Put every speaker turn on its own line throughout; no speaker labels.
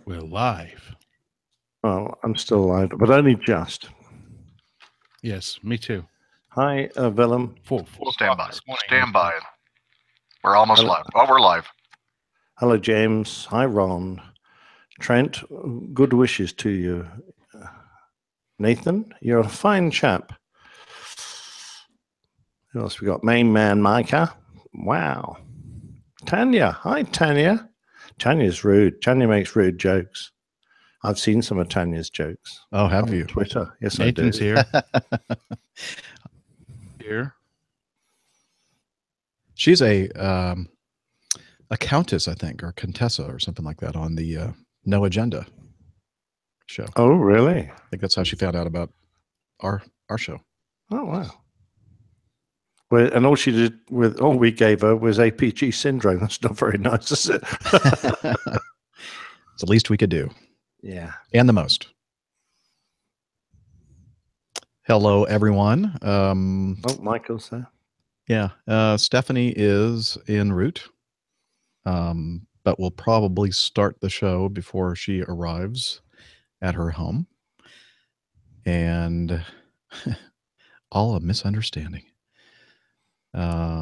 We're live.
Oh, I'm still alive, but only just.
Yes, me too.
Hi, Willem.
Four
Stand
o'clock
by.
this morning.
Stand by. We're almost live. Oh, we're live.
Hello, James. Hi, Ron. Trent, good wishes to you. Nathan, you're a fine chap. Who else we got? Main man Micah. Wow. Tanya. Hi, Tanya. Tanya's rude. Tanya makes rude jokes. I've seen some of Tanya's jokes.
Oh, have
on
you?
Twitter. Yes,
Nathan's
I do.
here. Here.
She's a countess, I think, or contessa or something like that on the No Agenda show.
Oh, really?
I think that's how she found out about our show.
Oh, wow. Well, and all she did with all we gave her was APG syndrome. That's not very nice, is it?
It's the least we could do.
Yeah.
And the most. Hello, everyone.
Oh, Michael's there.
Yeah. Stephanie is en route, but we'll probably start the show before she arrives at her home. And all a misunderstanding.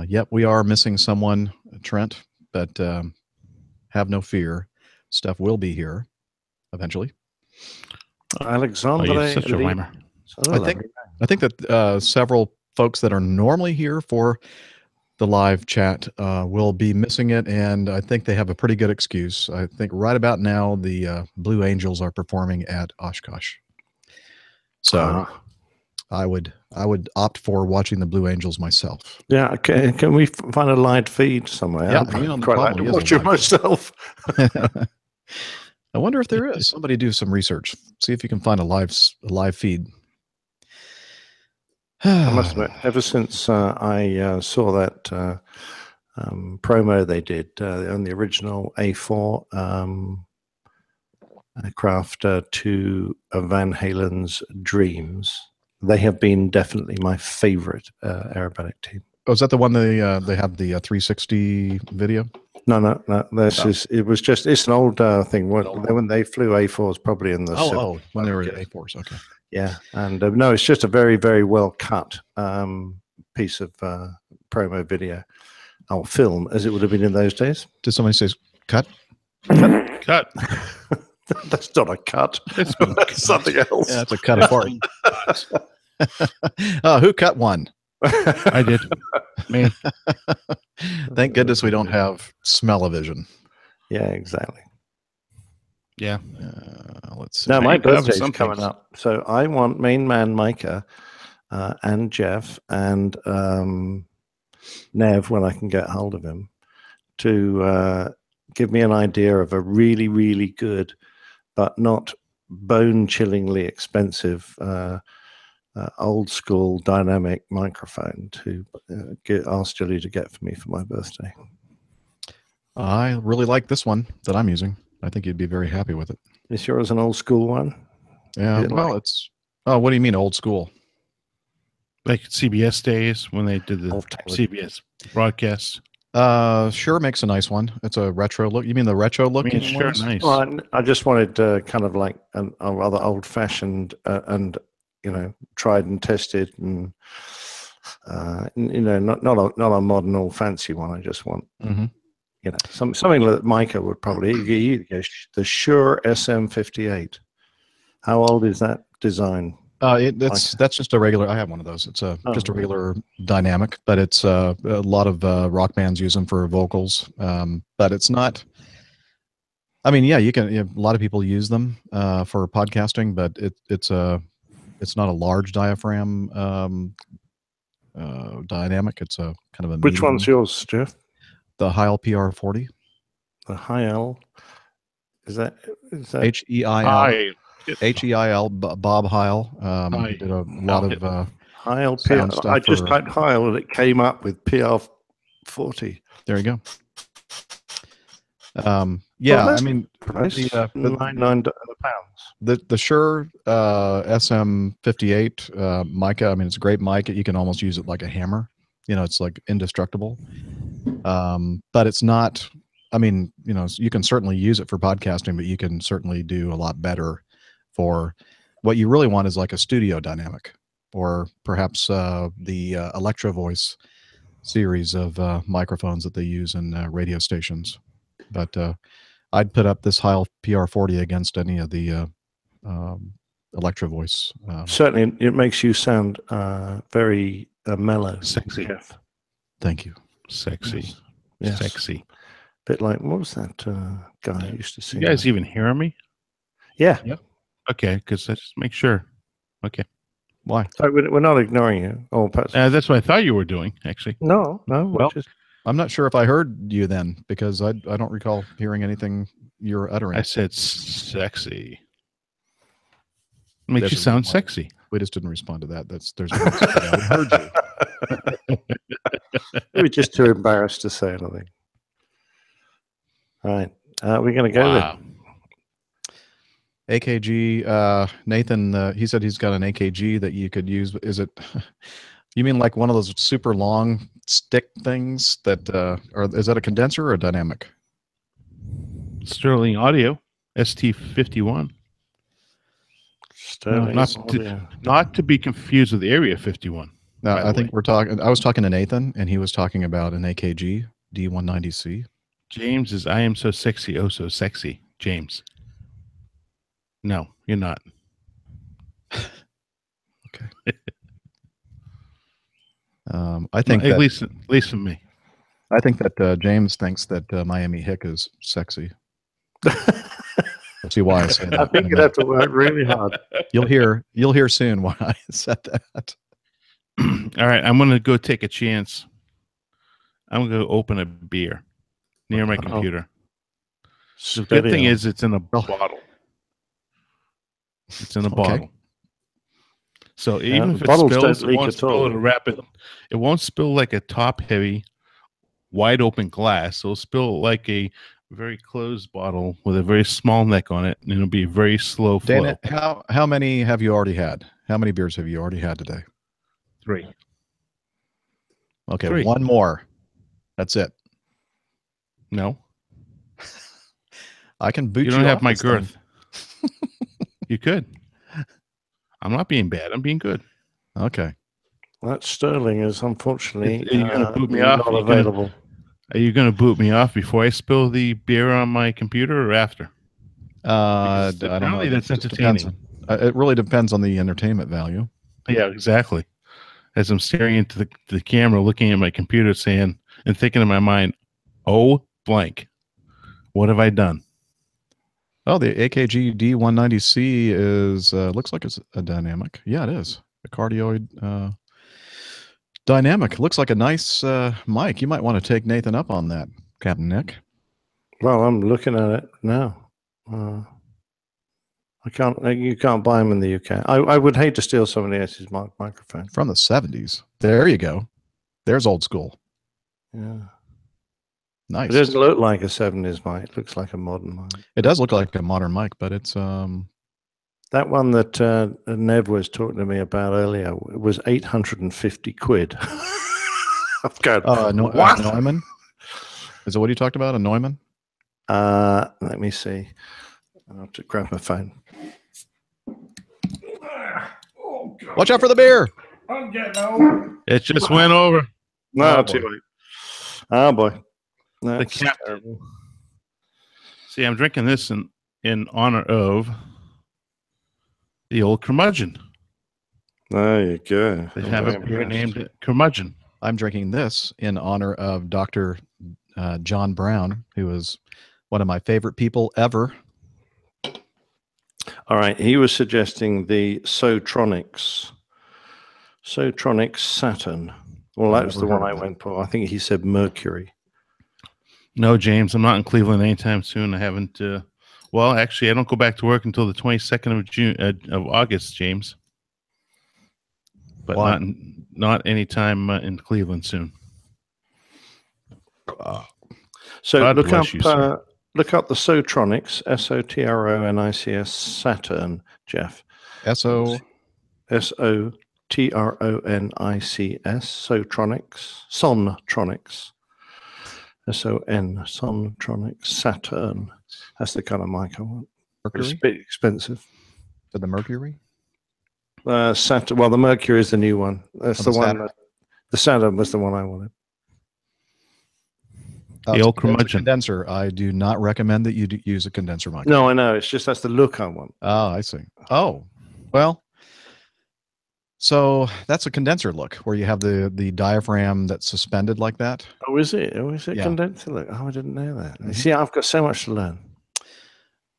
Yep, we are missing someone, Trent, but have no fear. Steph will be here eventually.
Alexandre.
Oh, you're such a rhymer.
I think that several folks that are normally here for the live chat will be missing it, and I think they have a pretty good excuse. I think right about now the Blue Angels are performing at Oshkosh, so I would opt for watching the Blue Angels myself.
Yeah, can we find a live feed somewhere?
Yeah,
I'd quite like to watch it myself.
I wonder if there is. Somebody do some research. See if you can find a live feed.
I must admit, ever since I saw that promo they did on the original A4 aircraft to Van Halen's Dreams, they have been definitely my favorite aerobatic team.
Oh, is that the one they have the 360 video?
No. It's an old thing. When they flew A4s, probably in the
when they were A4s. Okay.
Yeah, and no, it's just a very, very well cut piece of promo video, or film, as it would have been in those days.
Did somebody say cut?
Cut.
That's not a cut. That's something else.
Yeah, it's a cut apart. Who cut one?
I did. Me.
Thank goodness we don't have smell-o-vision.
Yeah, exactly.
Yeah.
Let's see.
Now, my birthday's coming up, so I want main man Micah and Jeff and Nev, when I can get hold of him, to give me an idea of a really, really good, but not bone-chillingly expensive old school dynamic microphone to ask Julie to get for me for my birthday.
I really like this one that I'm using. I think you'd be very happy with it.
Is yours an old school one?
Yeah, well, it's... Oh, what do you mean old school?
Like CBS days when they did the CBS broadcast.
Sure makes a nice one. It's a retro look. You mean the retro look?
Sure, nice.
Well, I just wanted kind of like a rather old-fashioned and tried and tested, and not a modern or fancy one. I just want something that Micah would probably the Shure SM58. How old is that design?
That's just a regular. I have one of those. It's just a regular dynamic, but it's a lot of rock bands use them for vocals. But it's not. I mean, yeah, a lot of people use them for podcasting, but it's not a large diaphragm dynamic. It's a kind of a.
Which one's yours, Jeff?
The Heil PR40.
The Heil. Is that
HEIL? HEIL, Bob Heil. He did a lot of
Heil PR. I just typed Heil and it came up with PR40.
There you go. Yeah, I mean,
£99.
The Shure SM58 mic. I mean, it's a great mic. You can almost use it like a hammer. It's like indestructible. But it's not I mean, you can certainly use it for podcasting, but you can certainly do a lot better for what you really want is like a studio dynamic, or perhaps the Electro Voice series of microphones that they use in radio stations. But I'd put up this Heil PR40 against any of the Electro Voice.
Certainly, it makes you sound very mellow,
Sexy.
Jeff.
Thank you.
Sexy.
Yes.
Sexy.
Bit like, what was that guy who used to sing?
You guys even hear me?
Yeah.
Okay, because let's just make sure. Okay.
Why?
So we're not ignoring you. Oh, perhaps.
That's what I thought you were doing, actually.
No.
Well, I'm not sure if I heard you then, because I don't recall hearing anything you're uttering.
I said sexy. Makes you sound sexy.
We just didn't respond to that. There's no reason for that. We heard you.
We're just too embarrassed to say anything. All right. We're going to go there.
AKG, Nathan, he said he's got an AKG that you could use. Is it, you mean like one of those super long stick things that, or is that a condenser or a dynamic?
Sterling Audio, ST51.
Sterling
not to be confused with Area 51.
No, I think I was talking to Nathan, and he was talking about an AKG D190C.
James is, I am so sexy, oh so sexy. James. No, you're not.
Okay. I think
at least for me.
I think that James thinks that Miami Hick is sexy. Let's see why I say that.
I think you'd have to work really hard.
You'll hear soon why I said that.
All right, I'm gonna go take a chance. I'm gonna go open a beer near my computer. The good thing is it's in a bottle. It's in a bottle. So even if it spills, it won't spill at a rapid. It won't spill like a top-heavy, wide-open glass. It'll spill like a very closed bottle with a very small neck on it, and it'll be a very slow flow.
Dana, how many have you already had? How many beers have you already had today?
3.
Okay,
3.
One more. That's it.
No.
I can boot you.
You don't have my girth. You could. I'm not being bad. I'm being good.
Okay.
That Sterling is unfortunately
are you going to boot me off?
Not available.
Are you going to boot me off before I spill the beer on my computer or after?
I don't know.
That's entertaining.
It really depends on the entertainment value.
Yeah, exactly. As I'm staring into the camera, looking at my computer, saying and thinking in my mind, "Oh, blank, what have I done?"
Oh, the AKG D190C is looks like it's a dynamic. Yeah, it is a cardioid dynamic. Looks like a nice mic. You might want to take Nathan up on that, Captain Nick.
Well, I'm looking at it now. You can't buy them in the UK. I would hate to steal somebody else's microphone
from the 70s. There you go. There's old school.
Yeah.
Nice.
It doesn't look like a 70s mic. It looks like a modern mic.
It does look like a modern mic, but it's
that one that Nev was talking to me about earlier was 850 quid. I've got
what? Neumann? Is it what you talked about? A Neumann?
Let me see. I'll have to grab my phone.
Oh, watch out for the beer.
I'm getting over.
It just went over.
No, too late. Oh boy.
That's terrible. See, I'm drinking this in honor of the old curmudgeon.
There you go.
They have a beer named curmudgeon.
I'm drinking this in honor of Dr. John Brown, who is one of my favorite people ever.
All right. He was suggesting the Sotronics Saturn. Well, that was the one I went for. I think he said Mercury.
No, James, I'm not in Cleveland anytime soon. I haven't. Well, actually, I don't go back to work until the 22nd of June of August, James. But not anytime in Cleveland soon.
So God look up the Sotronics, Sotronics Saturn, Jeff. Sotronics, Sontronics. SON, Sontronic Saturn. That's the kind of mic I want.
Mercury?
It's a bit expensive.
For the Mercury?
Saturn. Well, the Mercury is the new one. That's the one.
Saturn.
The Saturn was the one I wanted.
The old curmudgeon
condenser. I do not recommend that you use a condenser mic.
No, I know. It's just that's the look I want.
Oh, I see. Oh, well. So that's a condenser look where you have the diaphragm that's suspended like that.
Oh, is it? Oh, is it condenser look? Oh, I didn't know that. Mm-hmm. See, I've got so much to learn.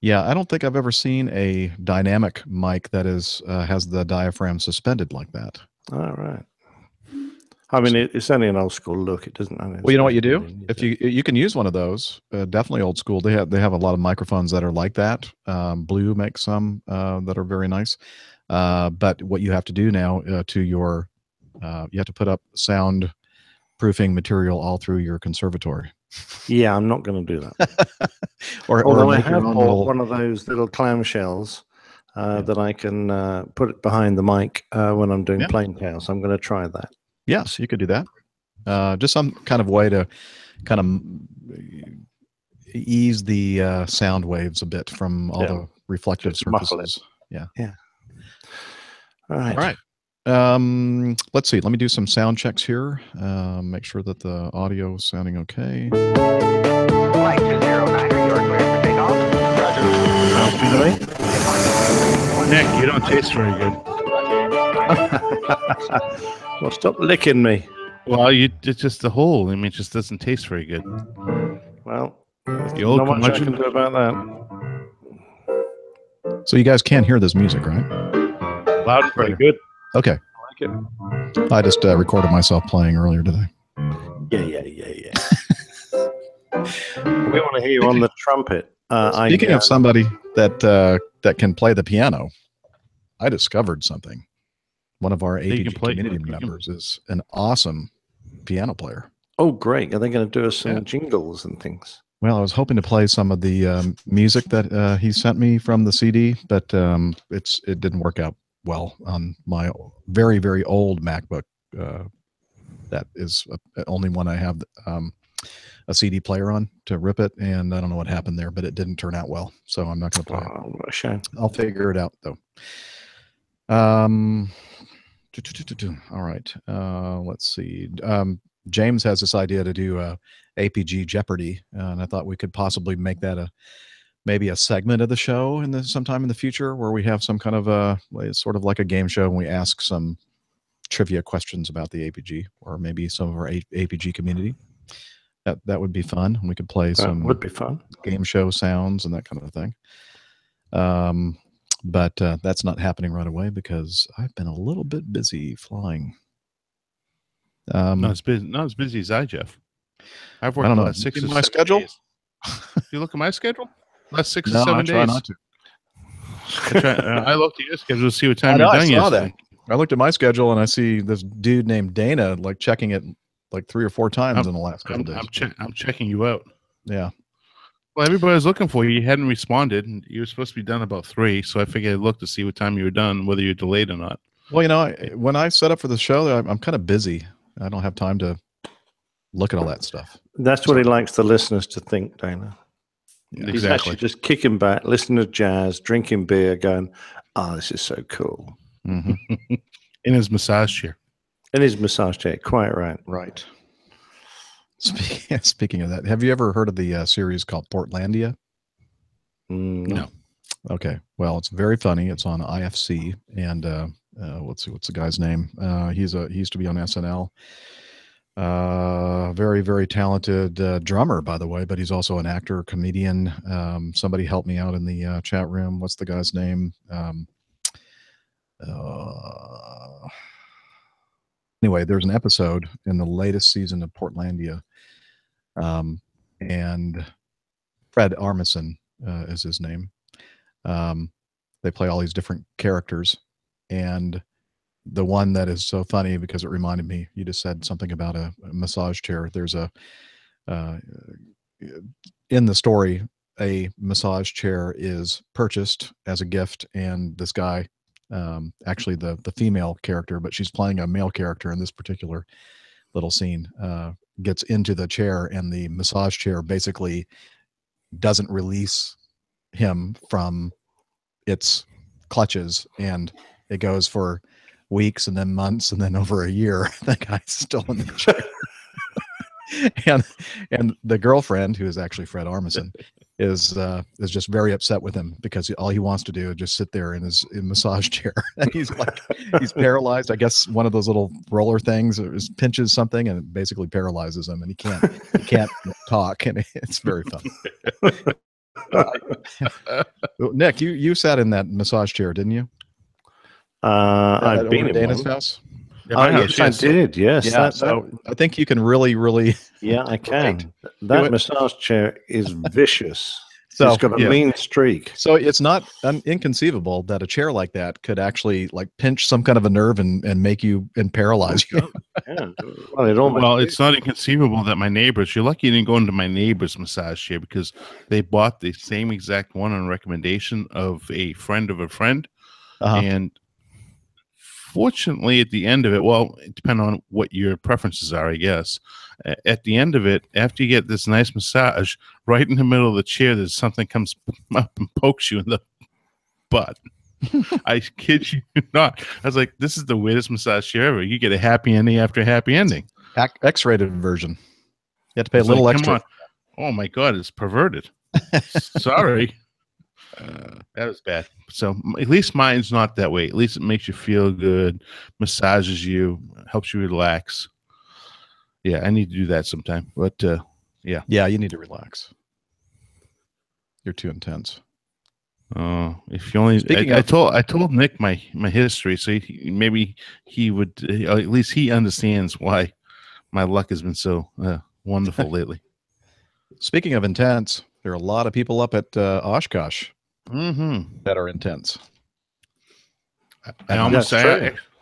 Yeah, I don't think I've ever seen a dynamic mic that is has the diaphragm suspended like that.
All right. I mean, it's only an old school look. It doesn't.
Well, you know what you do? If you can use one of those, definitely old school. They have a lot of microphones that are like that. Blue makes some that are very nice. But what you have to do now to your, you have to put up sound proofing material all through your conservatory.
Yeah, I'm not going to do that. Although I have bought one of those little clamshells that I can put it behind the mic when I'm doing plane tails. So I'm going to try that.
Yes, you could do that. Just some kind of way to kind of ease the sound waves a bit from all the reflective surfaces. Yeah.
All right.
All right. Let's see. Let me do some sound checks here. Make sure that the audio is sounding okay.
Flight 209, are you clear for takeoff?
Roger.
Nick, you don't taste very good.
Well, stop licking me.
Well, it's just the hole. I mean, it just doesn't taste very good.
Well,
the old
not much I can do about
that. So you guys can't hear this music, right?
Loud and clear. Good.
Okay.
I like it.
I just recorded myself playing earlier today.
Yeah. We want to hear you on the trumpet.
Speaking of somebody that can play the piano, I discovered something. One of our APG community members is an awesome piano player.
Oh, great. Are they going to do us some jingles and things?
Well, I was hoping to play some of the music that he sent me from the CD, but it didn't work out well on my very, very old MacBook. That is the only one I have a CD player on to rip it, and I don't know what happened there, but it didn't turn out well, so I'm not going to play it.
What a shame.
I'll figure it out, though. All right. Let's see. James has this idea to do APG Jeopardy, and I thought we could possibly make that maybe a segment of the show sometime in the future, where we have some kind of sort of like a game show, and we ask some trivia questions about the APG, or maybe some of our APG community. That would be fun. We could play some
would be fun
game show sounds and that kind of thing. But that's not happening right away because I've been a little bit busy flying.
Not as busy as Jeff. I've worked the last 6 or 7
my schedule.
Days. You look at my schedule? Last 6
no,
or 7
I try
days.
Not to.
I looked at your schedule to see what time you're done yesterday.
I looked at my schedule and I see this dude named Dana like checking it like 3 or 4 times in the last couple days.
I'm checking you out.
Yeah.
Well, everybody was looking for you. You hadn't responded, and you were supposed to be done about 3. So I figured I'd look to see what time you were done, whether you're delayed or not.
Well, you know, when I set up for the show, I'm kind of busy. I don't have time to look at all that stuff.
That's what he likes the listeners to think, Dana.
Yeah,
He's actually just kicking back, listening to jazz, drinking beer, going, "Oh, this is so cool."
Mm-hmm.
In his massage chair.
In his massage chair, quite right.
Right. Speaking of that, have you ever heard of the series called Portlandia?
No.
Okay. Well, it's very funny. It's on IFC, and what's the guy's name? He used to be on SNL. Very, very talented drummer, by the way, but he's also an actor, comedian. Somebody help me out in the chat room. What's the guy's name? Anyway, there's an episode in the latest season of Portlandia, and Fred Armisen is his name. They play all these different characters, and the one that is so funny because it reminded me, you just said something about a massage chair. There's in the story, a massage chair is purchased as a gift, and this guy, actually the female character, but she's playing a male character in this particular little scene, gets into the chair, and the massage chair basically doesn't release him from its clutches, and it goes for weeks and then months and then over a year. That guy's still in the chair. and the girlfriend, who is actually Fred Armisen, is just very upset with him because all he wants to do is just sit there in his massage chair. And he's paralyzed. I guess one of those little roller things pinches something and it basically paralyzes him, and he can't talk, and it's very fun. Nick, you sat in that massage chair, didn't you?
I've been in
Dana's
one.
house.
Yes, I did. Yes,
yeah. So I think you can really.
Yeah, I can. That massage chair is vicious.
So,
it's got a mean streak.
So it's not inconceivable that a chair like that could actually pinch some kind of a nerve and make you and paralyze you.
Yeah. Well,
it's not inconceivable that my neighbors, you're lucky you didn't go into my neighbor's massage chair, because they bought the same exact one on recommendation of a friend of a friend. And fortunately, at the end of it, well, it depends on what your preferences are, I guess. At the end of it, after you get this nice massage, right in the middle of the chair, there's something comes up and pokes you in the butt. I kid you not. I was like, this is the weirdest massage chair ever. You get a happy ending after a happy ending.
X-rated version. You have to pay a little extra.
Oh my God, it's perverted. Sorry. That was bad. So at least mine's not that way. At least it makes you feel good, massages you, helps you relax. Yeah, I need to do that sometime. But yeah,
you need to relax. You're too intense.
Oh, if you only I told Nick my history, so maybe he would at least he understands why my luck has been so wonderful lately.
Speaking of intense, there are a lot of people up at Oshkosh that are intense.
I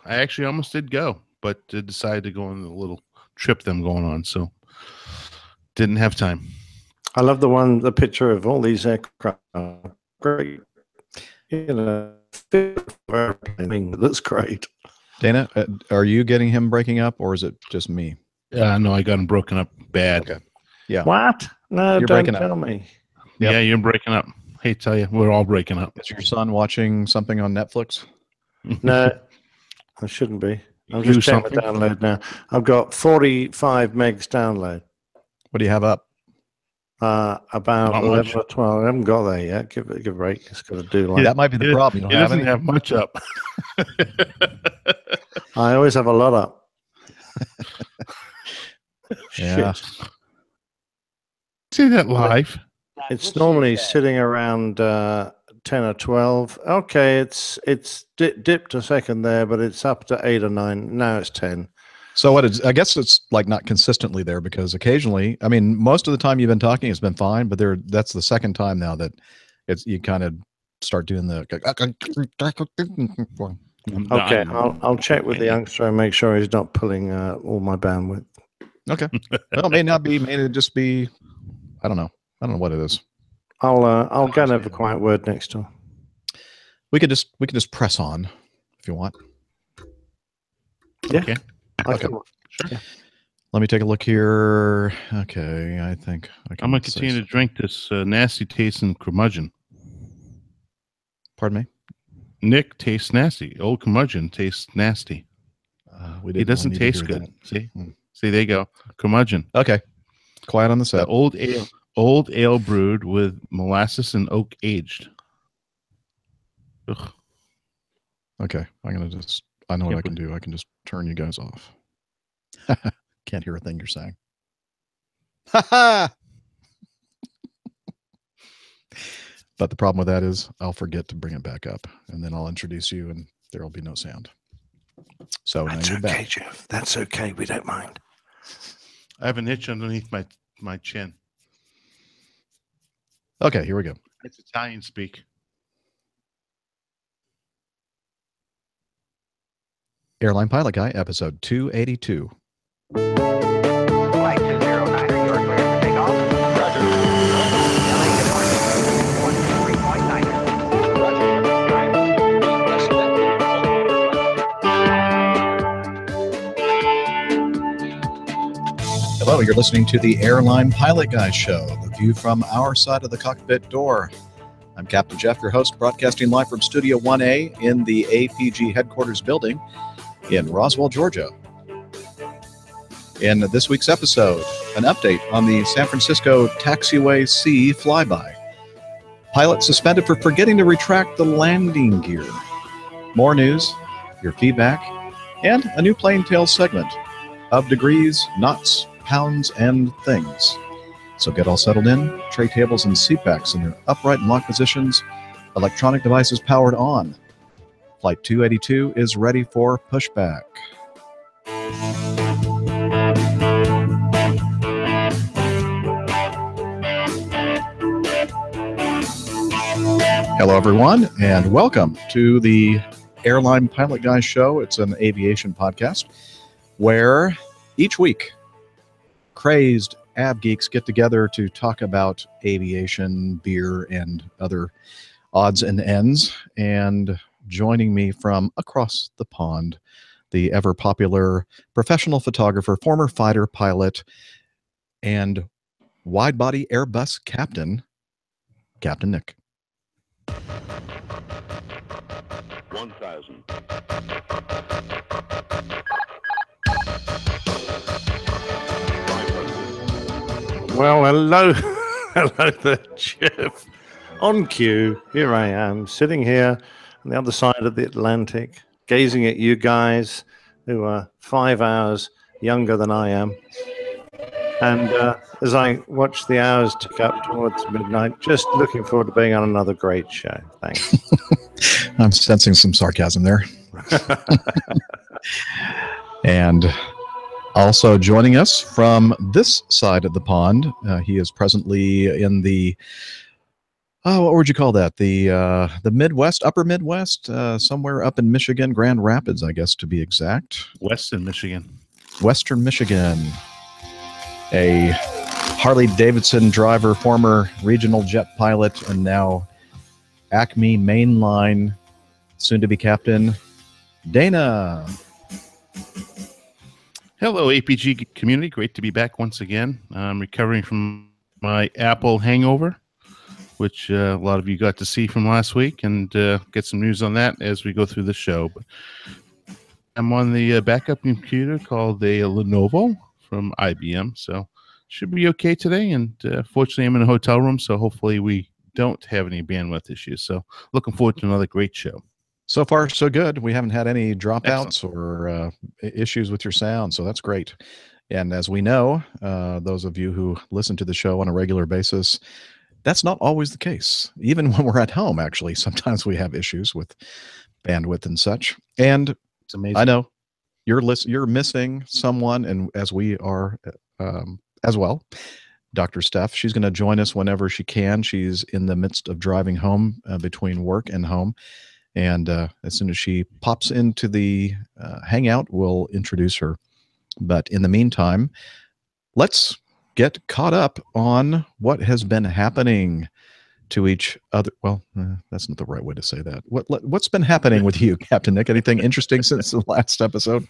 actually almost did go, but decided to go on a little trip them going on, so didn't have time.
I love the picture of all these aircraft. Great, that's great.
Dana, are you getting him breaking up, or is it just me?
No, I got him broken up bad.
Okay. Yeah.
What? No,
you're
don't
breaking
tell
up.
me.
Yep. Yeah, you're breaking up. Hey, tell you, we're all breaking up.
Is your son watching something on Netflix?
No, I shouldn't be. I'm just checking the download now. I've got 45 megs download.
What do you have up?
About 11 or 12. I haven't got there yet. Give it a break. It's got to do like
that. Might be the problem.
It doesn't have much up.
I always have a lot up.
Yeah.
See that live?
It's normally sitting around 10 or 12. Okay, it's dipped a second there, but it's up to 8 or 9. Now it's 10.
So I guess it's like not consistently there, because occasionally, I mean, most of the time you've been talking, it's been fine, but that's the second time now that you kind of start doing the.
Okay, I'll check with the youngster and make sure he's not pulling all my bandwidth.
Okay, well, it may not be, may just be. I don't know what it is.
I'll go over quiet word next time.
We could just press on if you want.
Yeah.
Okay.
Okay.
Sure.
Yeah.
Let me take a look here. Okay, I think
I'm going to continue to drink this nasty tasting curmudgeon.
Pardon me?
Nick tastes nasty. Old curmudgeon tastes nasty. It doesn't taste good. See? See, there you go. Curmudgeon.
Okay. Quiet on the set.
The old ale brewed with molasses and oak aged. Ugh.
Okay. I know what I can do. I can just turn you guys off. Can't hear a thing you're saying. But the problem with that is I'll forget to bring it back up, and then I'll introduce you, and there will be no sound. So
that's
now you're
okay,
back.
Jeff. That's okay. We don't mind.
I have an itch underneath my chin.
Okay, here we go.
It's Italian speak.
Airline Pilot Guy, episode 282.
Flight 209, are you clear for takeoff? Roger. LA, good morning. 123.9.
Hello? Hello, you're listening to the Airline Pilot Guy Show, the view from our side of the cockpit door. I'm Captain Jeff, your host, broadcasting live from Studio 1A in the APG headquarters building in Roswell, Georgia. In this week's episode, an update on the San Francisco Taxiway C flyby. Pilot suspended for forgetting to retract the landing gear. More news, your feedback, and a new Plain Tales segment of degrees, knots, pounds, and things. So get all settled in, tray tables and seat backs in their upright and locked positions, electronic devices powered on. Flight 282 is ready for pushback. Hello, everyone, and welcome to the Airline Pilot Guy Show. It's an aviation podcast where each week crazed ab geeks get together to talk about aviation, beer, and other odds and ends. And joining me from across the pond, the ever popular professional photographer, former fighter pilot, and wide body Airbus captain, Captain Nick.
1,000.
Well, hello. Hello there, Jeff. On cue, here I am, sitting here on the other side of the Atlantic, gazing at you guys who are 5 hours younger than I am. And as I watch the hours tick up towards midnight, just looking forward to being on another great show. Thanks.
I'm sensing some sarcasm there. And also joining us from this side of the pond, he is presently in the, what would you call that? The Midwest, upper Midwest, somewhere up in Michigan, Grand Rapids, I guess, to be exact.
Western Michigan.
Western Michigan. A Harley-Davidson driver, former regional jet pilot, and now Acme mainline, soon-to-be captain, Dana.
Hello, APG community. Great to be back once again. I'm recovering from my Apple hangover, which a lot of you got to see from last week, and get some news on that as we go through the show. But I'm on the backup computer called a Lenovo from IBM, so should be okay today. And fortunately, I'm in a hotel room, so hopefully we don't have any bandwidth issues. So looking forward to another great show.
So far, so good. We haven't had any dropouts or issues with your sound, so that's great. And as we know, those of you who listen to the show on a regular basis, that's not always the case. Even when we're at home, actually, sometimes we have issues with bandwidth and such. And
It's amazing.
I know you're missing someone, and as we are as well. Dr. Steph, she's going to join us whenever she can. She's in the midst of driving home between work and home. And as soon as she pops into the hangout, we'll introduce her. But in the meantime, let's get caught up on what has been happening to each other. Well, that's not the right way to say that. What's been happening with you, Captain Nick? Anything interesting since the last episode?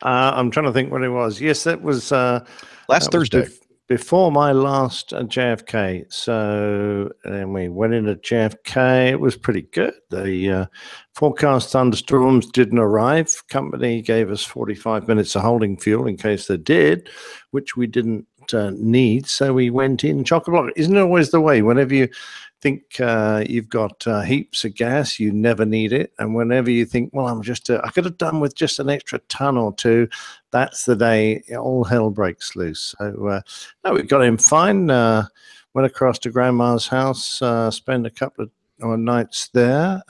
I'm trying to think what it was. Yes, that was
last Thursday.
Before my last JFK. So then we went into JFK. It was pretty good. The forecast thunderstorms didn't arrive. Company gave us 45 minutes of holding fuel in case they did, which we didn't need. So we went in chock-a-block. Isn't it always the way? Whenever you think you've got heaps of gas, you never need it. And whenever you think, well, I could have done with just an extra ton or two, that's the day all hell breaks loose. So no, we got in fine. Went across to Grandma's house, spent a couple of nights there.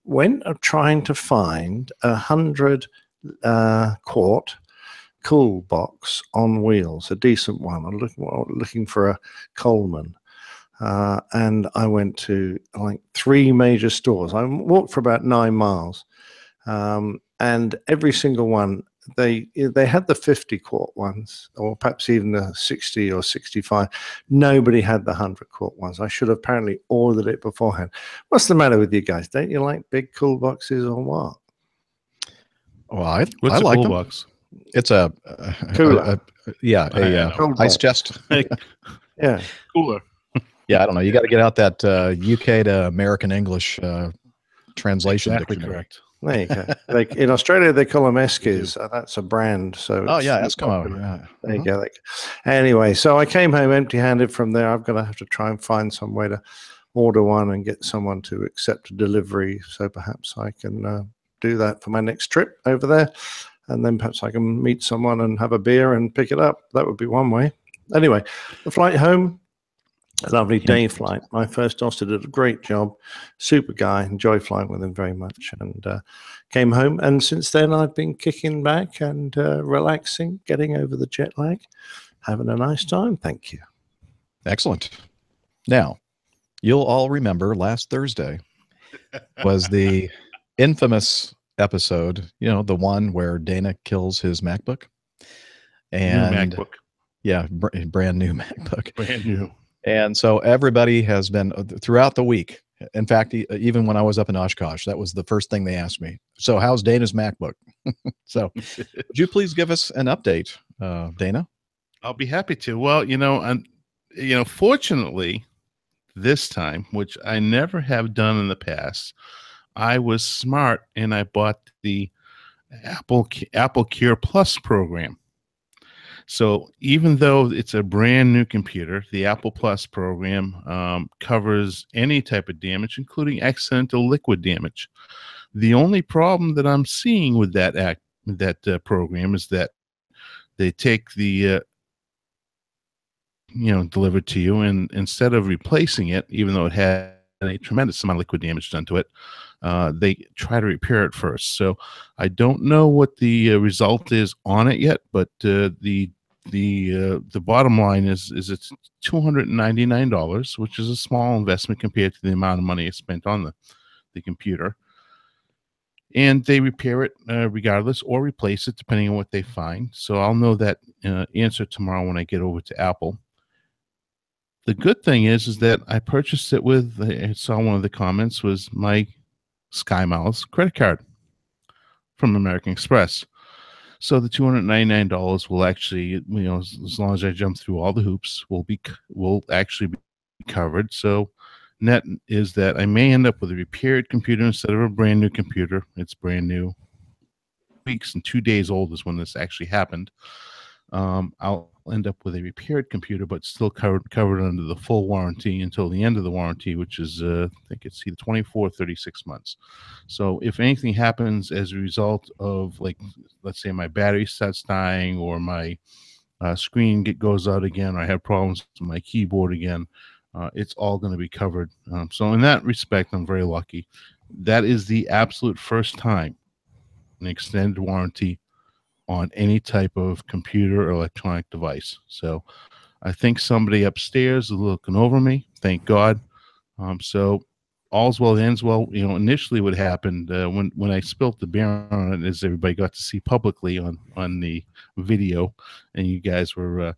Went trying to find 100 quart cool box on wheels, a decent one. I'm looking for a Coleman. And I went to like 3 major stores. I walked for about 9 miles, and every single one, they had the 50 quart ones, or perhaps even the 60 or 65. Nobody had the 100 quart ones. I should have apparently ordered it beforehand. What's the matter with you guys? Don't you like big cool boxes or what?
Well, I
What's a
like
cool
them.
box?
It's a
Cooler.
ice chest.
Yeah.
Cooler.
Yeah, I don't know. You got to get out that UK to American English translation
Exactly
dictionary.
correct.
There you go. Like in Australia, they call them Eskies. That's a brand. So
Oh yeah,
it's
Eskimo.
popular.
Yeah.
There you go. Anyway, so I came home empty-handed from there. I'm going to have to try and find some way to order one and get someone to accept a delivery. So perhaps I can do that for my next trip over there. And then perhaps I can meet someone and have a beer and pick it up. That would be one way. Anyway, the flight home, a lovely day flight. My first officer did a great job. Super guy. Enjoy flying with him very much. And came home. And since then, I've been kicking back and relaxing, getting over the jet lag, having a nice time. Thank you.
Excellent. Now, you'll all remember last Thursday was the infamous episode, the one where Dana kills his MacBook. And
new MacBook.
Yeah, brand new MacBook.
Brand new.
And so everybody has been throughout the week. In fact, even when I was up in Oshkosh, that was the first thing they asked me. So how's Dana's MacBook? So would you please give us an update, Dana?
I'll be happy to. Well, fortunately this time, which I never have done in the past, I was smart and I bought the Apple Care Plus program. So even though it's a brand new computer, the Apple Plus program covers any type of damage, including accidental liquid damage. The only problem that I'm seeing with that program is that they take the delivered to you, and instead of replacing it, even though it had a tremendous amount of liquid damage done to it, they try to repair it first. So I don't know what the result is on it yet, but the bottom line is it's $299, which is a small investment compared to the amount of money I spent on the computer. And they repair it regardless, or replace it depending on what they find. So I'll know that answer tomorrow when I get over to Apple. The good thing is that I purchased it with, I saw one of the comments was my SkyMiles credit card from American Express. So the $299 will actually, as long as I jump through all the hoops, will actually be covered. So net is that I may end up with a repaired computer instead of a brand new computer. It's brand new. Weeks and 2 days old is when this actually happened. I'll end up with a repaired computer, but still covered under the full warranty until the end of the warranty, which is I think it's either 24 36 months. So if anything happens as a result of, like, let's say my battery starts dying, or my screen goes out again, or I have problems with my keyboard again, it's all going to be covered. So in that respect, I'm very lucky. That is the absolute first time an extended warranty on any type of computer or electronic device. So I think somebody upstairs is looking over me. Thank God. So all's well that ends well. Initially what happened when I spilt the beer on it, is everybody got to see publicly on the video, and you guys were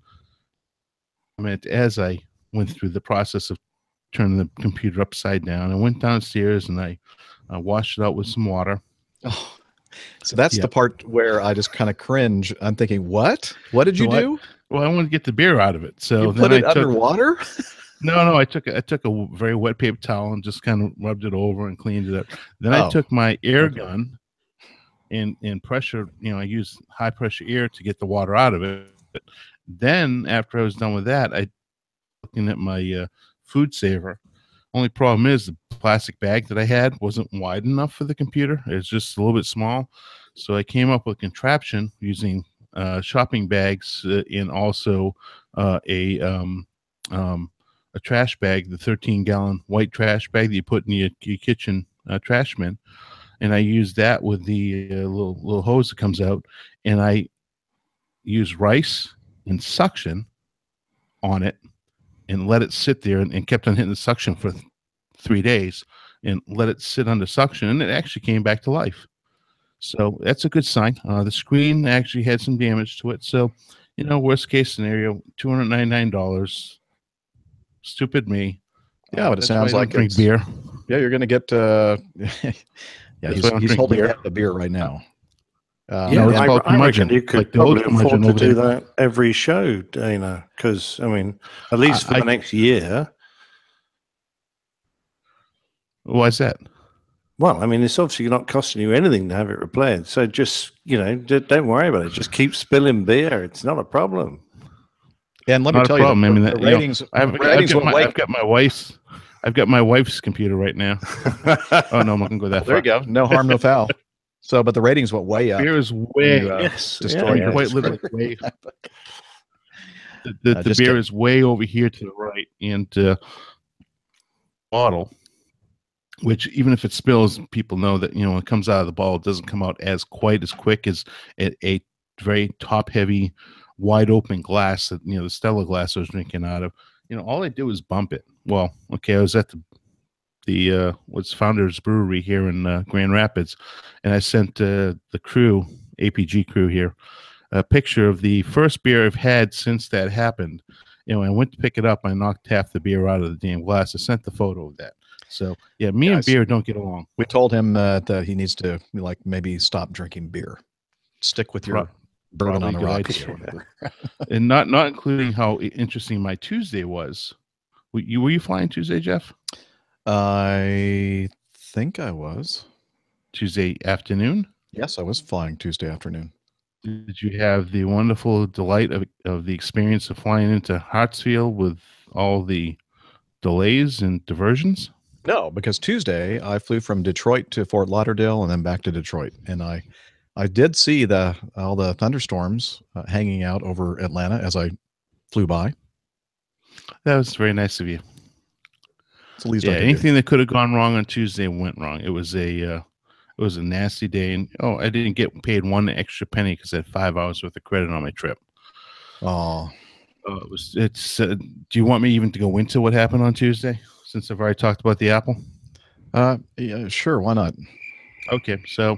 as I went through the process of turning the computer upside down. I went downstairs and I washed it out with some water.
Oh. So that's the part where I just kind of cringe. I'm thinking, what? What did you do?
I wanted to get the beer out of it. So
you put it underwater?
No. I took a very wet paper towel and just kind of rubbed it over and cleaned it up. Then I took my air gun and pressure. I used high pressure air to get the water out of it. Then after I was done with that, I looking at my food saver. Only problem is the plastic bag that I had wasn't wide enough for the computer. It's just a little bit small. So I came up with a contraption using shopping bags and also a trash bag, the 13-gallon white trash bag that you put in your kitchen trash bin. And I used that with the little hose that comes out. And I used rice and suction on it, and let it sit there, and kept on hitting the suction for 3 days, and let it sit under suction, and it actually came back to life. So that's a good sign. The screen actually had some damage to it. So, worst case scenario, $299. Stupid me.
Yeah, but it sounds like
drink beer.
Yeah, you're going to get. Yeah, he's holding a beer right now.
Yeah,
it's called
I reckon
curmudgeon,
you could
like the old
probably afford
curmudgeon
to
over
do
there.
that every show, Dana, because, I mean, at least for the next year.
Why is that?
Well, I mean, it's obviously not costing you anything to have it repaired. So just, don't worry about it. Just keep spilling beer. It's not a problem.
And let me
Not a
tell you,
problem. I mean,
the ratings,
I've got my wife's computer right now. Oh no, I'm not gonna go that
there
far.
you go. No harm, no foul. So, but the ratings went way up.
Beer is way
destroyed
quite literally way. The beer is way over here to the right, and bottle, which even if it spills, people know that when it comes out of the bottle, it doesn't come out as quite as quick as a very top heavy, wide open glass that the Stella glass I was drinking out of. All I do is bump it. Well, okay, I was at the what's Founders Brewery here in Grand Rapids, and I sent the crew, APG crew here, a picture of the first beer I've had since that happened. I went to pick it up. I knocked half the beer out of the damn glass. I sent the photo of that. So yeah, and beer don't get along.
We told him that he needs to maybe stop drinking beer. Stick with your bourbon on the rocks.
And not including how interesting my Tuesday was. Were you flying Tuesday, Jeff?
I think I was.
Tuesday afternoon?
Yes, I was flying Tuesday afternoon.
Did you have the wonderful delight of the experience of flying into Hartsfield with all the delays and diversions?
No, because Tuesday I flew from Detroit to Fort Lauderdale and then back to Detroit, and I did see all the thunderstorms hanging out over Atlanta as I flew by.
That was very nice of you.
It's the least
I anything that could have gone wrong on Tuesday went wrong. It was a nasty day, and I didn't get paid one extra penny because I had 5 hours worth of credit on my trip.
Oh,
it's. Do you want me even to go into what happened on Tuesday? Since I've already talked about the Apple.
Yeah, sure. Why not?
Okay, so.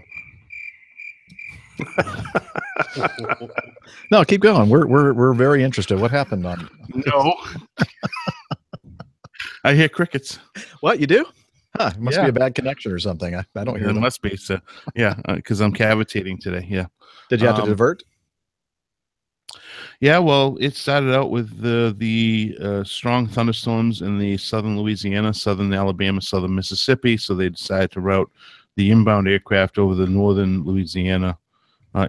No, keep going. We're very interested. What happened on?
No. I hear crickets.
What, you do? Huh, it must be a bad connection or something. I don't hear them.
It must be. So, yeah, because I'm cavitating today. Yeah.
Did you have to divert?
Yeah, well, it started out with the strong thunderstorms in the southern Louisiana, southern Alabama, southern Mississippi. So they decided to route the inbound aircraft over the northern Louisiana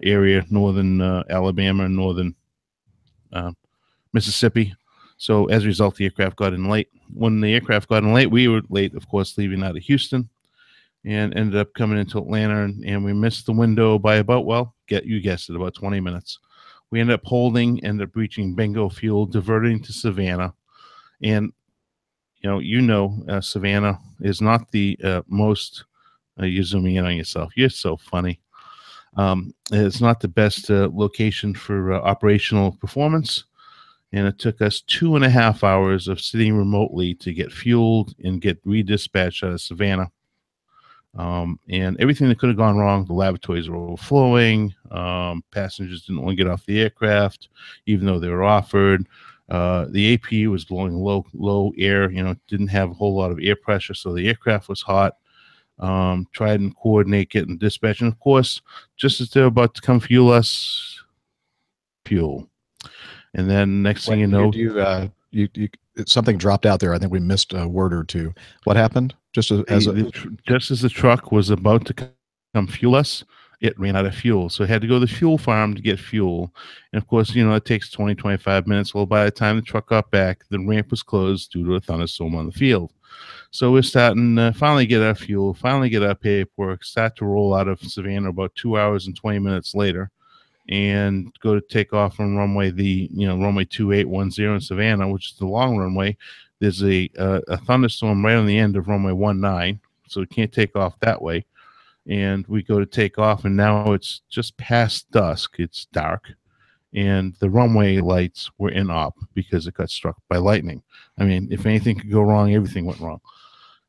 area, northern Alabama, and northern Mississippi. So as a result, the aircraft got in late. When the aircraft got in late, we were late, of course, leaving out of Houston, and ended up coming into Atlanta, and we missed the window by about, you guessed it, about 20 minutes. We ended up ended up reaching Bingo Fuel, diverting to Savannah. And, Savannah is not the most, you're zooming in on yourself. You're so funny. It's not the best location for operational performance. And it took us 2.5 hours of sitting remotely to get fueled and get redispatched out of Savannah. And everything that could have gone wrong, the lavatories were overflowing. Passengers didn't want to get off the aircraft, even though they were offered. The APU was blowing low air, didn't have a whole lot of air pressure. So the aircraft was hot. Tried and coordinate getting dispatch. And of course, just as they're about to come fuel us, fuel. And then next thing you know,
something dropped out there. I think we missed a word or two. What happened? Just as
the truck was about to come fuel us, it ran out of fuel. So it had to go to the fuel farm to get fuel. And of course, it takes 20, 25 minutes. Well, by the time the truck got back, the ramp was closed due to a thunderstorm on the field. So we're starting finally get our fuel, finally get our paperwork, start to roll out of Savannah about 2 hours and 20 minutes later, and go to take off from runway 2810 in Savannah, which is the long runway. There's a thunderstorm right on the end of runway 19, so we can't take off that way. And we go to take off, and now it's just past dusk. It's dark, and the runway lights were in op because it got struck by lightning. I mean, if anything could go wrong, everything went wrong.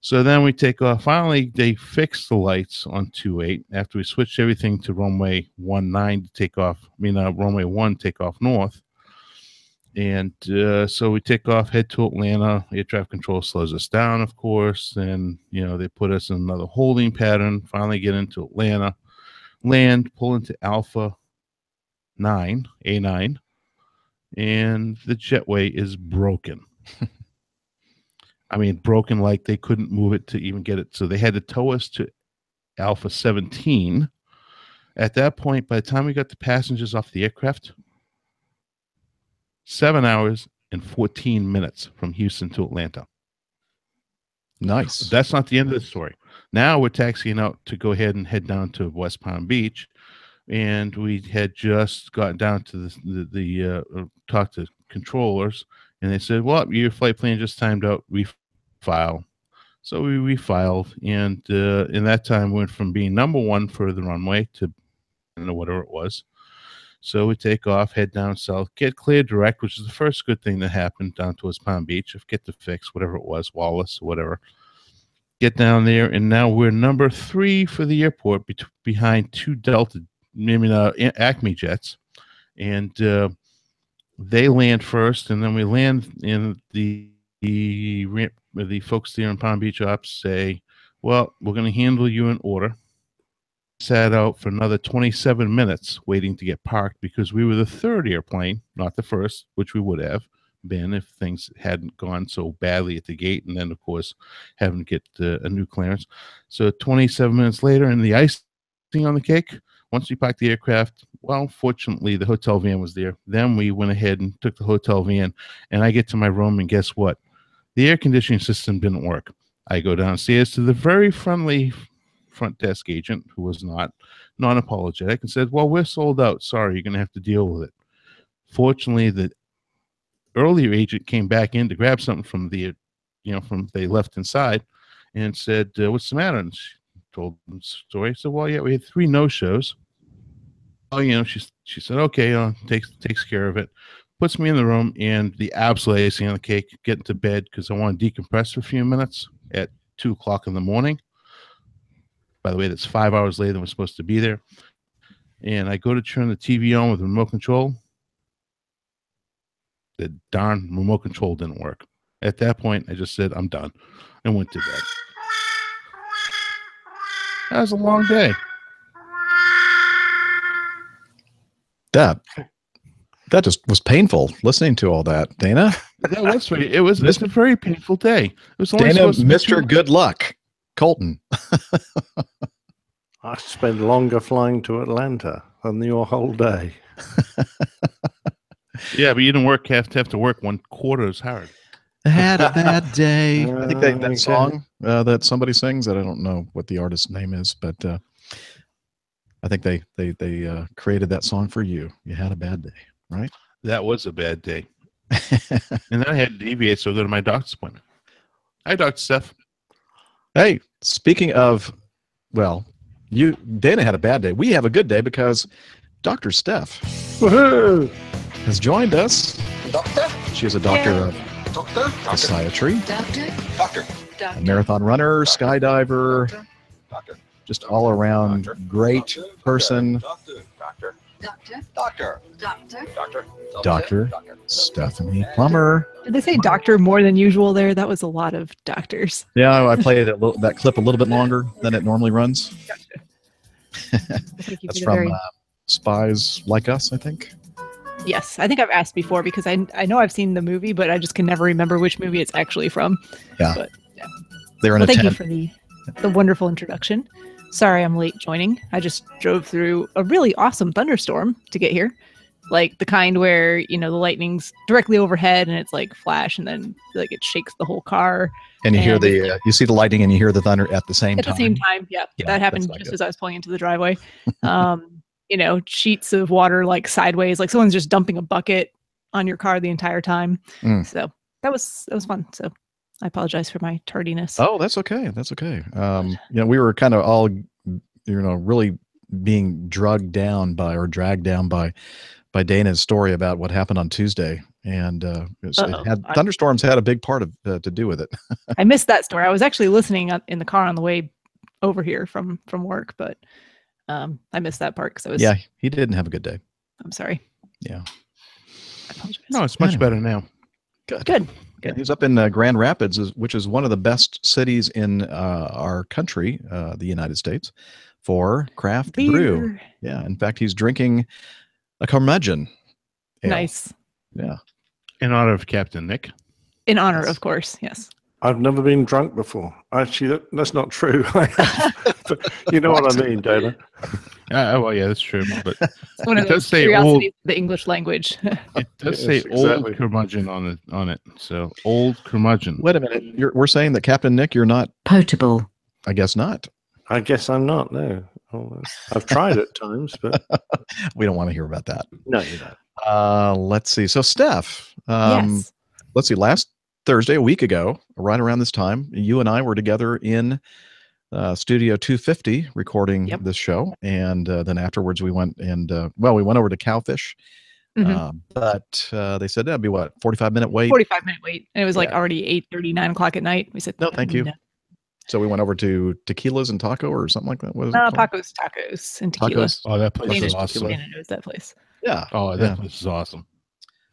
So then we take off. Finally, they fixed the lights on 28 after we switched everything to runway 19 to take off. Runway 1 take off north. And so we take off, head to Atlanta. Air traffic control slows us down, of course. And, they put us in another holding pattern, finally get into Atlanta. land, pull into Alpha 9, A9, and the jetway is broken. I mean, broken like they couldn't move it to even get it. So they had to tow us to Alpha 17. At that point, by the time we got the passengers off the aircraft, 7 hours and 14 minutes from Houston to Atlanta.
Nice.
That's not the end of the story. Now we're taxiing out to go ahead and head down to West Palm Beach. And we had just gotten down to the talk to controllers, and they said, well, your flight plan just timed out. Refile. So we refiled, and in that time went from being number one for the runway to whatever it was. So we take off, head down south, get cleared direct, which is the first good thing that happened down to West Palm Beach. Get the fix, whatever it was, Wallace, whatever. Get down there, and now we're number 3 for the airport behind 2 Delta Acme jets, and they land first, and then we land in the folks there in Palm Beach ops say, well, we're going to handle you in order. Sat out for another 27 minutes waiting to get parked because we were the 3rd airplane, not the 1st, which we would have been if things hadn't gone so badly at the gate, and then of course having to get a new clearance. So 27 minutes later, and the icing on the cake, once we parked the aircraft, well, fortunately, the hotel van was there. Then we went ahead and took the hotel van, and I get to my room, and guess what? The air conditioning system didn't work. I go downstairs to the very friendly front desk agent, who was non-apologetic, and said, well, we're sold out. Sorry, you're going to have to deal with it. Fortunately, the earlier agent came back in to grab something from they left inside and said, what's the matter? And she told them the story. So, well, yeah, we had 3 no-shows. Oh, she said, okay, takes care of it. Puts me in the room, and the absolute icing on the cake, getting to bed because I want to decompress for a few minutes at 2 o'clock in the morning. By the way, that's 5 hours later than we're supposed to be there. And I go to turn the TV on with the remote control. The darn remote control didn't work. At that point, I just said, I'm done, and went to bed. That was a long day.
That just was painful listening to all that, Dana.
That was it's a very painful day. It was only
Dana, Mr. Good Luck, Colton.
I spent longer flying to Atlanta than your whole day.
Yeah, but you didn't have to work 1/4 as hard.
I had a bad day. I think that song that somebody sings, that I don't know what the artist's name is, but I think they created that song for you. You had a bad day, right?
That was a bad day. And then I had to deviate, so I go to my doctor's appointment. Hi, Dr. Steph.
Hey, speaking of, well, Dana had a bad day. We have a good day because Dr. Steph has joined us.
Doctor?
She is a doctor of psychiatry, a marathon runner, skydiver, just all around great person. Doctor Stephanie Plummer.
Did they say doctor more than usual there? That was a lot of doctors.
Yeah, I played that clip a little bit longer than it normally runs.
Gotcha.
That's from Spies Like Us, I think.
Yes, I think I've asked before because I know I've seen the movie, but I just can never remember which movie it's actually from.
Yeah.
But, yeah.
They're in a
thank
tent.
you for the wonderful introduction. Sorry I'm late joining. I just drove through a really awesome thunderstorm to get here. Like the kind where, the lightning's directly overhead and it's like flash and then like it shakes the whole car.
And you hear you see the lightning and you hear the thunder at the same time.
At the same time, yeah. That happened just as I was pulling into the driveway. Sheets of water like sideways, like someone's just dumping a bucket on your car the entire time. So that was fun. So I apologize for my tardiness.
Oh, that's okay. That's okay. We were kind of all, really being dragged down by Dana's story about what happened on Tuesday. And thunderstorms had a big part of to do with it.
I missed that story. I was actually listening in the car on the way over here from work, but I missed that part because I was.
Yeah, he didn't have a good day.
I'm sorry.
Yeah.
I apologize.
No, it's much better now.
Good.
Yeah, he's up in Grand Rapids, which is one of the best cities in our country, the United States, for craft
Beer.
brew. Yeah, in fact, he's drinking a curmudgeon ale.
Nice.
Yeah.
In honor of Captain Nick.
In honor,
Yes.
of course. Yes.
I've never been drunk before. Actually, that's not true. I have. But you know what I mean, Dana?
Well, yeah, that's true. But
It's one of
it does
those
say
curiosities of the English language.
it does
Yes,
say
exactly.
old curmudgeon on it. So old curmudgeon.
Wait a minute. We're saying that Captain Nick, you're not
Potable.
I guess not.
I guess I'm not. No, I've tried at times, but
We don't want to hear about that.
no, you don't.
Let's see. So, Steph,
Yes.
let's see. Last Thursday, a week ago, right around this time, you and I were together in Studio 250 recording
Yep.
this show, and then afterwards we went and we went over to Cowfish, but they said that'd be what 45-minute wait.
45-minute wait, and it was like already 8:30, 9 o'clock at night. We said
No, thank you. So we went over to Tequilas and Taco or something like that. What is it called?
Tacos and tequila.
Tacos.
Oh, that place
Dana,
is awesome.
Dana knows that place.
Yeah.
Oh, that place is awesome.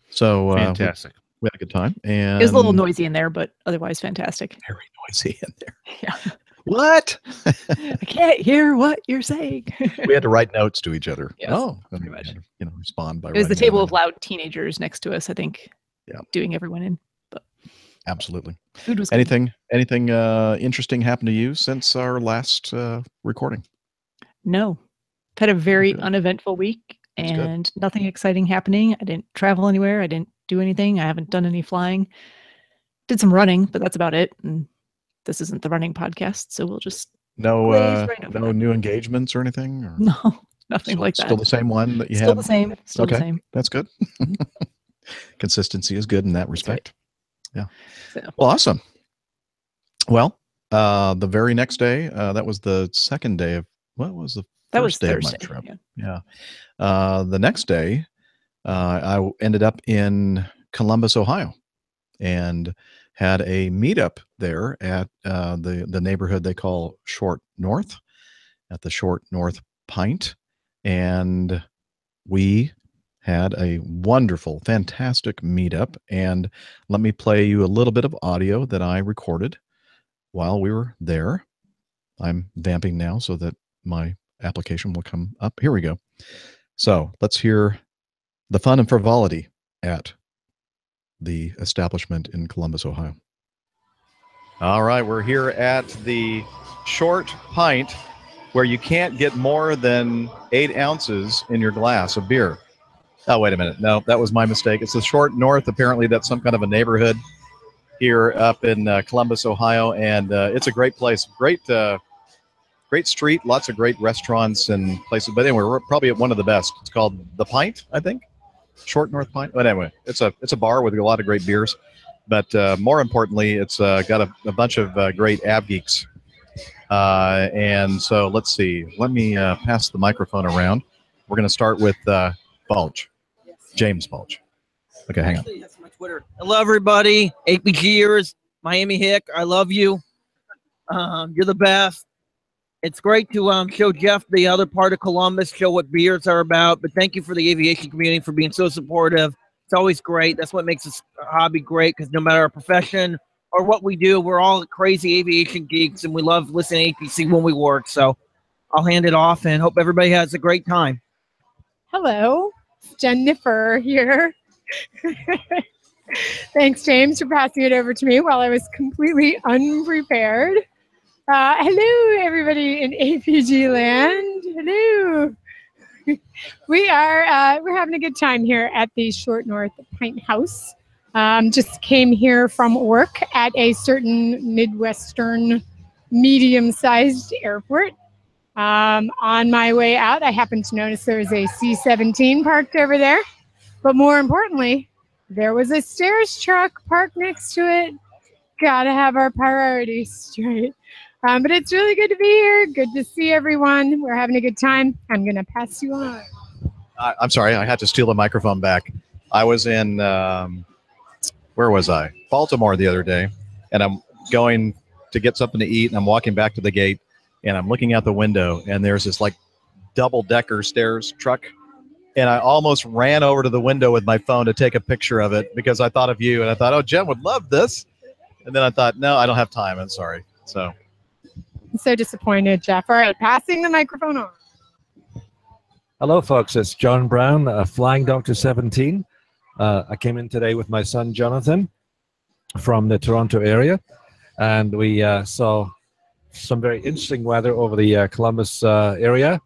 So
Fantastic.
we had a good time, and
It was a little noisy in there, but otherwise fantastic.
very noisy in there.
Yeah.
What?
I can't hear what you're saying.
We had to write notes to each other.
Yes,
pretty
much.
had to, respond by.
It was the
writing
table
down.
of loud teenagers next to us, I think.
Yeah.
Doing everyone in. But
Absolutely.
food was good.
Anything interesting happened to you since our last recording?
No. Had a very
Okay.
uneventful week
That's good.
and nothing exciting happening. I didn't travel anywhere. I didn't do anything. I haven't done any flying. Did some running, but that's about it. And this isn't the running podcast, so we'll just
No,
Glaze right over
no
that.
new engagements or anything. Or
no, nothing
still,
like that.
Still the same one that you
Still
had.
the same. Still the
Okay.
same.
That's good. Consistency is good in that respect. Yeah.
So,
Well, awesome. Well, the very next day, that was the second day of what was the
that was
first day
Thursday.
of my trip?
Yeah.
Yeah. The next day, I ended up in Columbus, Ohio, and had a meetup there at the neighborhood they call Short North, at the Short North Pint, and we had a wonderful, fantastic meetup. And let me play you a little bit of audio that I recorded while we were there. I'm vamping now so that my application will come up. Here we go. So let's hear the fun and frivolity at the establishment in Columbus, Ohio. All right, we're here at the Short Pint, where you can't get more than 8 ounces in your glass of beer. Oh, wait a minute. No, that was my mistake. It's the Short North. Apparently, that's some kind of a neighborhood here up in Columbus, Ohio, and it's a great place. Great street, lots of great restaurants and places. But anyway, we're probably at one of the best. It's called The Pint, I think. Short North Pint. But anyway, it's a bar with a lot of great beers. But more importantly, it's got a bunch of great ab geeks. And so let's see. Let me pass the microphone around. We're going to start with Bulge, James Bulge. Okay, hang on.
That's my Twitter. Hello, everybody. APGers, Miami Hick, I love you. You're the best. It's great to show Jeff the other part of Columbus, show what beers are about. But thank you for the aviation community for being so supportive. It's always great. That's what makes this hobby great, because no matter our profession or what we do, we're all crazy aviation geeks, and we love listening to APC when we work. So I'll hand it off and hope everybody has a great time.
Hello, it's Jennifer here. Thanks, James, for passing it over to me while I was completely unprepared. Hello, everybody in APG land. Hello. We're having a good time here at the Short North Pint House. Just came here from work at a certain Midwestern medium-sized airport. On my way out, I happened to notice there was a C-17 parked over there. But more importantly, there was a stairs truck parked next to it. Gotta have our priorities straight. But it's really good to be here. Good to see everyone. We're having a good time. I'm going to pass you on.
I'm sorry, I had to steal the microphone back. I was in, where was I? Baltimore the other day, and I'm going to get something to eat, and I'm walking back to the gate, and I'm looking out the window, and there's this like double-decker stairs truck, and I almost ran over to the window with my phone to take a picture of it because I thought of you, and I thought, oh, Jen would love this. And then I thought, no, I don't have time. I'm sorry. So
I'm so disappointed, Jeff. All right, passing the microphone on.
Hello, folks. It's John Brown, Flying Doctor 17. I came in today with my son, Jonathan, from the Toronto area, and we saw some very interesting weather over the Columbus area.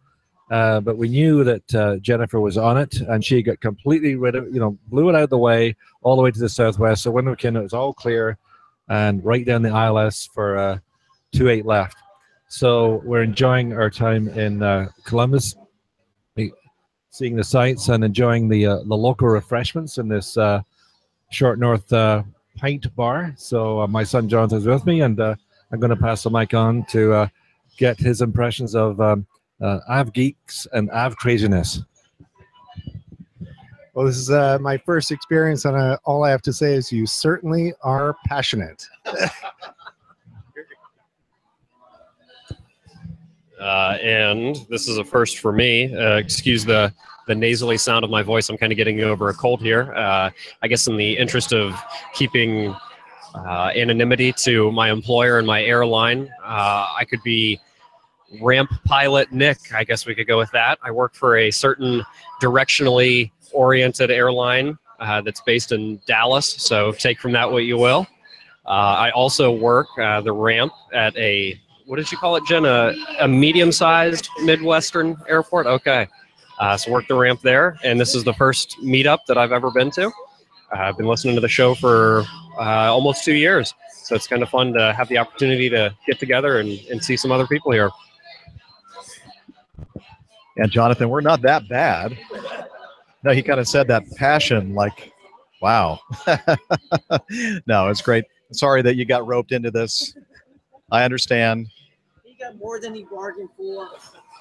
But we knew that Jennifer was on it, and she got completely rid of, blew it out of the way all the way to the southwest. So when we came, it was all clear and right down the ILS for 2-8 left. So we're enjoying our time in Columbus, seeing the sights and enjoying the local refreshments in this Short North pint bar. So my son Jonathan's with me, and I'm going to pass the mic on to get his impressions of Av geeks and Av craziness.
Well, this is my first experience, and all I have to say is you certainly are passionate.
And this is a first for me. Excuse the nasally sound of my voice. I'm kind of getting over a cold here. I guess in the interest of keeping anonymity to my employer and my airline, I could be Ramp Pilot Nick. I guess we could go with that. I work for a certain directionally oriented airline that's based in Dallas, so take from that what you will. I also work the ramp at a, what did you call it, Jen? A medium-sized Midwestern airport? Okay. So work the ramp there, and this is the first meetup that I've ever been to. I've been listening to the show for almost 2 years, so it's kind of fun to have the opportunity to get together and see some other people here.
And Jonathan, we're not that bad. No, he kind of said that passion, like, wow. No, it's great. Sorry that you got roped into this. I understand.
He got more than he bargained for.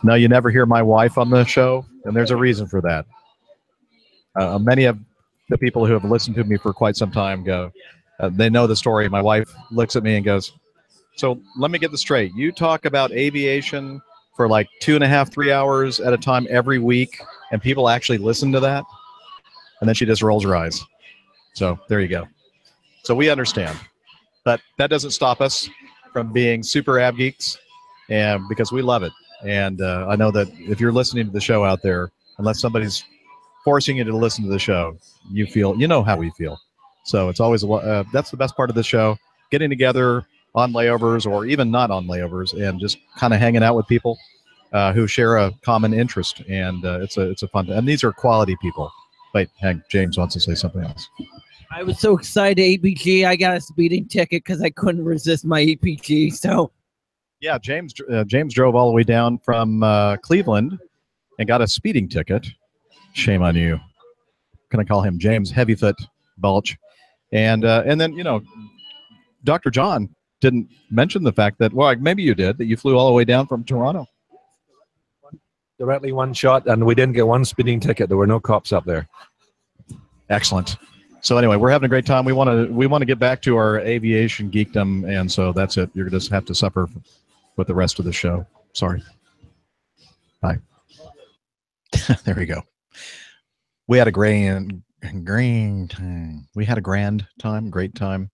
No, you never hear my wife on the show, and there's a reason for that. Many of the people who have listened to me for quite some time go, they know the story. My wife looks at me and goes, so let me get this straight. You talk about aviation for like 2.5, 3 hours at a time every week, and people actually listen to that? And then she just rolls her eyes. So there you go. So we understand. But that doesn't stop us from being super Av geeks, and because we love it. And I know that if you're listening to the show out there, unless somebody's forcing you to listen to the show, you know how we feel. So it's always that's the best part of the show, getting together on layovers or even not on layovers, and just kind of hanging out with people who share a common interest. And it's a fun. And these are quality people. Wait, James wants to say something else.
I was so excited, APG. I got a speeding ticket because I couldn't resist my APG. So,
yeah, James drove all the way down from Cleveland and got a speeding ticket. Shame on you. Can I call him James Heavyfoot Balch? And then Dr. John didn't mention the fact that, well, maybe you did, that you flew all the way down from Toronto.
Directly one shot, and we didn't get one speeding ticket. There were no cops up there.
Excellent. So anyway, we're having a great time. We want to get back to our aviation geekdom, and so that's it. You're going to have to suffer with the rest of the show. Sorry. Bye. There we go. We had a grand time. We had a grand time, great time.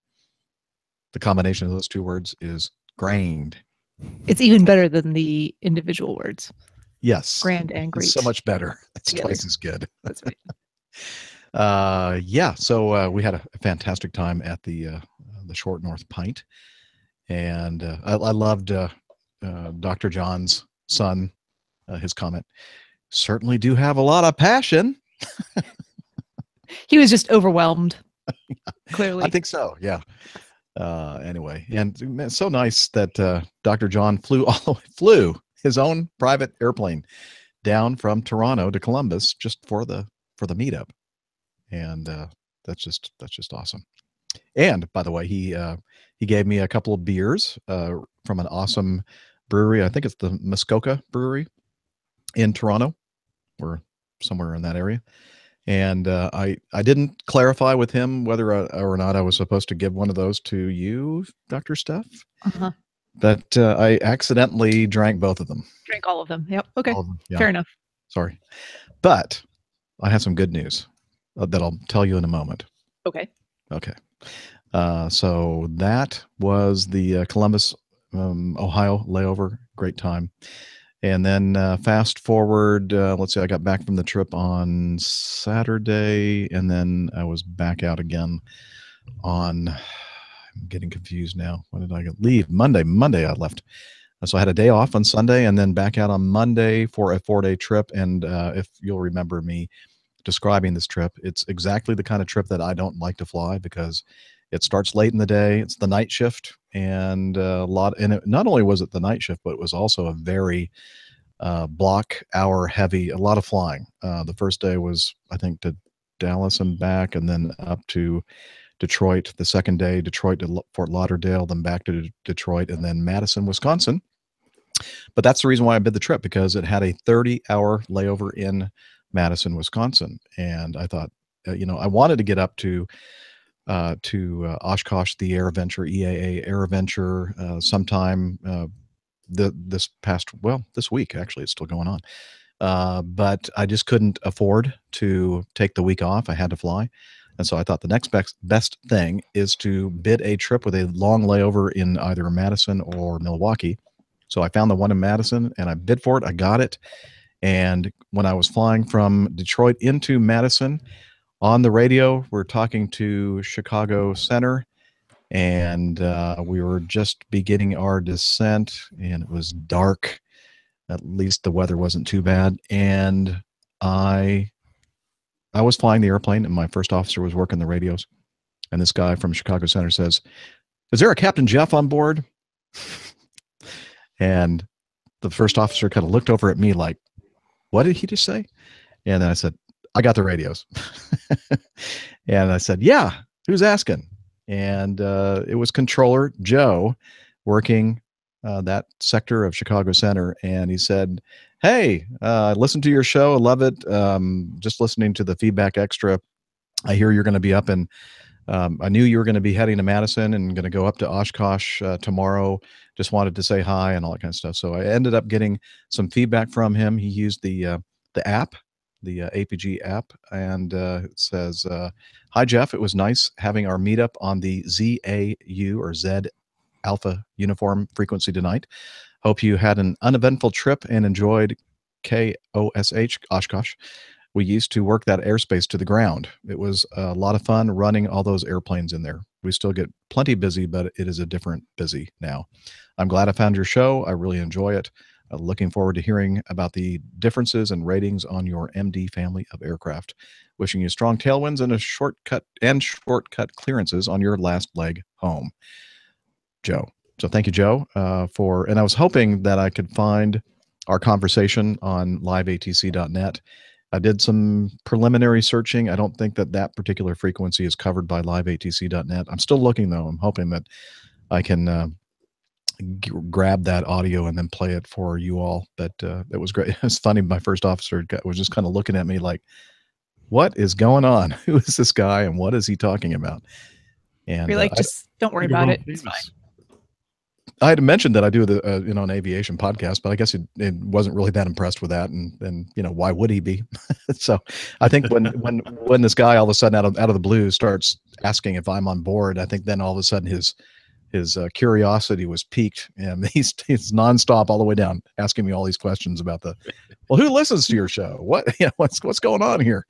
The combination of those two words is grand.
It's even better than the individual words.
Yes.
Grand and great.
It's so much better. It's twice as good.
That's right.
Yeah, so we had a fantastic time at the Short North Pint, and I loved Dr. John's son, his comment. Certainly do have a lot of passion.
He was just overwhelmed. Clearly,
I think so. Yeah. Anyway, and it's so nice that Dr. John flew his own private airplane down from Toronto to Columbus just for the meetup. And that's just awesome. And by the way, he gave me a couple of beers from an awesome brewery. I think it's the Muskoka Brewery in Toronto, or somewhere in that area. And I didn't clarify with him whether or not I was supposed to give one of those to you, Dr. Steph.
Uh-huh.
But I accidentally drank both of them.
Drank all of them. Yep. Okay.
All of them, yeah.
Fair enough.
Sorry. But I have some good news that I'll tell you in a moment.
Okay.
Okay. So that was the Columbus Ohio layover. Great time. And then fast forward, let's see, I got back from the trip on Saturday, and then I was back out again on, I'm getting confused now. When did I leave? Monday I left. So I had a day off on Sunday and then back out on Monday for a 4-day trip. And if you'll remember me describing this trip, it's exactly the kind of trip that I don't like to fly because it starts late in the day. It's the night shift, and not only was it the night shift, but it was also a very block hour heavy, a lot of flying. The first day was, I think, to Dallas and back, and then up to Detroit. The second day, Detroit to Fort Lauderdale, then back to Detroit, and then Madison, Wisconsin. But that's the reason why I bid the trip, because it had a 30-hour layover in Madison, Wisconsin. And I thought, I wanted to get up to Oshkosh, the AirVenture, EAA AirVenture, sometime this week. Actually, it's still going on. But I just couldn't afford to take the week off. I had to fly. And so I thought the next best thing is to bid a trip with a long layover in either Madison or Milwaukee. So I found the one in Madison and I bid for it. I got it. And when I was flying from Detroit into Madison, on the radio, we're talking to Chicago Center, and we were just beginning our descent, and it was dark. At least the weather wasn't too bad. And I was flying the airplane, and my first officer was working the radios. And this guy from Chicago Center says, "Is there a Captain Jeff on board?" And the first officer kind of looked over at me like, "What did he just say?" And then I said, "I got the radios." And I said, "Yeah, who's asking?" And it was Controller Joe working that sector of Chicago Center. And he said, "Hey, I listened to your show. I love it. Just listening to the feedback extra. I hear you're going to be up in, I knew you were going to be heading to Madison and going to go up to Oshkosh tomorrow. Just wanted to say hi," and all that kind of stuff. So I ended up getting some feedback from him. He used the app, the APG app, and it says, "Hi, Jeff. It was nice having our meetup on the ZAU or Z Alpha uniform frequency tonight. Hope you had an uneventful trip and enjoyed KOSH, Oshkosh. We used to work that airspace to the ground. It was a lot of fun running all those airplanes in there. We still get plenty busy, but it is a different busy now. I'm glad I found your show. I really enjoy it. Looking forward to hearing about the differences and ratings on your MD family of aircraft. Wishing you strong tailwinds and shortcut clearances on your last leg home. Joe." So thank you, Joe, and I was hoping that I could find our conversation on liveatc.net. I did some preliminary searching. I don't think that particular frequency is covered by liveatc.net. I'm still looking, though. I'm hoping that I can grab that audio and then play it for you all. But it was great. It's funny. My first officer was just kind of looking at me like, "What is going on? Who is this guy, and what is he talking about?" And
you're like, just don't worry about it. It's fine.
I had mentioned that I do an aviation podcast, but I guess it wasn't really that impressed with that, and why would he be? So I think when this guy all of a sudden out of the blue starts asking if I'm on board, I think then all of a sudden his curiosity was piqued, and he's nonstop all the way down asking me all these questions about who listens to your show? What's going on here?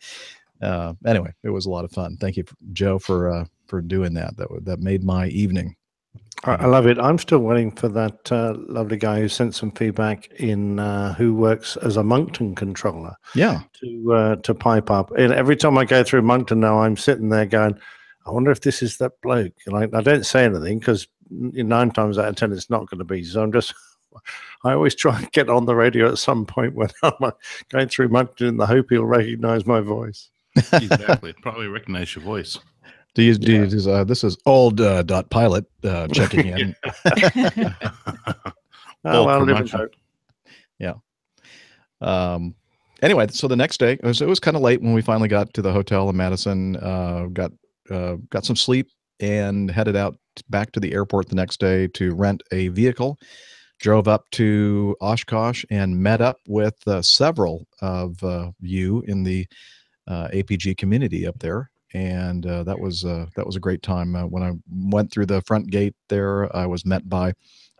Anyway, it was a lot of fun. Thank you, Joe, for doing that. That made my evening.
I love it. I'm still waiting for that lovely guy who sent some feedback who works as a Moncton controller.
Yeah.
To pipe up. And every time I go through Moncton now, I'm sitting there going, I wonder if this is that bloke. Like, I don't say anything because 9 times out of 10 it's not going to be. So I always try and get on the radio at some point when I'm going through Moncton in the hope he'll recognize my voice.
Exactly. Probably recognize your voice.
This is old .pilot checking in. Yeah. Anyway, so the next day, it was kind of late when we finally got to the hotel in Madison. Got some sleep and headed out back to the airport the next day to rent a vehicle. Drove up to Oshkosh and met up with several of you in the APG community up there. And that was a great time. When I went through the front gate there, I was met by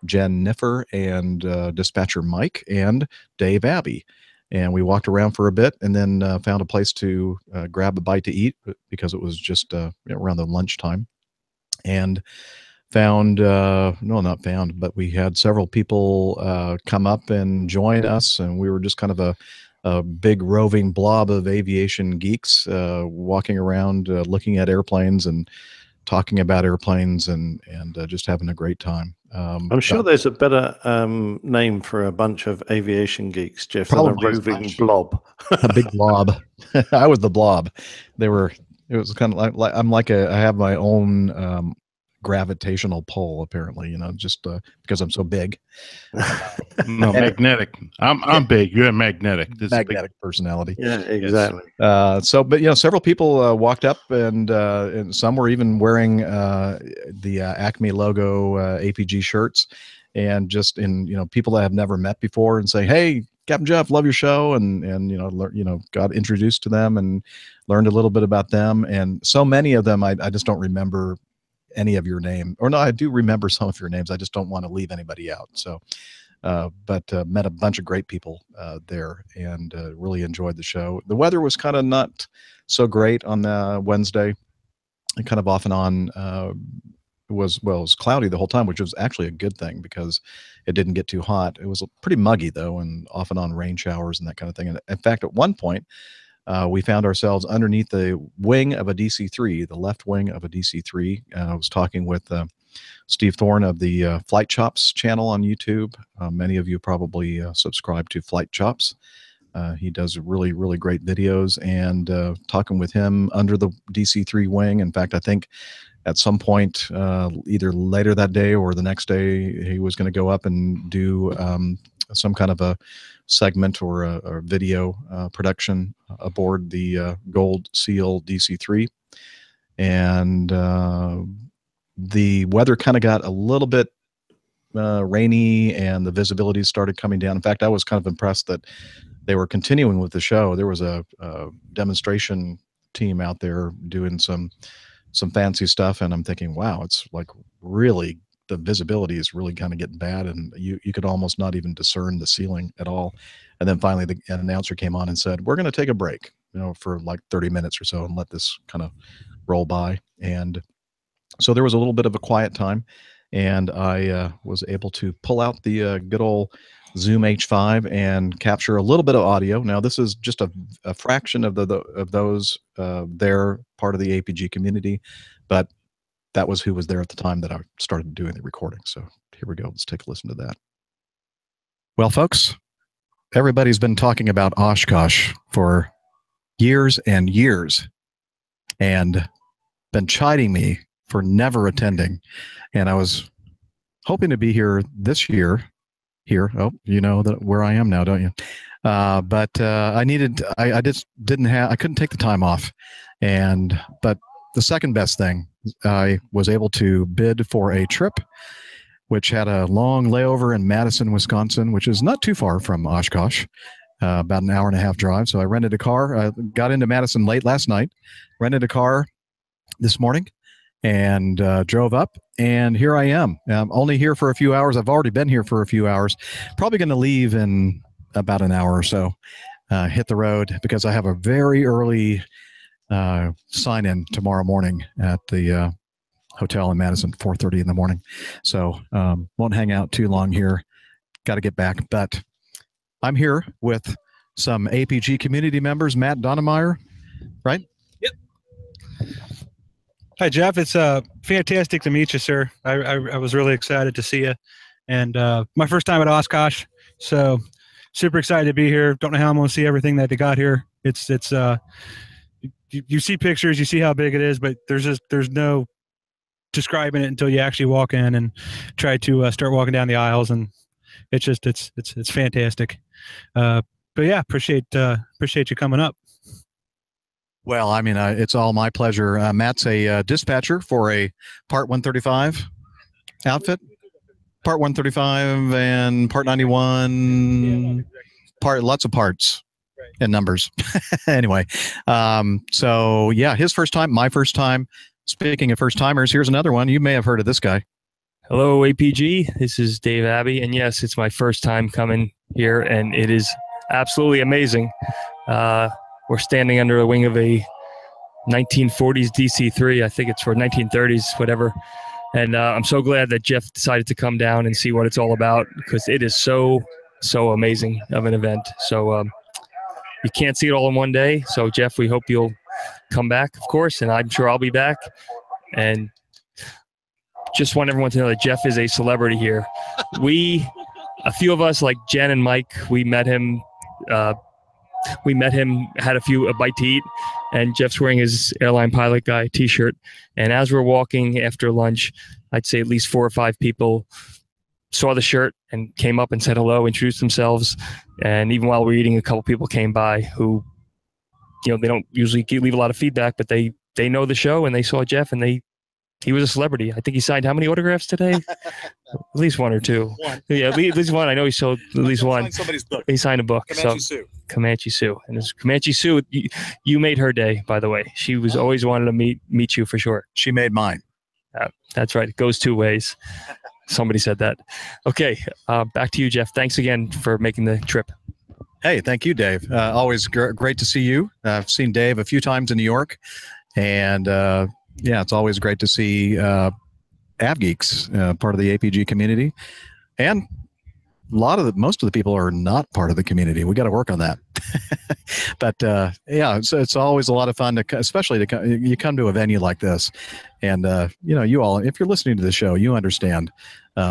Jennifer and dispatcher Mike and Dave Abbey. And we walked around for a bit and then found a place to grab a bite to eat because it was just around the lunchtime. And found, no, not found, but we had several people come up and join us. And we were just kind of a big roving blob of aviation geeks walking around, looking at airplanes and talking about airplanes and just having a great time.
I'm sure there's a better name for a bunch of aviation geeks, Jeff, than a roving blob.
A big blob. I was the blob. It was kind of like I have my own gravitational pull, apparently, just because I'm so big.
No, magnetic. I'm big. You're magnetic. This
magnetic personality.
Yeah, exactly.
But several people walked up, and some were even wearing the Acme logo APG shirts, and just people that I've never met before, and say, "Hey, Captain Jeff, love your show," and got introduced to them and learned a little bit about them, and so many of them I just don't remember any of your name, or no, I do remember some of your names. I just don't want to leave anybody out. So, but met a bunch of great people there, and really enjoyed the show. The weather was kind of not so great on Wednesday, and kind of off and on. It was cloudy the whole time, which was actually a good thing because it didn't get too hot. It was pretty muggy though, and off and on rain showers and that kind of thing. And in fact, at one point, we found ourselves underneath the wing of a DC-3, the left wing of a DC-3. I was talking with Steve Thorne of the Flight Chops channel on YouTube. Many of you probably subscribe to Flight Chops. He does really, really great videos, and talking with him under the DC-3 wing. In fact, I think at some point, either later that day or the next day, he was going to go up and do some kind of a segment or a video production aboard the Gold Seal DC-3. And the weather kind of got a little bit rainy, and the visibility started coming down. In fact, I was kind of impressed that they were continuing with the show. There was a demonstration team out there doing some fancy stuff, and I'm thinking, wow, it's like really, the visibility is really kind of getting bad, and you could almost not even discern the ceiling at all. And then finally the announcer came on and said, we're going to take a break, for like 30 minutes or so and let this kind of roll by. And so there was a little bit of a quiet time, and I was able to pull out the good old Zoom H5 and capture a little bit of audio. Now, this is just a fraction of those they're part of the APG community, but that was who was there at the time that I started doing the recording. So here we go. Let's take a listen to that. Well, folks, everybody's been talking about Oshkosh for years and years, and been chiding me for never attending. And I was hoping to be here this year. Oh, you know that where I am now, don't you? But I just didn't have, I couldn't take the time off. But the second best thing, I was able to bid for a trip, which had a long layover in Madison, Wisconsin, which is not too far from Oshkosh, about an hour and a half drive. So I rented a car. I got into Madison late last night, rented a car this morning, and drove up, and here I am. I'm only here for a few hours. I've already been here for a few hours. Probably going to leave in about an hour or so, hit the road, because I have a very early sign-in tomorrow morning at the hotel in Madison, 4:30 in the morning. So won't hang out too long here. Got to get back. But I'm here with some APG community members. Matt Donnemeyer, right?
Yep. Hi, Jeff. It's fantastic to meet you, sir. I was really excited to see you. And my first time at Oshkosh, so super excited to be here. Don't know how I'm going to see everything that they got here. It's you see pictures, you see how big it is, but there's no describing it until you actually walk in and try to start walking down the aisles, and it's fantastic. But yeah, appreciate you coming up.
Well, I mean, it's all my pleasure. Matt's a dispatcher for a Part 135 outfit, Part 135 and Part 91, lots of parts and numbers. Anyway, so yeah, his first time, my first time. Speaking of first timers, here's another one. You may have heard of this guy.
Hello, APG. This is Dave Abbey, and yes, it's my first time coming here, and it is absolutely amazing. We're standing under the wing of a 1940s DC-3. I think it's for 1930s, whatever. And I'm so glad that Jeff decided to come down and see what it's all about, because it is so amazing of an event. So you can't see it all in one day. So Jeff, we hope you'll come back, of course, and I'm sure I'll be back. And just want everyone to know that Jeff is a celebrity here. A few of us, like Jen and Mike, we met him, had a bite to eat, and Jeff's wearing his Airline Pilot Guy t-shirt. And as we're walking after lunch, I'd say at least 4 or 5 people saw the shirt and came up and said hello, introduced themselves. And even while we were eating, a couple people came by who, they don't usually leave a lot of feedback, but they know the show and they saw Jeff, and he was a celebrity. I think he signed how many autographs today? At least 1 or 2.
One.
Yeah, at least one. I know he sold at least one.
Signed somebody's book.
He signed a book.
Comanche Sue.
Comanche Sue. And it's Comanche Sue, you made her day, by the way. She was always wanted to meet you for sure.
She made mine.
That's right. It goes 2 ways. Somebody said that. Okay, back to you, Jeff. Thanks again for making the trip.
Hey, thank you, Dave. Always great to see you. I've seen Dave a few times in New York, and yeah, it's always great to see AvGeeks, part of the APG community, and most of the people are not part of the community. We got to work on that. But yeah, it's always a lot of fun especially you come to a venue like this, and you all, if you're listening to the show, you understand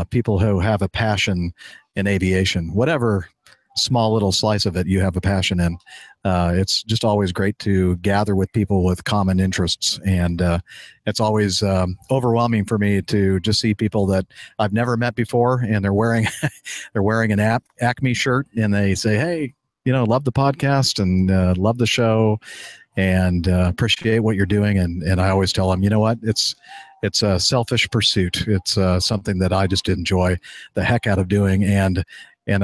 people who have a passion in aviation, whatever small little slice of it you have a passion in. It's just always great to gather with people with common interests, and it's always overwhelming for me to just see people that I've never met before, and they're wearing an Acme shirt, and they say, hey, love the podcast and love the show, and appreciate what you're doing. And I always tell them, you know what, it's a selfish pursuit. It's something that I just enjoy the heck out of doing. And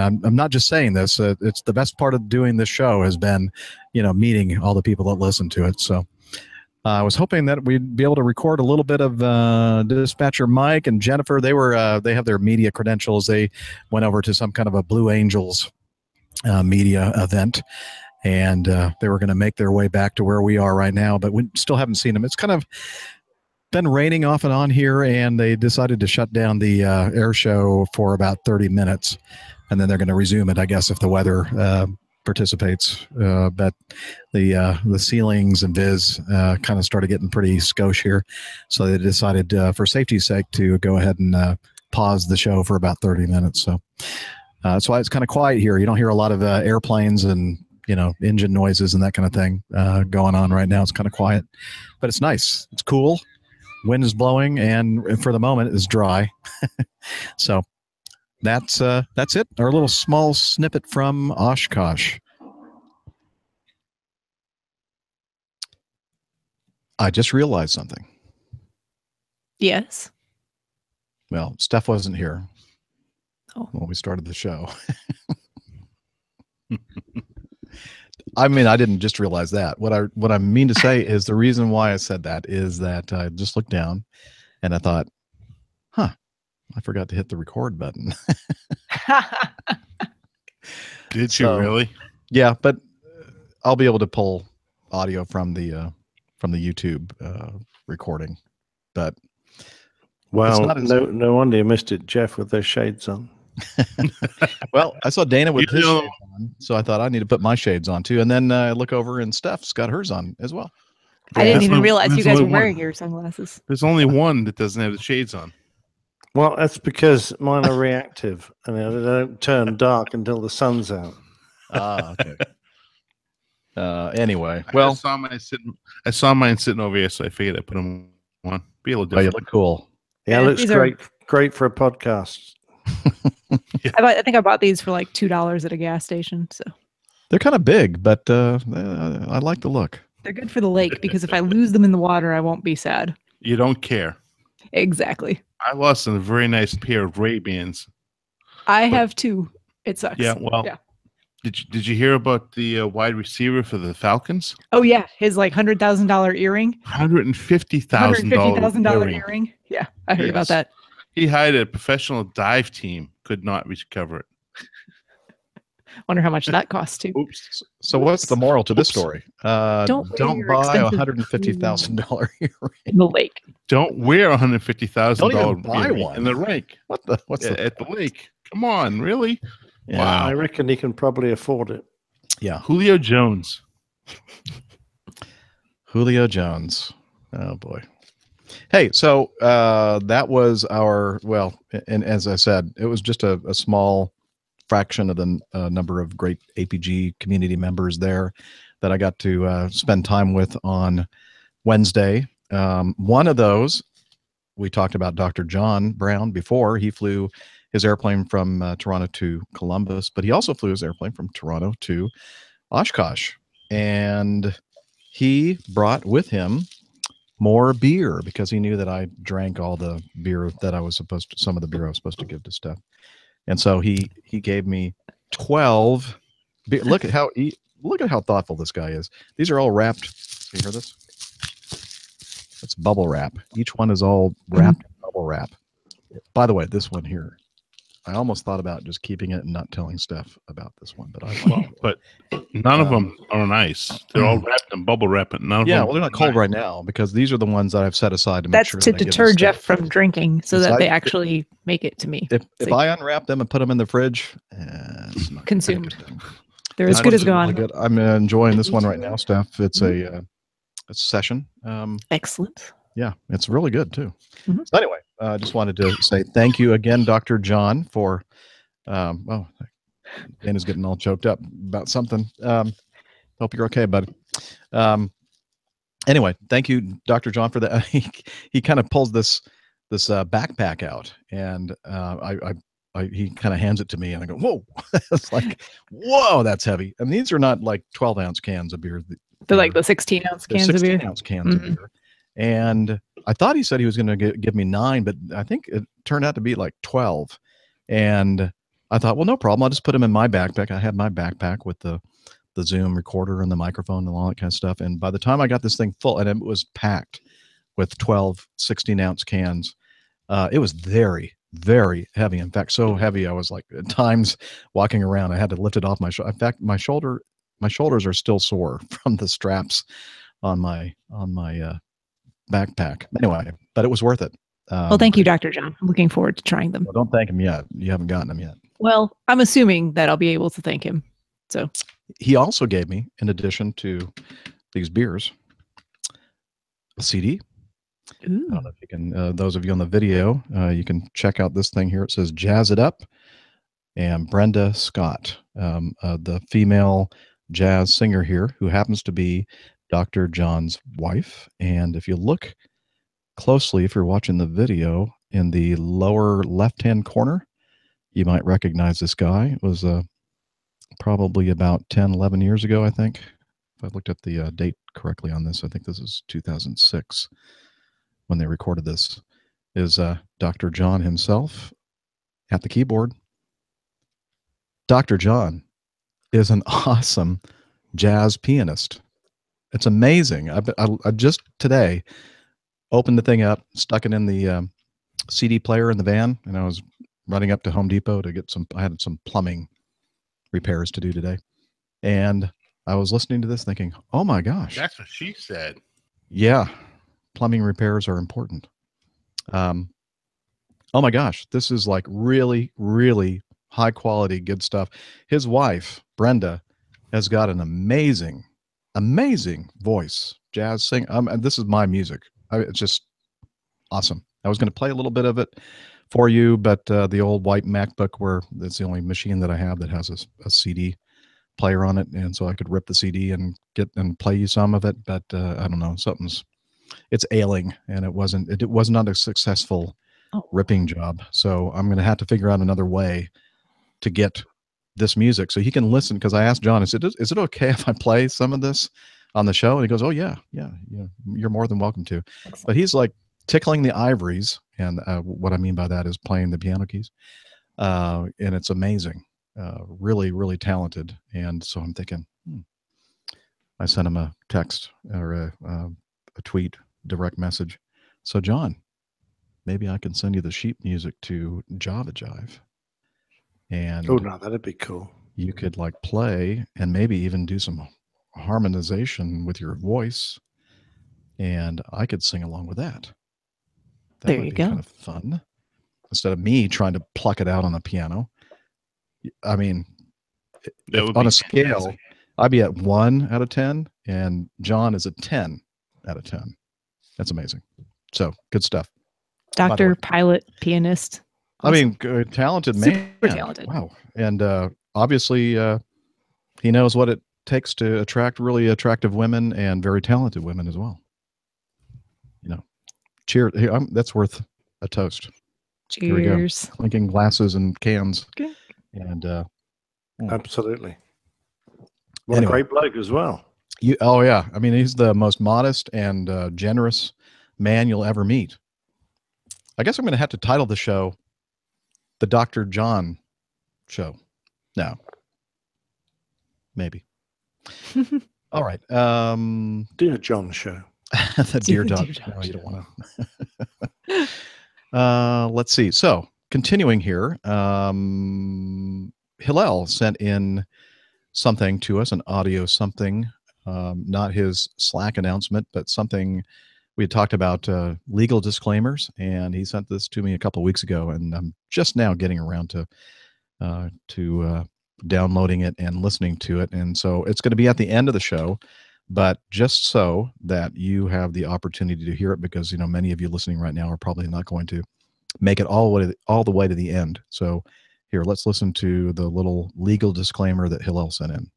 I'm not just saying this. It's the best part of doing this show has been, meeting all the people that listen to it. So I was hoping that we'd be able to record a little bit of Dispatcher Mike and Jennifer. They have their media credentials. They went over to some kind of a Blue Angels media event, and they were going to make their way back to where we are right now, but we still haven't seen them. It's kind of been raining off and on here, and they decided to shut down the air show for about 30 minutes, and then they're going to resume it, I guess, if the weather participates. But the ceilings and viz kind of started getting pretty skosh here, so they decided for safety's sake to go ahead and pause the show for about 30 minutes. So that's why it's kind of quiet here. You don't hear a lot of airplanes and engine noises and that kind of thing going on right now. It's kind of quiet, but it's nice. It's cool. Wind is blowing, and for the moment it's dry. So that's it. Our little small snippet from Oshkosh. I just realized something.
Yes.
Well, Steph wasn't here when we started the show. I mean, I didn't just realize that. What I mean to say is the reason why I said that is that I just looked down and I thought, I forgot to hit the record button.
Did you really?
Yeah, but I'll be able to pull audio from the YouTube recording. But
well, no wonder you missed it, Jeff, with those shades on.
Well, I saw Dana with his shades on, so I thought I need to put my shades on too. And then I look over and Steph's got hers on as well.
I didn't even realize you guys were wearing your sunglasses.
There's only one that doesn't have the shades on.
Well, that's because mine are reactive and they don't turn dark until the sun's out.
Okay. Anyway,
I saw mine sitting over here, so I figured I'd put them on. Be a little different.
You look cool.
Yeah, it looks great for a podcast.
Yeah. I think I bought these for like $2 at a gas station. So
they're kind of big, but I like the look.
They're good for the lake because if I lose them in the water, I won't be sad.
You don't care.
Exactly.
I lost a very nice pair of Ray-Bans.
I have 2. It sucks.
Yeah. Well. Yeah. Did you hear about the wide receiver for the Falcons?
Oh yeah, his like $100,000 earring.
$150,000
earring. Yeah, I heard about that.
He hired a professional dive team. Could not recover it.
Wonder how much that costs too.
Oops. So what's the moral to this story?
Don't
buy a $150,000 earring
in the lake.
Don't wear $150,000
Don't even buy one
in the lake.
What's
at the lake? Come on, really?
Yeah,
Wow.
I reckon he can probably afford it.
Yeah.
Julio Jones.
Julio Jones. Oh boy. Hey, so that was our, well, and as I said, it was just a small fraction of the number of great APG community members there that I got to spend time with on Wednesday. One of those, we talked about Dr. John Brown before. He flew his airplane from Toronto to Columbus, but he also flew his airplane from Toronto to Oshkosh. And he brought with him more beer because he knew that I drank all the beer that I was supposed to, some of the beer I was supposed to give to Steph. And so he gave me 12 beer. Look at how thoughtful this guy is. These are all wrapped. You hear this? It's bubble wrap. Each one is all wrapped in bubble wrap. By the way, this one here, I almost thought about just keeping it and not telling Steph about this one, but I won't.
But none of them are nice. They're all wrapped in bubble wrap, but none of them.
Well, they're not cold right now because these are the ones that I've set aside to make
That's
sure
to
that I give
deter
to
Jeff
Steph.
from drinking, so
It's
that they
like-
actually make it to me.
If I unwrap them and put them in the fridge, it's not
Consumed.
good.
They're as good as
Really
gone.
good. I'm enjoying this one right now, Steph. It's a session.
Excellent.
Yeah, it's really good too.
Mhm.
So anyway, I just wanted to say thank you again, Dr. John, for Dan is getting all choked up about something. Hope you're okay, buddy. Anyway, thank you, Dr. John, for that. He kind of pulls this backpack out, and he kind of hands it to me, and I go, "Whoa!" It's like, "Whoa, that's heavy." And these are not like 12-ounce cans of beer.
They're like the 16-ounce cans of beer.
16-ounce cans of beer. And I thought he said he was going to give me 9, but I think it turned out to be like 12. And I thought, well, no problem. I'll just put them in my backpack. I had my backpack with the Zoom recorder and the microphone and all that kind of stuff. And by the time I got this thing full, and it was packed with 12 16-ounce cans, it was very, very heavy. In fact, so heavy I was like at times walking around, I had to lift it off my shoulder. In fact, my shoulders are still sore from the straps on my backpack. Anyway, but it was worth it.
Well, thank you, Dr. John. I'm looking forward to trying them.
Well, don't thank him yet. You haven't gotten them yet.
Well, I'm assuming that I'll be able to thank him. So
he also gave me, in addition to these beers, a CD.
Ooh.
I don't know if you can, those of you on the video, you can check out this thing here. It says Jazz It Up. And Brenda Scott, the female jazz singer here, who happens to be Dr. John's wife. And if you look closely, if you're watching the video, in the lower left-hand corner, you might recognize this guy. It was probably about 10, 11 years ago, I think. If I looked at the date correctly on this, I think this is 2006 when they recorded this, is Dr. John himself at the keyboard. Dr. John is an awesome jazz pianist. It's amazing. I just today opened the thing up, stuck it in the CD player in the van, and I was running up to Home Depot to get I had some plumbing repairs to do today. And I was listening to this thinking, oh my gosh.
That's what she said.
Yeah. Plumbing repairs are important. Oh my gosh. This is like really, really high quality, good stuff. His wife, Brenda, has got an amazing voice. Jazz sing. And this is my music. It's just awesome. I was going to play a little bit of it for you, but the old white MacBook, where it's the only machine that I have that has a CD player on it, and so I could rip the CD and play you some of it. But I don't know, it's ailing, and it was not a successful ripping job. So I'm going to have to figure out another way to get this music so he can listen. Because I asked John, is it okay if I play some of this on the show? And he goes, oh yeah, you're more than welcome to. But he's like tickling the ivories, and what I mean by that is playing the piano keys, and it's amazing. Really, really talented. And so I'm thinking, I sent him a text or a tweet, direct message. So John, maybe I can send you the sheet music to Java Jive. And
oh no, that'd be cool.
You could like play and maybe even do some harmonization with your voice, and I could sing along with that. That
there
might
you
be
go.
kind of fun. Instead of me trying to pluck it out on the piano. I mean, on a scale, I'd be at 1 out of 10, and John is at 10 out of 10. That's amazing. So good stuff.
Doctor, pilot, pianist.
Awesome. I mean, good, talented man.
Super talented.
Wow. And obviously, he knows what it takes to attract really attractive women and very talented women as well. You know, cheers. That's worth a toast.
Cheers.
Here we go. Clinking glasses and cans.
Okay.
And
absolutely. What
anyway,
a great bloke as well.
Oh yeah. I mean, he's the most modest and generous man you'll ever meet. I guess I'm going to have to title the show The Dr. John Show. No. Maybe. All right.
Dear John Show.
The Dear John. No, you don't want to. Let's see. So, continuing here, Hillel sent in something to us, an audio something, not his Slack announcement, but something we had talked about, legal disclaimers, and he sent this to me a couple of weeks ago, and I'm just now getting around to downloading it and listening to it. And so it's going to be at the end of the show, but just so that you have the opportunity to hear it, because, you know, many of you listening right now are probably not going to make it all the way to the end. So here, let's listen to the little legal disclaimer that Hillel sent in.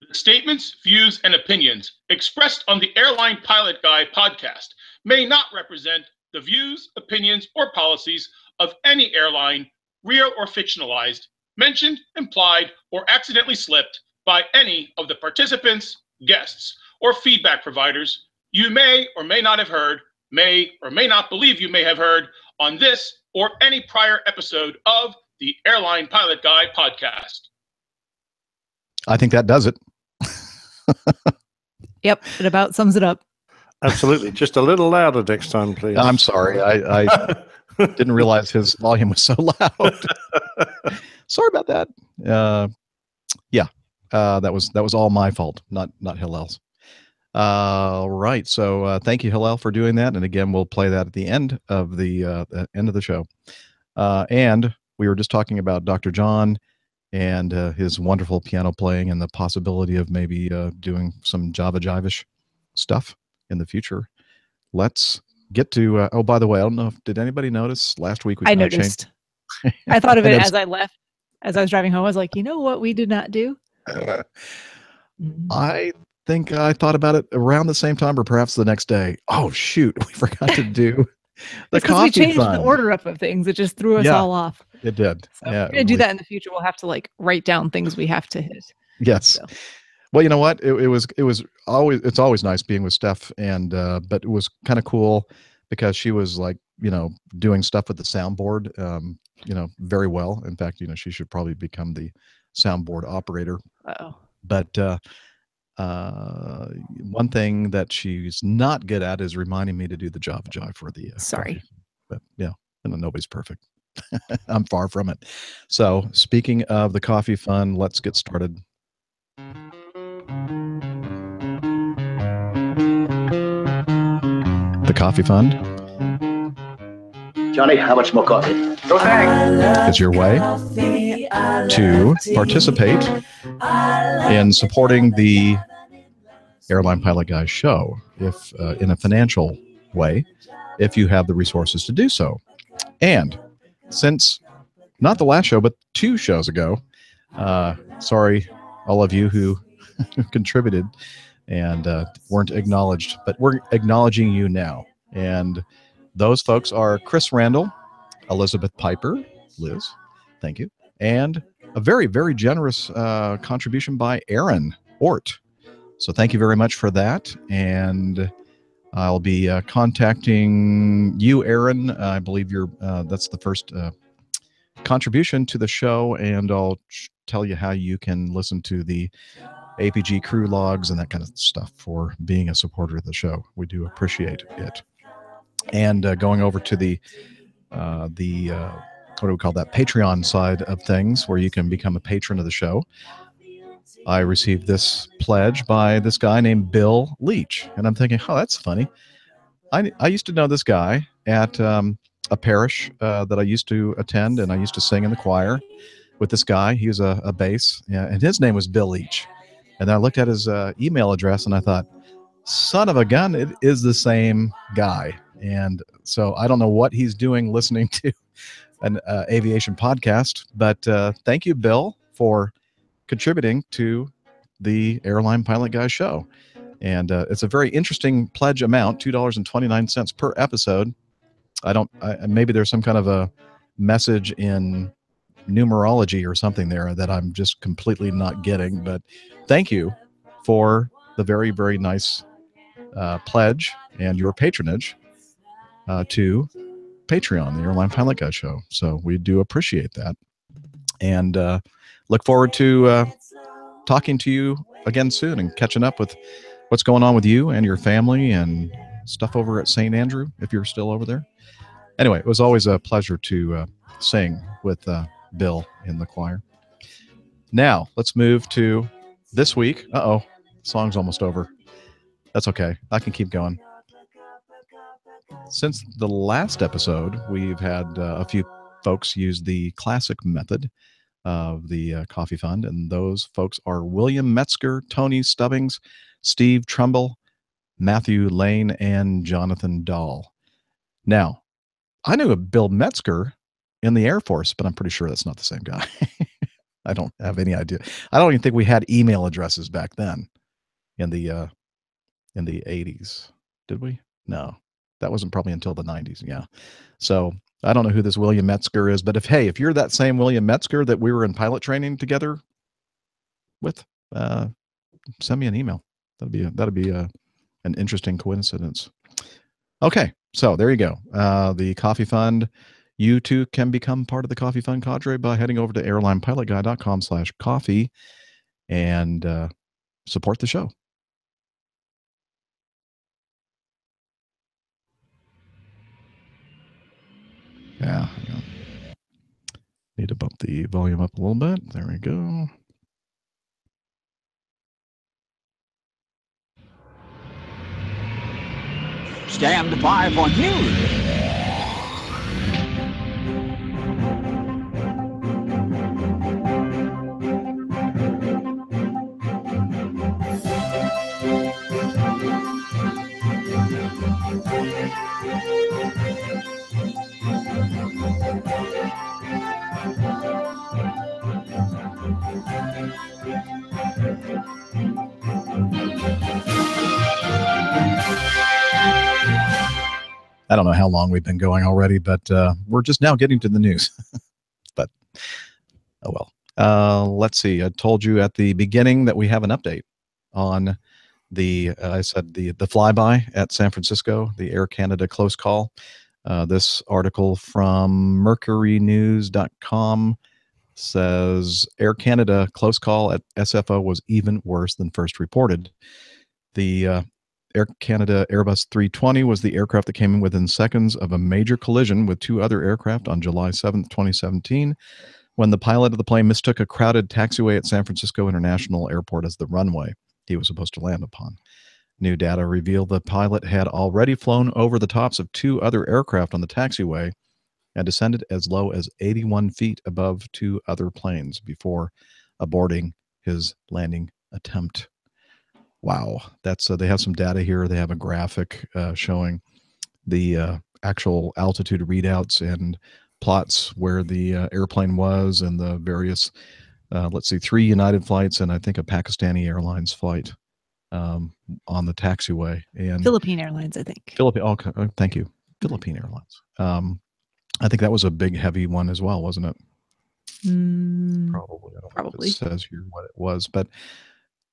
The statements, views, and opinions expressed on the Airline Pilot Guy podcast may not represent the views, opinions, or policies of any airline, real or fictionalized, mentioned, implied, or accidentally slipped by any of the participants, guests, or feedback providers you may or may not have heard, may or may not believe you may have heard on this or any prior episode of the Airline Pilot Guy podcast.
I think that does it.
Yep, it about sums it up.
Absolutely. Just a little louder next time, please.
I'm sorry. I didn't realize his volume was so loud. Sorry about that. Yeah, that was all my fault, not Hillel's. Right. So thank you, Hillel, for doing that. And again, we'll play that at the end of the show. And we were just talking about Dr. John and his wonderful piano playing and the possibility of maybe doing some Java Jive-ish stuff in the future. Let's get to, oh, by the way, I don't know did anybody notice last week?
I noticed. I thought of it as I left, as I was driving home. I was like, you know what we did not do?
I think I thought about it around the same time or perhaps the next day. Oh, shoot. We forgot to do the coffee
we changed
fund.
the order up of things. It just threw us all off.
It did.
So yeah, we're going to do that in the future. We'll have to like write down things we have to hit.
Yes. So. Well, you know what? It's always nice being with Steph, and but it was kind of cool because she was like, you know, doing stuff with the soundboard, you know, very well. In fact, you know, she should probably become the soundboard operator.
Uh-oh.
But one thing that she's not good at is reminding me to do the Java Jive for the
sorry.
Coffee. But yeah, nobody's perfect. I'm far from it. So speaking of the coffee fund, let's get started. The coffee fund.
Johnny, how much more coffee?
No thanks.
Is your way to participate in supporting the Airline Pilot Guy show, if in a financial way, if you have the resources to do so. And since not the last show, but 2 shows ago, sorry, all of you who contributed and weren't acknowledged, but we're acknowledging you now. And those folks are Chris Randall, Elizabeth Piper, Liz, thank you, and a very, very generous contribution by Aaron Ort. So thank you very much for that. And I'll be contacting you, Aaron. I believe that's the first contribution to the show, and I'll tell you how you can listen to the APG crew logs and that kind of stuff for being a supporter of the show. We do appreciate it. and going over to the what do we call that, Patreon side of things, where you can become a patron of the show. I received this pledge by this guy named Bill Leach, and I'm thinking, oh, that's funny. I used to know this guy at a parish that I used to attend, and I used to sing in the choir with this guy. He was a bass, and his name was Bill Leach. And I looked at his email address, and I thought, son of a gun, it is the same guy. And so I don't know what he's doing listening to an aviation podcast, but thank you, Bill, for contributing to the Airline Pilot Guy show. And it's a very interesting pledge amount, $2.29 per episode. Maybe there's some kind of a message in numerology or something there that I'm just completely not getting, but thank you for the very, very nice pledge and your patronage to Patreon, the Airline Pilot Guy show. So we do appreciate that, and look forward to talking to you again soon and catching up with what's going on with you and your family and stuff over at St. Andrew, if you're still over there. Anyway, it was always a pleasure to sing with Bill in the choir. Now, let's move to this week. Song's almost over. That's okay. I can keep going. Since the last episode, we've had a few folks use the classic method of the coffee fund, and those folks are William Metzger, Tony Stubbings, Steve Trumbull, Matthew Lane, and Jonathan Dahl. Now, I knew a Bill Metzger in the Air Force, but I'm pretty sure that's not the same guy. I don't have any idea. I don't even think we had email addresses back then in the 80s. Did we? No, that wasn't probably until the 90s. Yeah. So I don't know who this William Metzger is, but if you're that same William Metzger that we were in pilot training together with, send me an email. That'd be an interesting coincidence. Okay, so there you go. The Coffee Fund. You too can become part of the Coffee Fund cadre by heading over to airlinepilotguy.com/coffee and support the show. Yeah. Need to bump the volume up a little bit. There we go.
Stand by for news.
I don't know how long we've been going already, but we're just now getting to the news. But, oh well. Let's see. I told you at the beginning that we have an update on I said the flyby at San Francisco, the Air Canada close call. This article from mercurynews.com says Air Canada close call at SFO was even worse than first reported. The Air Canada Airbus 320 was the aircraft that came in within seconds of a major collision with two other aircraft on July 7th, 2017, when the pilot of the plane mistook a crowded taxiway at San Francisco International Airport as the runway he was supposed to land upon. New data revealed the pilot had already flown over the tops of two other aircraft on the taxiway and descended as low as 81 feet above two other planes before aborting his landing attempt. Wow, that's they have some data here. They have a graphic showing the actual altitude readouts and plots where the airplane was and the various, let's see, 3 United flights and I think a Pakistani Airlines flight on the taxiway. And
Philippine Airlines, I think.
Okay, thank you. Philippine Airlines. I think that was a big, heavy one as well, wasn't it? Probably. I don't know if it says here what it was, but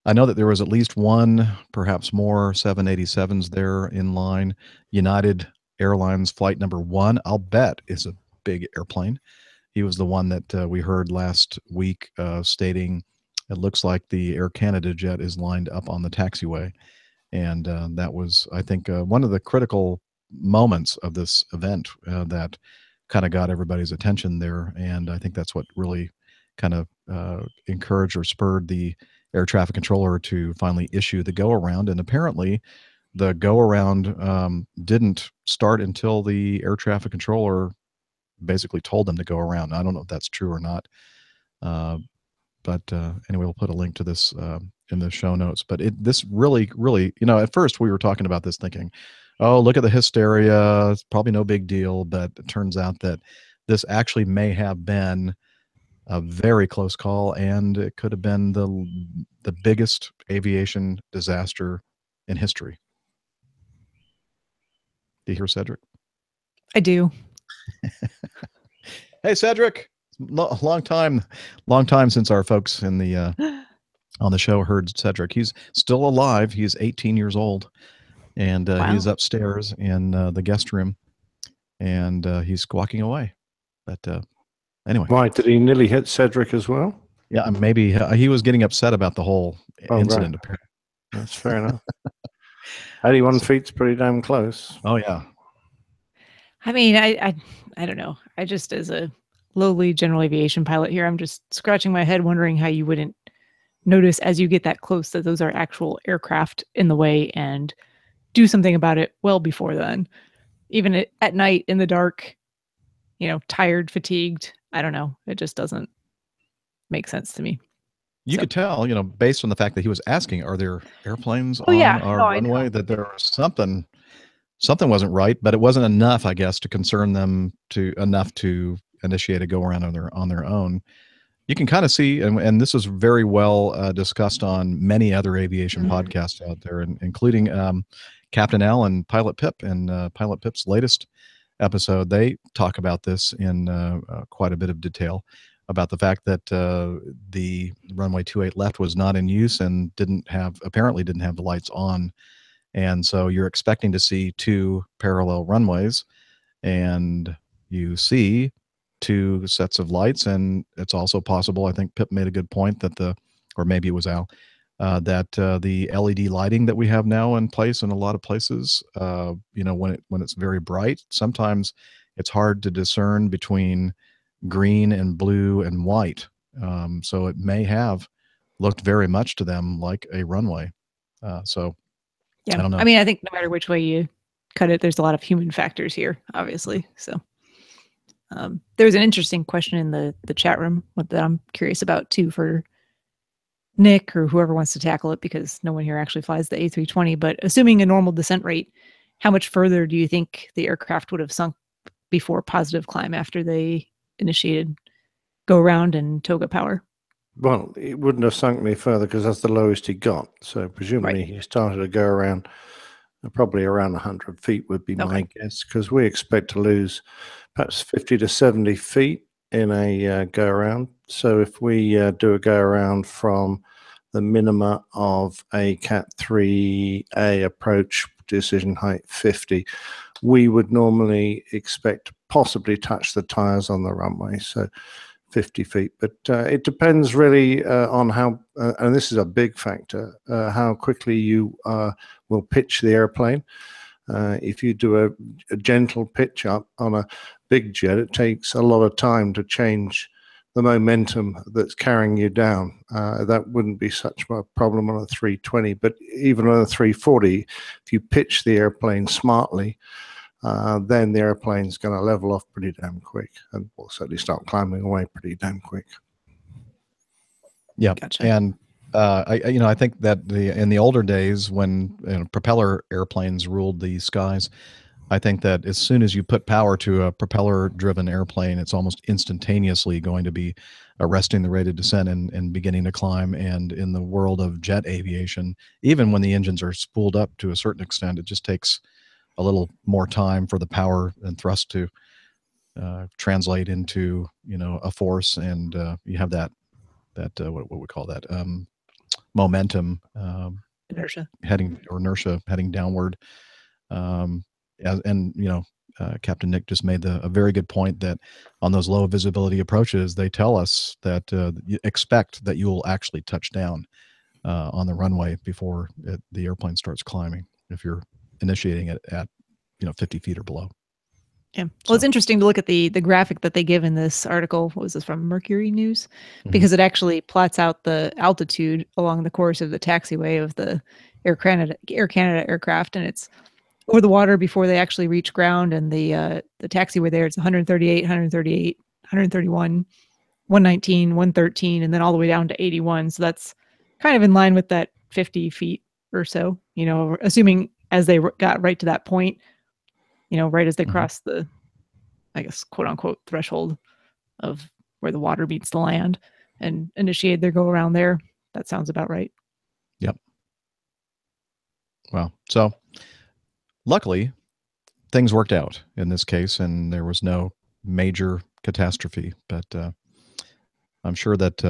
I know that there was at least one, perhaps more, 787s there in line. United Airlines flight number 1, I'll bet, is a big airplane. He was the one that we heard last week stating it looks like the Air Canada jet is lined up on the taxiway. And that was, I think, one of the critical moments of this event that kind of got everybody's attention there. And I think that's what really kind of encouraged or spurred the air traffic controller to finally issue the go-around. And apparently the go-around didn't start until the air traffic controller basically told them to go around. I don't know if that's true or not. But anyway, we'll put a link to this in the show notes. But this really, at first we were talking about this thinking, oh, look at the hysteria. It's probably no big deal. But it turns out that this actually may have been a very close call, and it could have been the biggest aviation disaster in history. Do you hear Cedric?
I do.
Hey, Cedric. Long time since our folks in the on the show heard Cedric. He's still alive. He's 18 years old, and
Wow.
he's upstairs in the guest room, and he's squawking away. But anyway,
why did he nearly hit Cedric as well?
Yeah, maybe he was getting upset about the whole incident.
Right. That's fair enough. 81 feet's pretty damn close.
Oh yeah.
I mean, I don't know. I just, as a lowly general aviation pilot here, I'm just scratching my head wondering how you wouldn't notice as you get that close that those are actual aircraft in the way and do something about it well before then. Even at night in the dark, tired, fatigued. I don't know. It just doesn't make sense to me.
You could tell, based on the fact that he was asking, are there airplanes on our runway, that there was something wasn't right, but it wasn't enough, I guess, to concern them enough to initiate a go around on their own. You can kind of see, and this is very well discussed on many other aviation podcasts out there, including Captain Al and Pilot Pip. And Pilot Pip's latest episode, they talk about this in quite a bit of detail about the fact that the runway 28 left was not in use and apparently didn't have the lights on. And so you're expecting to see two parallel runways, and you see two sets of lights. And it's also possible, I think Pip made a good point or maybe it was Al, that the LED lighting that we have now in place in a lot of places, when it's very bright, sometimes it's hard to discern between green and blue and white. So it may have looked very much to them like a runway.
Yeah,
I don't know.
I mean, I think no matter which way you cut it, there's a lot of human factors here, obviously. So there was an interesting question in the chat room that I'm curious about too for Nick or whoever wants to tackle it, because no one here actually flies the A320. But assuming a normal descent rate, how much further do you think the aircraft would have sunk before positive climb after they initiated go around and toga power?
Well, it wouldn't have sunk any further because that's the lowest he got. So presumably he started to go around probably around 100 feet would be my guess, because we expect to lose perhaps 50 to 70 feet in a go around. So if we do a go around from the minima of a Cat 3A approach, decision height 50, we would normally expect to possibly touch the tires on the runway. So 50 feet, but it depends really on how, and this is a big factor, how quickly you will pitch the airplane. If you do a gentle pitch up on a big jet, it takes a lot of time to change the momentum that's carrying you down. That wouldn't be such a problem on a 320, but even on a 340, if you pitch the airplane smartly, then the airplane's going to level off pretty damn quick, and will certainly start climbing away pretty damn quick.
Yeah,
gotcha.
And I think that in the older days when propeller airplanes ruled the skies, I think that as soon as you put power to a propeller-driven airplane, it's almost instantaneously going to be arresting the rate of descent and beginning to climb. And in the world of jet aviation, even when the engines are spooled up to a certain extent, it just takes a little more time for the power and thrust to translate into a force, and you have that what we call that momentum
inertia
heading downward. Captain Nick just made a very good point that on those low visibility approaches, they tell us that you expect that you will actually touch down on the runway before the airplane starts climbing, if you're initiating it at 50 feet or below.
Yeah. Well, it's interesting to look at the graphic that they give in this article. What was this from? Mercury News? Because it actually plots out the altitude along the course of the taxiway of the Air Canada aircraft, and it's over the water before they actually reach ground. And the taxiway there, it's 138, 138, 131, 119, 113, and then all the way down to 81. So that's kind of in line with that 50 feet or so. Assuming as they got right to that point. Right as they cross the, I guess, quote unquote, threshold of where the water meets the land and initiate their go around there. That sounds about right.
Yep. Well, so luckily things worked out in this case and there was no major catastrophe, but I'm sure that,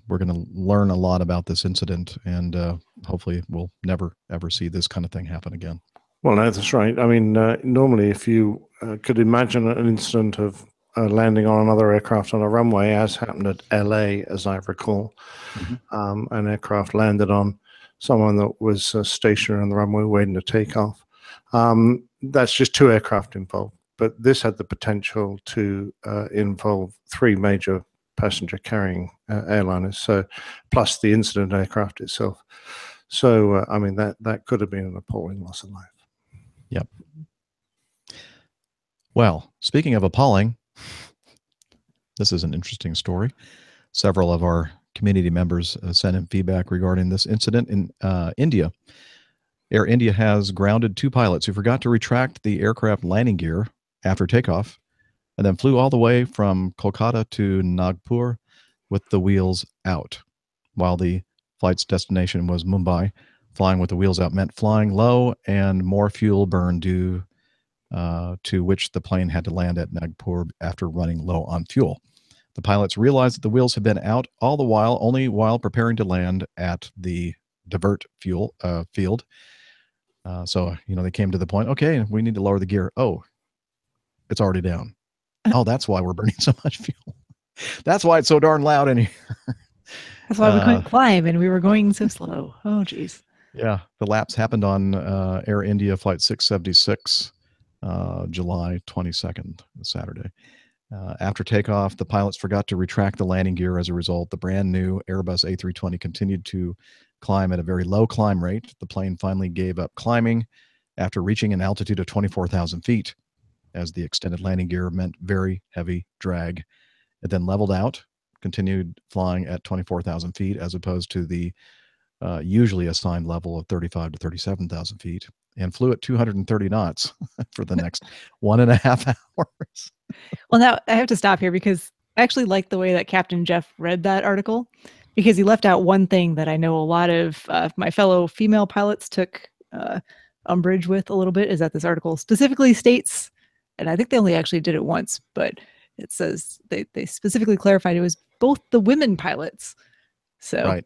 we're going to learn a lot about this incident and hopefully we'll never, ever see this kind of thing happen again.
Well, no, that's right. I mean, normally if you could imagine an incident of landing on another aircraft on a runway, as happened at LA, as I recall, an aircraft landed on someone that was stationary on the runway waiting to take off. That's just 2 aircraft involved, but this had the potential to involve 3 major passenger carrying airliners, so plus the incident aircraft itself. So, I mean, that could have been an appalling loss of life.
Yep. Well, speaking of appalling, this is an interesting story. Several of our community members sent in feedback regarding this incident in India. Air India has grounded 2 pilots who forgot to retract the aircraft landing gear after takeoff and then flew all the way from Kolkata to Nagpur with the wheels out. While the flight's destination was Mumbai, flying with the wheels out meant flying low and more fuel burn due to which the plane had to land at Nagpur after running low on fuel. The pilots realized that the wheels had been out all the while, only while preparing to land at the divert fuel field. So, they came to the point, okay, we need to lower the gear. Oh, it's already down. Oh, that's why we're burning so much fuel. That's why it's so darn loud in here.
That's why we couldn't climb and we were going so slow. Oh, geez.
Yeah, the lapse happened on Air India Flight 676, July 22nd, Saturday. After takeoff, the pilots forgot to retract the landing gear. As a result, the brand new Airbus A320 continued to climb at a very low climb rate. The plane finally gave up climbing after reaching an altitude of 24,000 feet, as the extended landing gear meant very heavy drag. It then leveled out, continued flying at 24,000 feet, as opposed to the usually assigned level of 35 to 37,000 feet, and flew at 230 knots for the next 1.5 hours.
Well, now I have to stop here because I actually like the way that Captain Jeff read that article, because he left out one thing that I know a lot of my fellow female pilots took umbrage with a little bit, is that this article specifically states, and I think they only actually did it once, but it says they specifically clarified it was both the women pilots. So
right.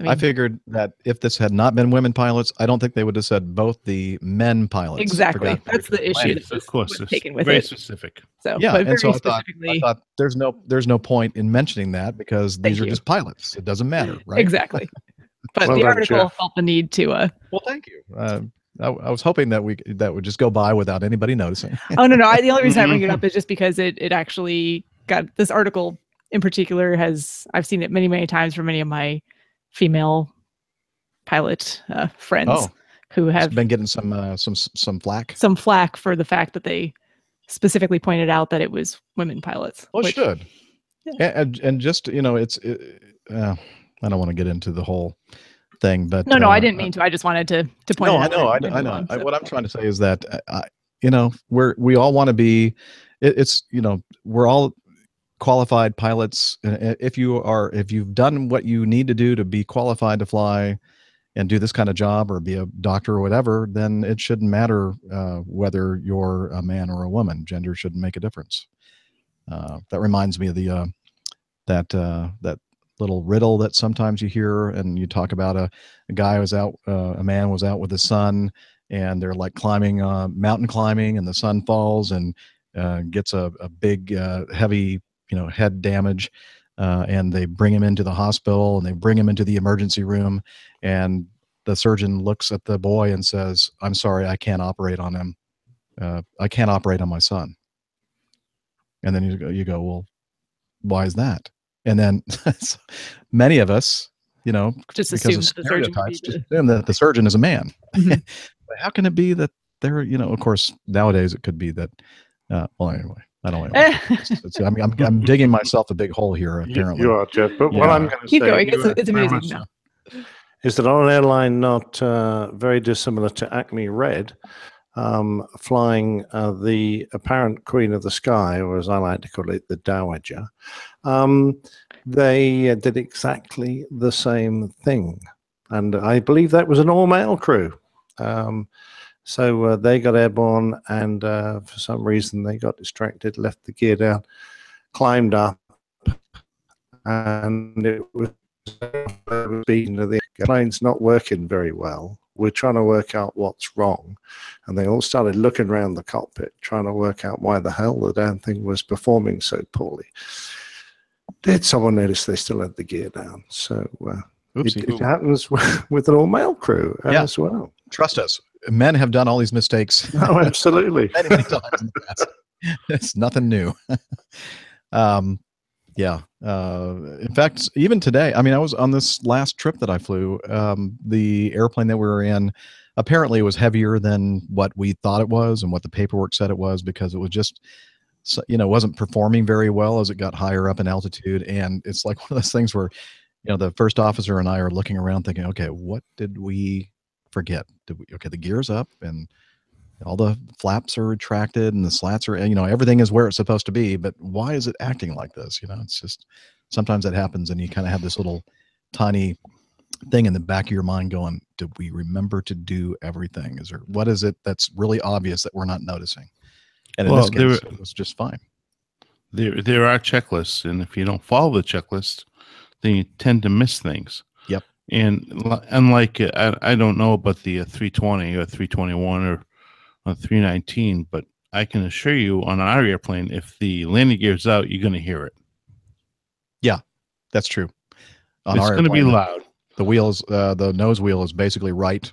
I figured that if this had not been women pilots, I don't think they would have said both the men pilots.
Exactly. That's the issue.
Of course, it's
taken with
very
it.
specific.
So,
yeah,
but
and so
I
thought there's no point in mentioning that because these are just pilots. It doesn't matter, right?
Exactly. But the article felt the need to.
Well, thank you. I was hoping that that would just go by without anybody noticing.
Oh no! The only reason I bring it up is just because it actually got this article in particular I've seen it many times from many of my female pilot friends who have
been getting some flack.
Some flack for the fact that they specifically pointed out that it was women pilots.
Well, it should. Yeah. And just it's I don't want to get into the whole thing, but
no, I didn't mean to. I just wanted to point.
No, I know. What I'm trying to say is that we all want to be. We're all qualified pilots. If you've done what you need to do to be qualified to fly and do this kind of job or be a doctor or whatever, then it shouldn't matter whether you're a man or a woman. Gender shouldn't make a difference. That reminds me of the that little riddle that sometimes you hear, and you talk about a guy was out, a man was out with his son, and they're like climbing, mountain climbing, and the son falls and gets a big heavy head damage, and they bring him into the hospital and they bring him into the emergency room, and the surgeon looks at the boy and says, "I'm sorry, I can't operate on him." I can't operate on my son. And then you go, well, why is that? And then many of us,
just
because
assume
of
that the surgeon would be
stereotypes, just assume that the surgeon is a man.
Mhm.
But how can it be that they're, of course, nowadays it could be that, well, anyway, I don't know. I'm digging myself a big hole here, apparently.
You are, Jeff. But what I'm going to
Keep
say
going. It's amazing. No.
is that on an airline not very dissimilar to Acme Red, flying the apparent Queen of the Sky, or as I like to call it, the Dowager, they did exactly the same thing. And I believe that was an all-male crew. So they got airborne, and for some reason they got distracted, left the gear down, climbed up, and it was the plane's not working very well. We're trying to work out what's wrong. And they all started looking around the cockpit, trying to work out why the hell the damn thing was performing so poorly. Did someone notice they still had the gear down? So it happens with an all-male crew as well.
Trust us. Men have done all these mistakes.
Oh, absolutely.
many, many times in the past. It's nothing new. In fact, even today, I mean, I was on this last trip that I flew. The airplane that we were in apparently was heavier than what we thought it was and what the paperwork said it was, because it was just, wasn't performing very well as it got higher up in altitude. And it's like one of those things where, the first officer and I are looking around thinking, okay, what did we forget? The gear's up and all the flaps are retracted and the slats are, everything is where it's supposed to be, but why is it acting like this? It's just, sometimes that happens and you kind of have this little tiny thing in the back of your mind going, did we remember to do everything? What is it that's really obvious that we're not noticing? And in this case, it was just fine.
There are checklists, and if you don't follow the checklist, then you tend to miss things.
Yep.
And unlike, I don't know about the 320 or 321 or 319, but I can assure you on our airplane, if the landing gear's out, you're going to hear it.
Yeah, that's true.
It's going to be loud.
The wheels, the nose wheel is basically right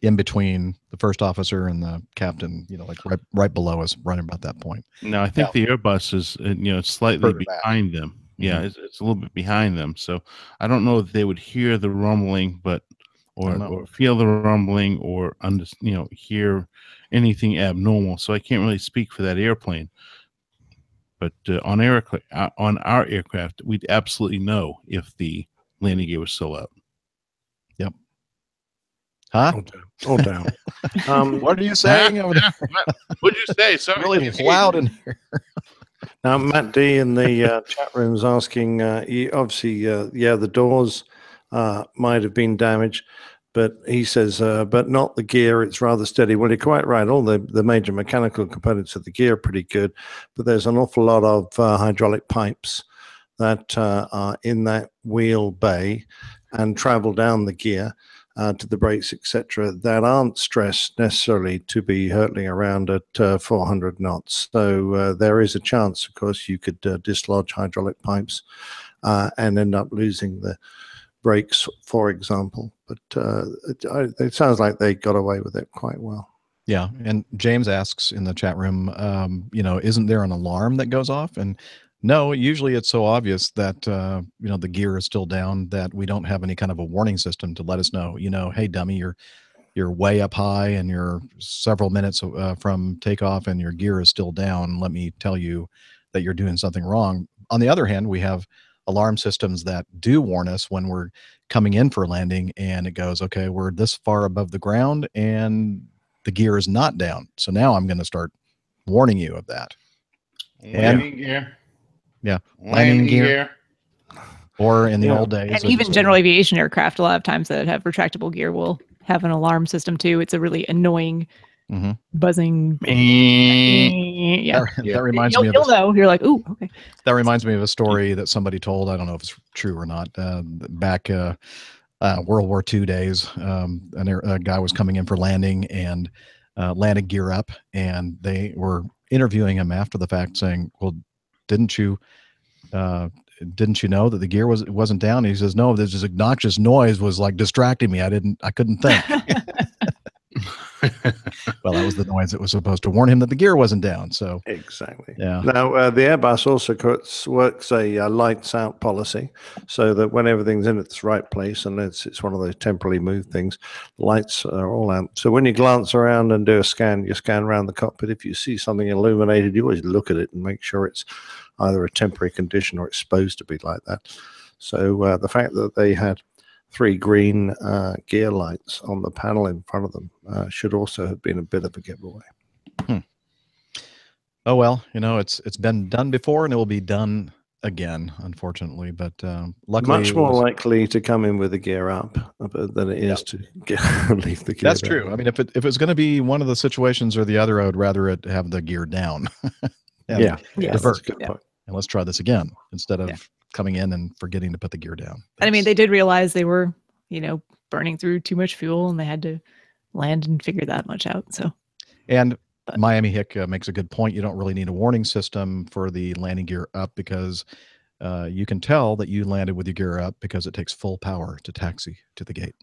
in between the first officer and the captain, like right below us, right about that point.
No, I think the Airbus is, slightly behind them. Yeah, it's a little bit behind them. So I don't know if they would hear the rumbling, or feel the rumbling, or hear anything abnormal. So I can't really speak for that airplane. But on our aircraft, we'd absolutely know if the landing gear was still out.
Yep. Huh?
All down.
What are you saying over there?
What did you say? Sorry.
Really loud in here.
Now, Matt D in the chat room is asking, obviously, the doors might have been damaged, but he says, but not the gear, it's rather steady. Well, you're quite right. All the major mechanical components of the gear are pretty good, but there's an awful lot of hydraulic pipes that are in that wheel bay and travel down the gear to the brakes, etc., that aren't stressed necessarily to be hurtling around at 400 knots. So there is a chance, of course, you could dislodge hydraulic pipes and end up losing the brakes, for example. But it sounds like they got away with it quite well.
Yeah, and James asks in the chat room, isn't there an alarm that goes off? And no, usually it's so obvious that the gear is still down that we don't have any kind of a warning system to let us know. Hey, dummy, you're way up high and you're several minutes from takeoff and your gear is still down. Let me tell you that you're doing something wrong. On the other hand, we have alarm systems that do warn us when we're coming in for landing, and it goes, okay, we're this far above the ground and the gear is not down. So now I'm going to start warning you of that.
Landing gear.
Yeah.
Landing gear.
Or in the old days.
And even general aviation aircraft, a lot of times that have retractable gear will have an alarm system too. It's a really annoying buzzing. Yeah.
That reminds me of
you'll know. You're like, ooh, okay.
That reminds me of a story that somebody told. I don't know if it's true or not. Back World War II days, a guy was coming in for landing and landed gear up, and they were interviewing him after the fact, saying, "Well, didn't you know that the gear wasn't down?" And he says, "No, this obnoxious noise was like distracting me. I couldn't think." Well, that was the noise that was supposed to warn him that the gear wasn't down. So
exactly.
Yeah.
Now the Airbus also works a lights out policy, so that when everything's in its right place, and it's one of those temporarily moved things, lights are all out. So when you glance around and do a scan, you scan around the cockpit. If you see something illuminated, you always look at it and make sure it's either a temporary condition or it's supposed to be like that. So the fact that they had 3 green gear lights on the panel in front of them should also have been a bit of a giveaway.
Oh well, it's been done before and it will be done again, unfortunately. But luckily,
much more likely to come in with the gear up than it is to leave the gear.
That's
down.
true. I mean, if it's going to be one of the situations or the other, I would rather it have the gear down.
Yeah,
divert.
that's a good point.
And let's try this again instead of coming in and forgetting to put the gear down.
And I mean, they did realize they were, burning through too much fuel, and they had to land and figure that much out. So,
and Miami Hick makes a good point. You don't really need a warning system for the landing gear up because you can tell that you landed with your gear up because it takes full power to taxi to the gate.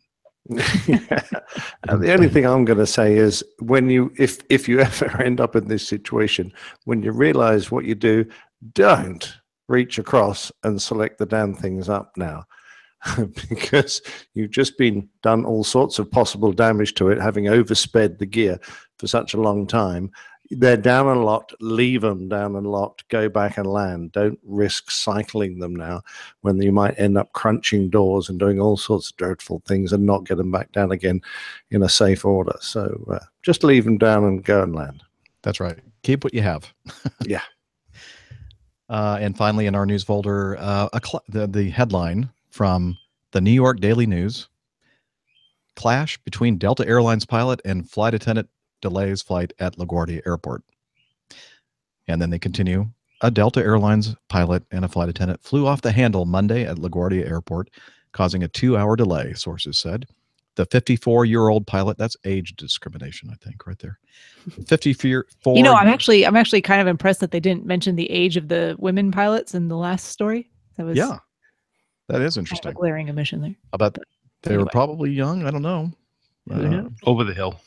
And the only thing I'm going to say is when if you ever end up in this situation, when you realize what you do, don't reach across and select the damn things up now. Because you've just been done all sorts of possible damage to it, having oversped the gear for such a long time. They're down and locked. Leave them down and locked. Go back and land. Don't risk cycling them now when you might end up crunching doors and doing all sorts of dreadful things and not get them back down again in a safe order. So just leave them down and go and land.
That's right. Keep what you have.
Yeah.
And finally, in our news folder, the headline from the New York Daily News: clash between Delta Airlines pilot and flight attendant delays flight at LaGuardia Airport. And then they continue: a Delta Airlines pilot and a flight attendant flew off the handle Monday at LaGuardia Airport, causing a 2-hour delay, sources said. The 54-year-old pilot, that's age discrimination, I think, right there. 54.
I'm actually kind of impressed that they didn't mention the age of the women pilots in the last story. That was
that is interesting.
Kind of a glaring omission there.
I bet they were probably young. I don't know.
Who knows?
Over the hill.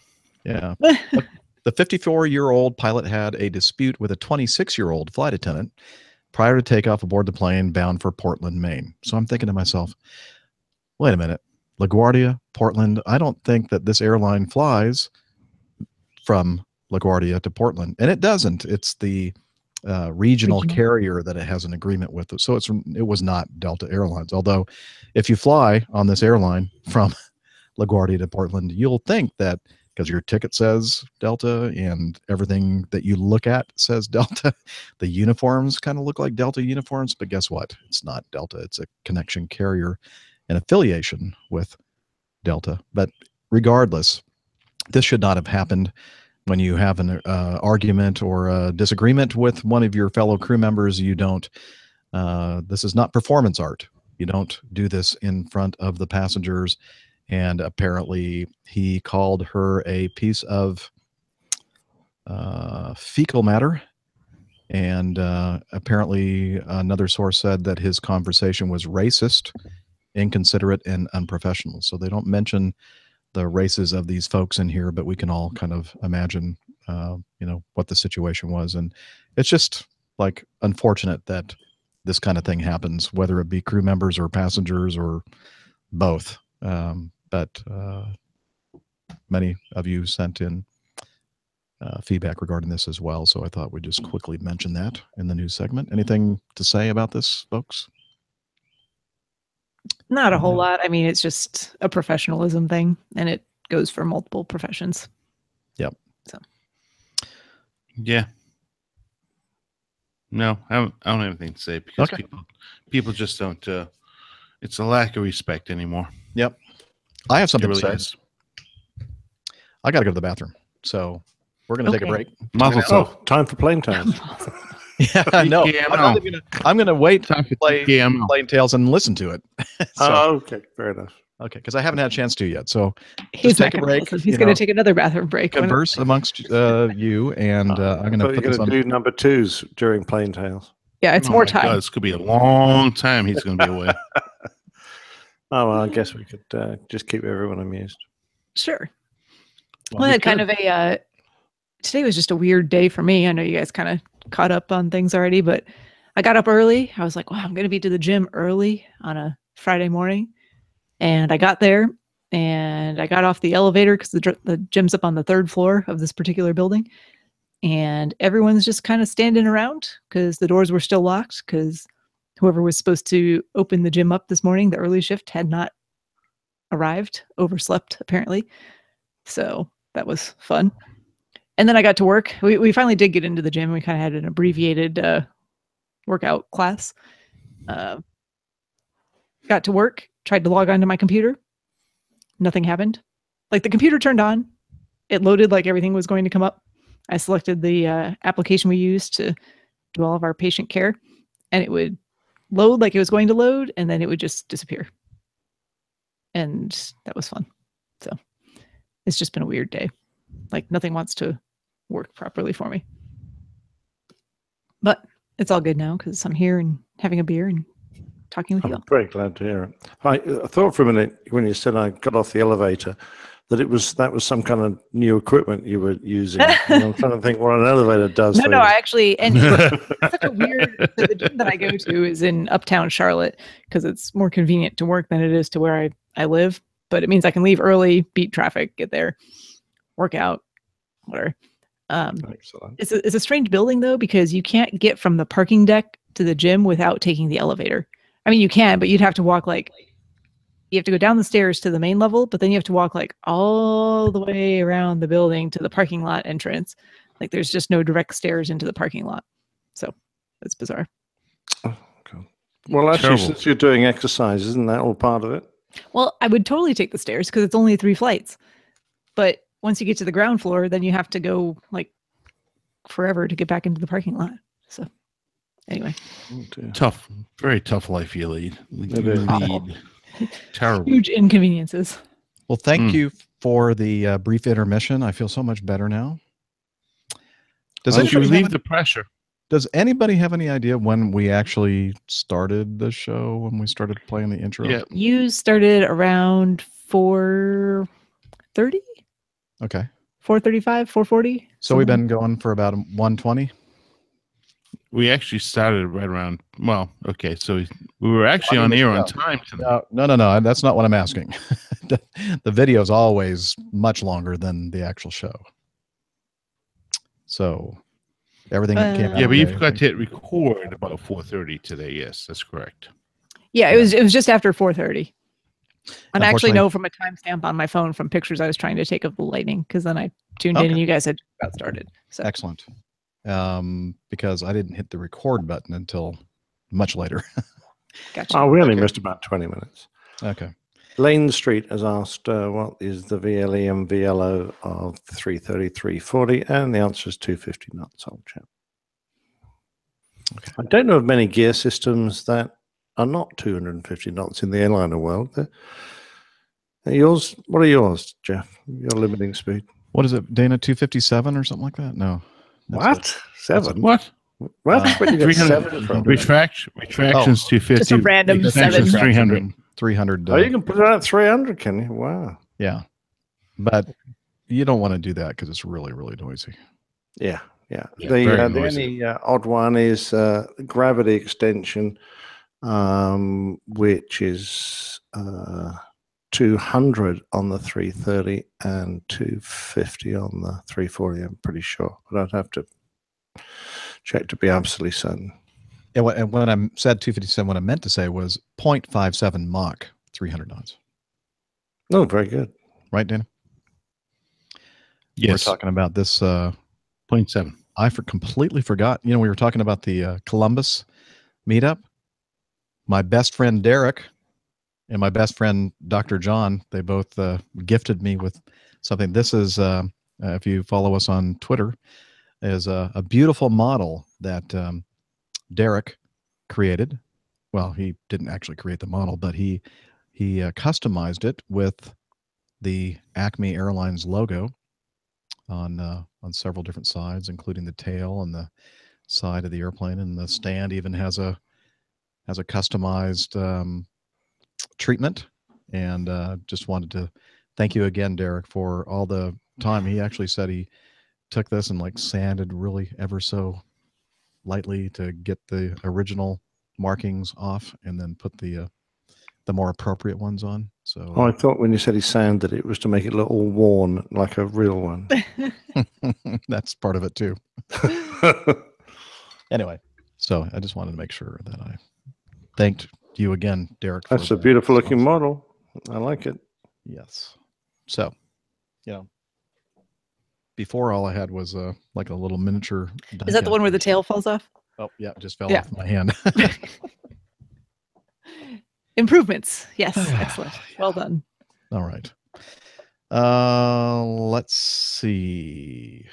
Yeah. The 54-year-old pilot had a dispute with a 26-year-old flight attendant prior to takeoff aboard the plane bound for Portland, Maine. So I'm thinking to myself, wait a minute, LaGuardia, Portland. I don't think that this airline flies from LaGuardia to Portland, and it doesn't. It's the regional carrier that it has an agreement with. So it was not Delta Airlines. Although if you fly on this airline from LaGuardia to Portland, you'll think that because your ticket says Delta and everything that you look at says Delta, the uniforms kind of look like Delta uniforms, but guess what? It's not Delta. It's a connection carrier and affiliation with Delta. But regardless, this should not have happened. When you have an argument or a disagreement with one of your fellow crew members, you don't, this is not performance art. You don't do this in front of the passengers. And apparently he called her a piece of fecal matter. And apparently another source said that his conversation was racist, inconsiderate, and unprofessional. So they don't mention the races of these folks in here, but we can all kind of imagine, what the situation was. And it's just like unfortunate that this kind of thing happens, whether it be crew members or passengers or both. But many of you sent in feedback regarding this as well. So I thought we'd just quickly mention that in the news segment. Anything to say about this, folks?
Not a whole lot. I mean, it's just a professionalism thing, and it goes for multiple professions.
Yep.
So.
Yeah. No, I don't have anything to say because people just don't. It's a lack of respect anymore.
Yep. I have something
really
to say.
is.
I got to go to the bathroom, so we're going to take a break.
Time for plane time.
Yeah, no. I'm gonna wait to play Plain Tales and listen to it.
Okay, fair enough.
Okay, because I haven't had a chance to yet. So
he's
take a break.
He's going to take another bathroom break.
Converse amongst you, and I'm going to put this on.
Do number 2s during Plain Tales.
Yeah, it's more time.
God, this could be a long time. He's going to be away.
Oh, well, I guess we could just keep everyone amused.
Sure. Well, I had kind of a today was just a weird day for me. I know you guys kind of caught up on things already, but I got up early. I was like, wow, I'm going to be to the gym early on a Friday morning. And I got there and I got off the elevator because the gym's up on the 3rd floor of this particular building. And everyone's just kind of standing around because the doors were still locked because whoever was supposed to open the gym up this morning, the early shift, had not arrived, overslept apparently. So that was fun. And then I got to work. We finally did get into the gym. We kind of had an abbreviated workout class. Got to work, tried to log onto my computer. Nothing happened. Like the computer turned on. It loaded like everything was going to come up. I selected the application we used to do all of our patient care. And it would load like it was going to load. And then it would just disappear. And that was fun. So it's just been a weird day. Like nothing wants to work properly for me. But it's all good now because I'm here and having a beer and talking with you all.
I'm very glad to hear it. I thought for a minute when you said I got off the elevator that that was some kind of new equipment you were using. And I'm trying to think what an elevator does.
No, I actually, and it's such a weird, the gym that I go to is in Uptown Charlotte because it's more convenient to work than it is to where I live. But it means I can leave early, beat traffic, get there, work out, whatever. It's a strange building though, because you can't get from the parking deck to the gym without taking the elevator. I mean, you can, but you'd have to walk you have to go down the stairs to the main level, but then you have to walk all the way around the building to the parking lot entrance. Like there's just no direct stairs into the parking lot. So it's bizarre.
Oh, God. Well, actually, since you're doing exercise, isn't that all part of it?
Well, I would totally take the stairs because it's only 3 flights. But once you get to the ground floor, then you have to go forever to get back into the parking lot. So anyway.
Tough, very tough life you lead. Terrible.
Huge inconveniences.
Well, thank you for the brief intermission. I feel so much better now.
Does you relieve the pressure?
Does anybody have any idea when we actually started the show, when we started playing the intro?
Yeah.
You started around 4:30?
Okay.
4:35, 4:40?
So we've been going for about 1:20?
We actually started right around, so we were actually on air on time tonight.
No. That's not what I'm asking. The video is always much longer than the actual show. So everything that came out.
Yeah, but you forgot to hit record about 4:30 today. Yes, that's correct.
Yeah, it was just after 4:30. And I actually know from a timestamp on my phone from pictures I was trying to take of the lightning, because then I tuned in and you guys had got started. So
excellent. Because I didn't hit the record button until much later.
Gotcha.
Oh, we only missed about 20 minutes.
Okay.
Lane Street has asked, what is the VLE and VLO of 330, 340? And the answer is 250 knots, old chap. Okay. I don't know of many gear systems that are not 250 knots in the airliner world. What are yours, Jeff? Your limiting speed?
What is it, Dana? 257 or something like that? No.
What? 7?
What?
What? Where did you get 7 from?
Retractions 250.
Just a random 7.
300.
300.
Oh, you can put it at 300, can you? Wow.
Yeah. But you don't want to do that because it's really, really noisy.
Yeah. The only odd one is gravity extension, which is 200 on the 330 and 250 on the 340. I'm pretty sure, but I'd have to check to be absolutely certain.
And when I said 257, what I meant to say was 0.57 Mach, 300 knots.
Oh, very good.
Right, Dana?
Yes.
We're talking about this
0.7.
I completely forgot. We were talking about the Columbus meetup. My best friend Derek and my best friend Dr. John, they both gifted me with something. This is, if you follow us on Twitter, is a beautiful model that Derek created. Well, he didn't actually create the model, but he customized it with the Acme Airlines logo on several different sides, including the tail and the side of the airplane, and the stand even has a customized treatment. And just wanted to thank you again, Derek, for all the time. He actually said he took this and like sanded really ever so lightly to get the original markings off, and then put the more appropriate ones on. So
I thought when you said he sanded it was to make it look all worn like a real one.
that's part of it too. Anyway, so I just wanted to make sure that I thanked you again, Derek.
That's a beautiful looking model. I like it.
Yes. So, before all I had was like a little miniature.
Is that the one where the tail falls off?
Oh yeah, it just fell off my hand.
Improvements. Yes, excellent. Well done.
All right. Let's see.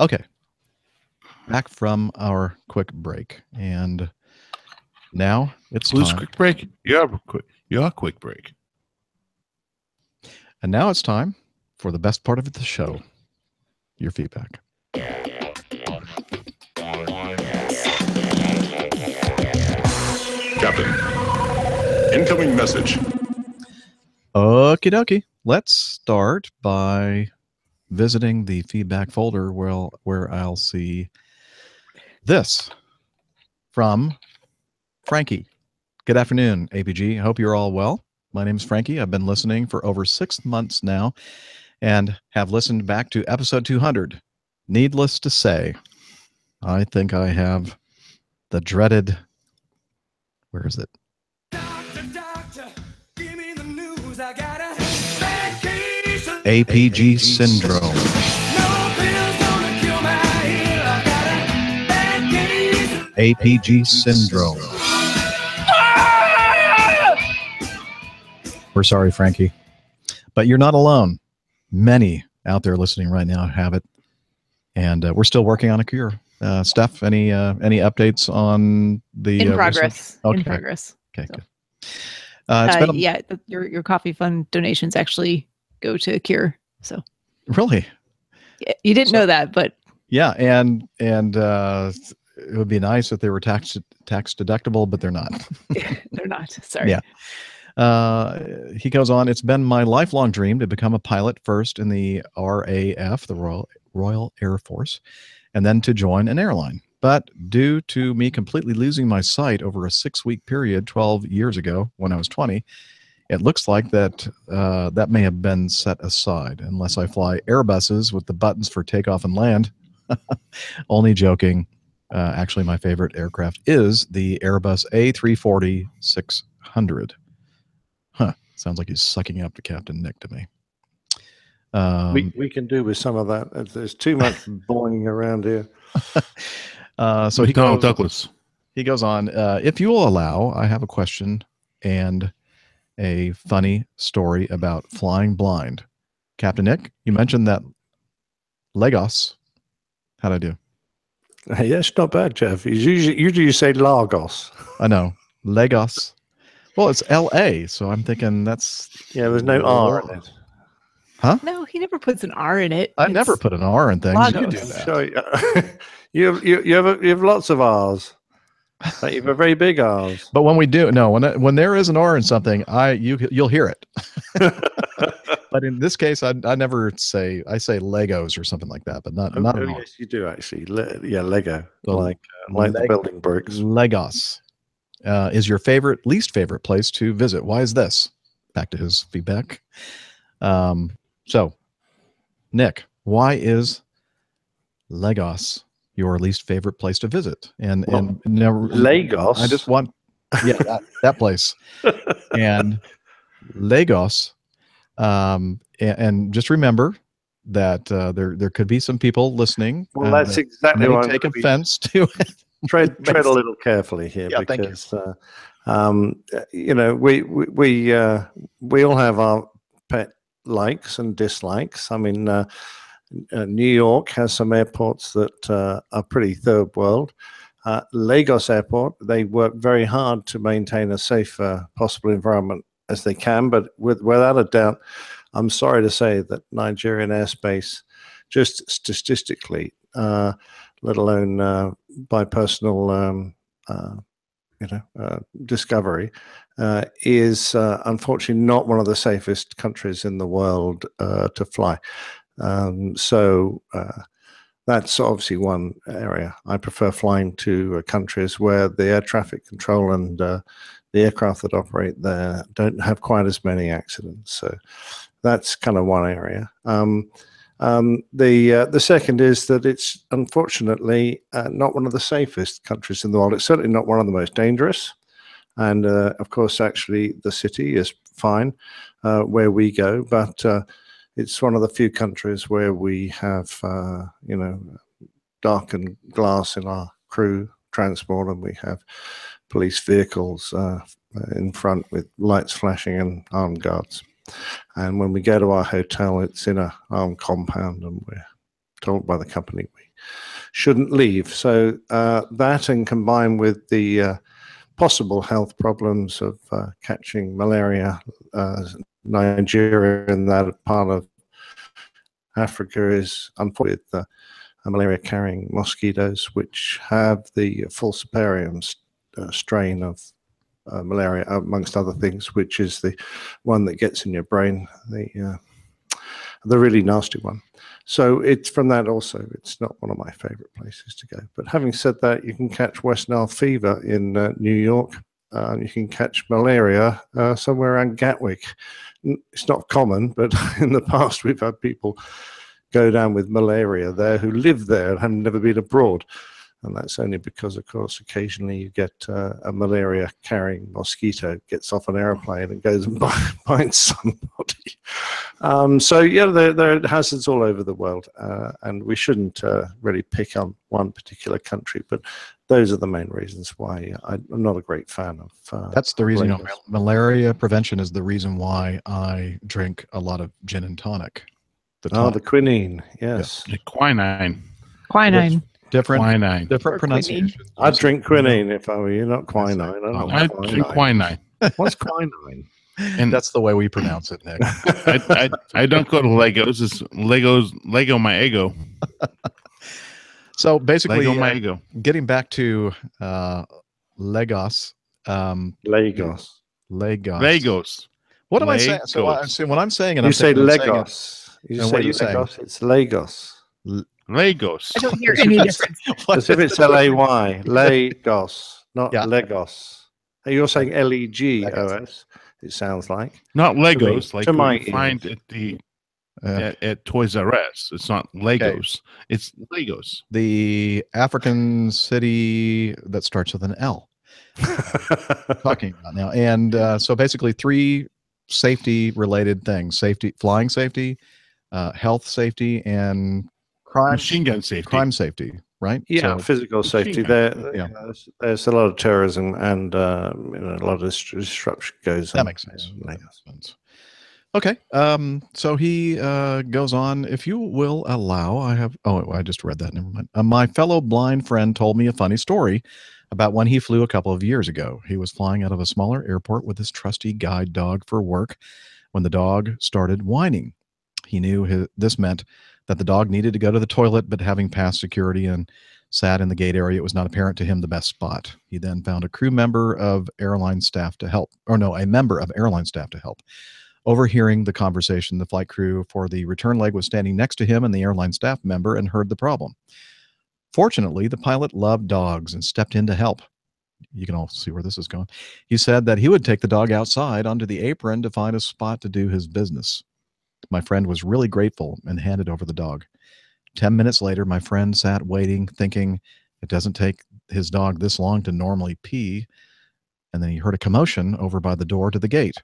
Okay. Back from our quick break, and now it's
Who's
time.
quick break? Your quick break.
And now it's time for the best part of the show, your feedback.
Captain, incoming message.
Okie dokie. Let's start by visiting the feedback folder where I'll see this from Frankie. Good afternoon, APG. I hope you're all well. My name is Frankie. I've been listening for over 6 months now and have listened back to episode 200. Needless to say, I think I have the dreaded, where is it? APG syndrome. APG syndrome. We're sorry, Frankie, but you're not alone. Many out there listening right now have it, and we're still working on a cure. Steph, any updates on the
In progress.
research? Okay.
In progress.
Okay,
So.
good.
Yeah, your coffee fund donations actually go to Cure. So
Really?
You didn't know that, but
yeah, and it would be nice if they were tax deductible, but they're not.
they're not. Sorry.
Yeah. He goes on, it's been my lifelong dream to become a pilot, first in the RAF, the Royal Air Force, and then to join an airline. But due to me completely losing my sight over a 6-week period 12 years ago when I was 20, it looks like that may have been set aside unless I fly Airbuses with the buttons for takeoff and land. Only joking. Actually, my favorite aircraft is the Airbus A340-600. Huh. Sounds like he's sucking up to Captain Nick to me.
We can do with some of that. There's too much boing around here.
So
Donald Douglas.
He goes on, if you will allow, I have a question and a funny story about flying blind. Captain Nick, you mentioned that Lagos. How'd I do?
Yes, not bad, Jeff. Usually you say Lagos.
I know. Lagos. Well, it's L.A., so I'm thinking that's...
Yeah, there's no R in it.
Huh?
No, he never puts an R in it.
I never put an R in things.
Lagos.
You do that.
So, you have lots of R's. Like you have a very big R's.
But when we do, no, when there is an R in something, you'll hear it. But in this case, I never say, I say Legos or something like that, but not an R.
Yes, you do actually. Lego,
So
like the building bricks.
Lagos is your least favorite place to visit. Why is this? Back to his feedback. So, Nick, why is Lagos your least favorite place to visit? And never
Lagos.
I just want, that place, and Lagos. And just remember that there could be some people listening.
Well, that's exactly
what
what
take offense to it.
tread a little carefully here, because you know, we all have our pet likes and dislikes. I mean, New York has some airports that are pretty third world. Lagos Airport, they work very hard to maintain a safe possible environment as they can, but without a doubt, I'm sorry to say that Nigerian airspace, just statistically, let alone by personal discovery, is unfortunately not one of the safest countries in the world to fly. So that's obviously one area. I prefer flying to countries where the air traffic control and the aircraft that operate there don't have quite as many accidents. So that's kind of one area. The second is that it's unfortunately not one of the safest countries in the world. It's certainly not one of the most dangerous. And of course, actually, the city is fine where we go, but it's one of the few countries where we have, darkened glass in our crew transport, and we have police vehicles in front with lights flashing and armed guards. And when we go to our hotel, it's in a armed compound, and we're told by the company we shouldn't leave. So that, and combined with the possible health problems of catching malaria, Nigeria and that part of Africa is unfortunate with malaria-carrying mosquitoes, which have the falciparum strain of malaria, amongst other things, which is the one that gets in your brain, the really nasty one. So it's from that also, it's not one of my favorite places to go. But having said that, you can catch West Nile fever in New York. You can catch malaria somewhere around Gatwick. It's not common, but in the past we've had people go down with malaria there who live there and have never been abroad. And that's only because, of course, occasionally you get a malaria-carrying mosquito gets off an airplane and goes and bites somebody. So, yeah, there are hazards all over the world, and we shouldn't really pick on one particular country, but those are the main reasons why I'm not a great fan of.
That's the reason. Malaria prevention is the reason why I drink a lot of gin and tonic.
The quinine, yes.
The quinine.
Quinine.
Different pronunciation.
I'd drink quinine if I were you, not quinine.
I'd drink quinine.
What's quinine?
And that's the way we pronounce it, Nick.
I don't go to Legos. It's Lego my ego.
So basically,
Lego my ego.
Getting back to Lagos.
Lagos.
What am I saying? So when I'm saying it,
you say Lagos.
What are you saying?
It's Lagos.
Lagos.
I don't hear any difference.
As if it's L-A-Y. Lagos, not Legos. You're saying Legos. It sounds like
not Legos, like
you
find at the at Toys R Us. It's not Legos. Okay. It's Legos.
The African city that starts with an L. Talking about now, and so basically 3 safety-related things: flying safety, health safety, and
machine gun safety.
Crime safety, right?
Yeah, so, physical safety. There's a lot of terrorism and a lot of disruption goes on.
That makes sense. Okay. So he goes on. If you will allow, I just read that. Never mind. My fellow blind friend told me a funny story about when he flew a couple of years ago. He was flying out of a smaller airport with his trusty guide dog for work when the dog started whining. He knew this meant that the dog needed to go to the toilet, but having passed security and sat in the gate area, it was not apparent to him the best spot. He then found a member of airline staff to help. Overhearing the conversation, the flight crew for the return leg was standing next to him and the airline staff member and heard the problem. Fortunately, the pilot loved dogs and stepped in to help. You can all see where this is going. He said that he would take the dog outside onto the apron to find a spot to do his business. My friend was really grateful and handed over the dog. 10 minutes later, my friend sat waiting, thinking it doesn't take his dog this long to normally pee. And then he heard a commotion over by the door to the gate.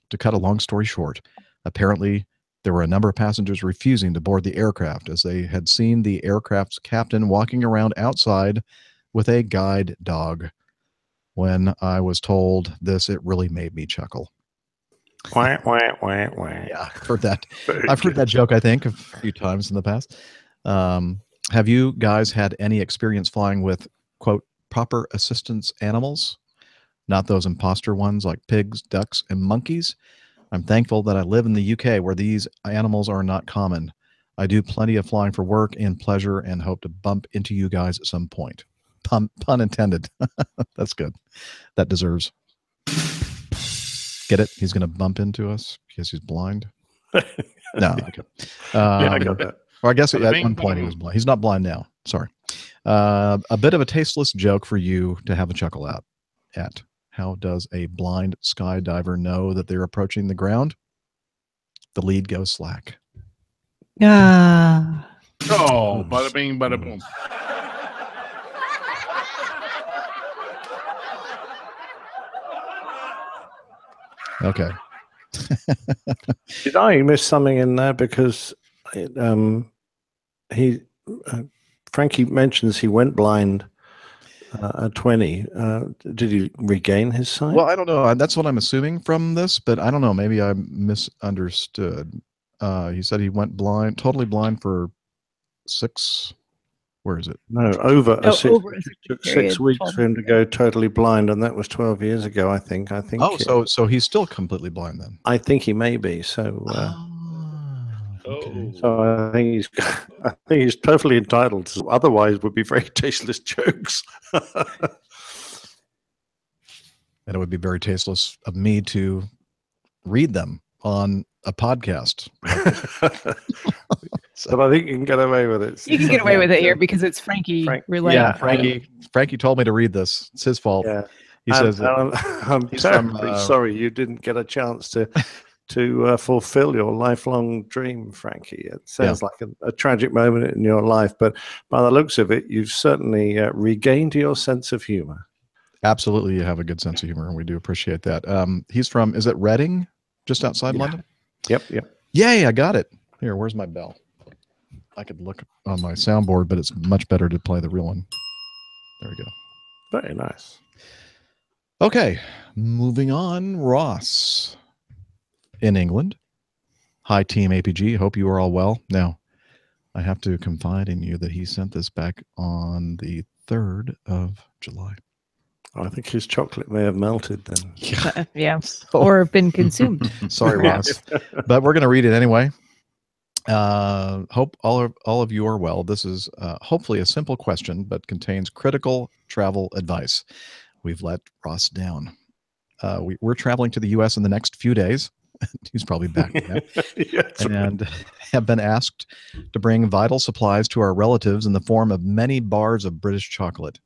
To cut a long story short, apparently there were a number of passengers refusing to board the aircraft as they had seen the aircraft's captain walking around outside with a guide dog. When I was told this, it really made me chuckle.
Yeah,
I've heard that. I've heard that joke, I think, a few times in the past. Have you guys had any experience flying with, quote, proper assistance animals? Not those imposter ones like pigs, ducks, and monkeys. I'm thankful that I live in the UK where these animals are not common. I do plenty of flying for work and pleasure and hope to bump into you guys at some point. Pun intended. That's good. That deserves. Get it? He's going to bump into us because he's blind. No. Okay.
Yeah, I got that.
Or I guess at one point he was blind. He's not blind now. Sorry. A bit of a tasteless joke for you to have a chuckle at. How does a blind skydiver know that they're approaching the ground? The lead goes slack.
Ah.
Oh, bada bing, bada boom.
Okay.
Did I miss something in there? Because Frankie mentions he went blind at 20. Did he regain his sight?
Well, I don't know. That's what I'm assuming from this, but I don't know. Maybe I misunderstood. He said he went blind, totally blind for 6. Where is it?
No, over a six,
over
it took 6 weeks for him to go totally blind, and that was 12 years ago, I think.
Oh, so he's still completely blind then?
I think he may be. So,
okay.
So I think he's totally entitled to. Otherwise, would be very tasteless jokes.
And it would be very tasteless of me to read them on a podcast.
But I think you can get away with it.
You can get away with it here because it's Frankie related.
Yeah, Frankie told me to read this. It's his fault.
Yeah.
He says
I'm terribly sorry you didn't get a chance to fulfill your lifelong dream, Frankie. It sounds like a tragic moment in your life, but by the looks of it, you've certainly regained your sense of humor.
Absolutely, you have a good sense of humor, and we do appreciate that. He's from, is it Reading, just outside London?
Yep.
Yay, I got it. Here, where's my bell? I could look on my soundboard, but it's much better to play the real one. There we go.
Very nice.
Okay, moving on. Ross in England. Hi, Team APG. Hope you are all well. Now, I have to confide in you that he sent this back on the 3rd of July.
I think his chocolate may have melted then.
Yeah. Or been consumed.
Sorry, Ross. But we're going to read it anyway. Hope all of you are well. This is hopefully a simple question, but contains critical travel advice. We've let Ross down. We're traveling to the U.S. in the next few days. He's probably back now. And have been asked to bring vital supplies to our relatives in the form of many bars of British chocolate.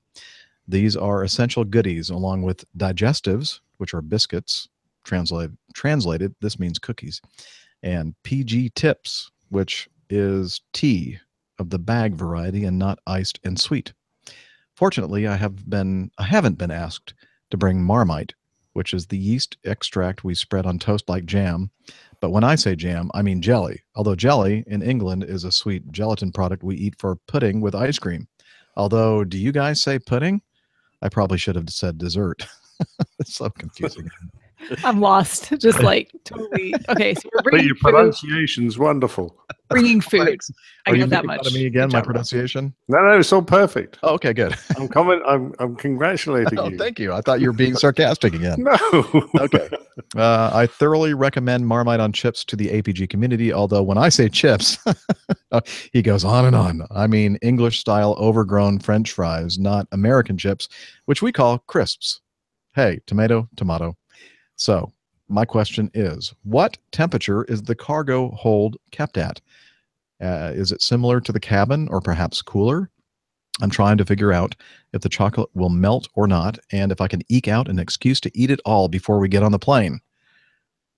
These are essential goodies along with digestives, which are biscuits. Translated, this means cookies. And PG tips, which is tea of the bag variety and not iced and sweet. Fortunately, I haven't been asked to bring Marmite, which is the yeast extract we spread on toast like jam. But when I say jam, I mean jelly. Although jelly in England is a sweet gelatin product we eat for pudding with ice cream. Although, do you guys say pudding? I probably should have said dessert. It's so confusing.
I'm lost. Just like totally. Okay, so we're bringing
your pronunciation's wonderful.
Bringing food.
Are you
that
making
much.
fun of me again? My pronunciation?
No, it's all perfect.
Oh, okay, good.
I'm congratulating you.
Thank you. I thought you were being sarcastic again.
No.
Okay. I thoroughly recommend Marmite on chips to the APG community. Although when I say chips, he goes on and on. I mean English-style overgrown French fries, not American chips, which we call crisps. Hey, tomato, tomato. So my question is, what temperature is the cargo hold kept at? Is it similar to the cabin or perhaps cooler? I'm trying to figure out if the chocolate will melt or not, and if I can eke out an excuse to eat it all before we get on the plane.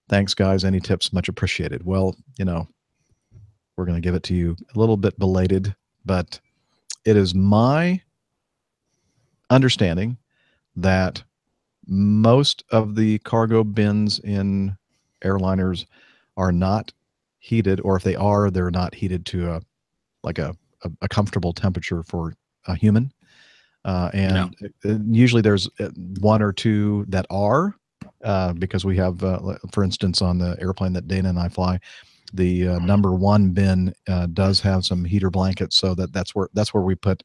Thanks, guys. Any tips? Much appreciated. Well, we're going to give it to you a little bit belated, but it is my understanding that most of the cargo bins in airliners are not heated, or if they are, they're not heated to a comfortable temperature for a human. Usually there's one or two that are, because we have, for instance, on the airplane that Dana and I fly, the number 1 bin does have some heater blankets, so that's where we put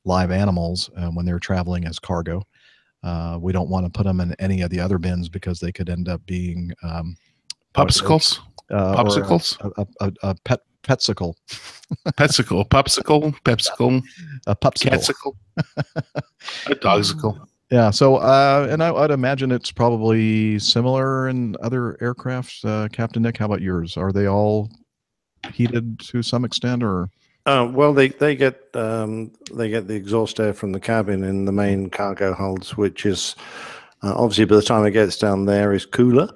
live animals when they're traveling as cargo. We don't want to put them in any of the other bins because they could end up being
popsicles.
A pet Petsicle.
Petsicle, popsicle, pepsicle,
a popsicle,
catsicle, a dogsicle.
Yeah. So, and I'd imagine it's probably similar in other aircrafts. Captain Nick, how about yours? Are they all heated to some extent, or?
Well, they get the exhaust air from the cabin in the main cargo holds, which is obviously by the time it gets down there is cooler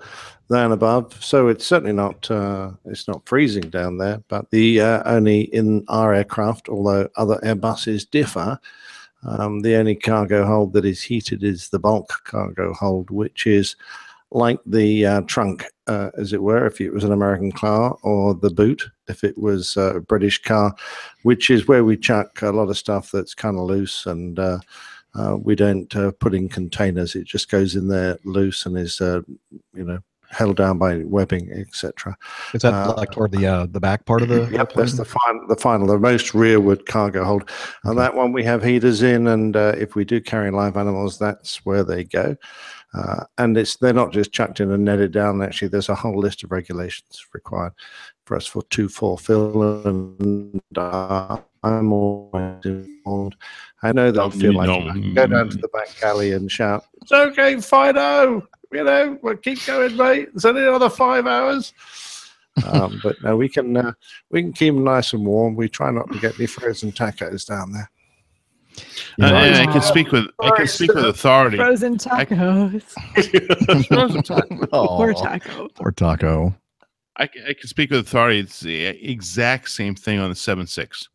than above. So it's certainly not it's not freezing down there. But the only in our aircraft, although other Airbuses differ, the only cargo hold that is heated is the bulk cargo hold, which is like the trunk, as it were, if it was an American car, or the boot, if it was a British car, which is where we chuck a lot of stuff that's kind of loose, and we don't put in containers. It just goes in there loose and is, held down by webbing, etc.
Is that like toward the back part of the?
Yep, that's the most rearward cargo hold, and that one we have heaters in, and if we do carry live animals, that's where they go. And they're not just chucked in and netted down. Actually, there's a whole list of regulations required for us for 2-4 fill, and I'm always involved. I know they'll feel like I can go down to the back alley and shout, "It's okay, Fido. We'll keep going, mate. It's only another 5 hours." But no, we can keep them nice and warm. We try not to get any frozen tacos down there.
And I can speak with authority.
Frozen tacos.
Frozen taco.
Poor taco.
Poor taco.
I can speak with authority. It's the exact same thing on the 7.6.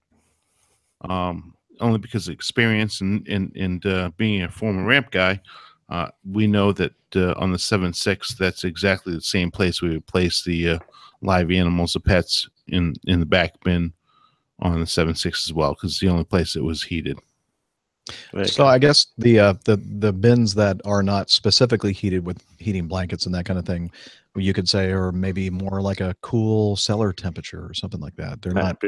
Only because of experience and being a former ramp guy, we know that on the 7.6, that's exactly the same place we would place the live animals, the pets, in the back bin on the 7.6 as well, because it's the only place that was heated.
So I guess the bins that are not specifically heated with heating blankets and that kind of thing, you could say, are maybe more like a cool cellar temperature or something like that. They're not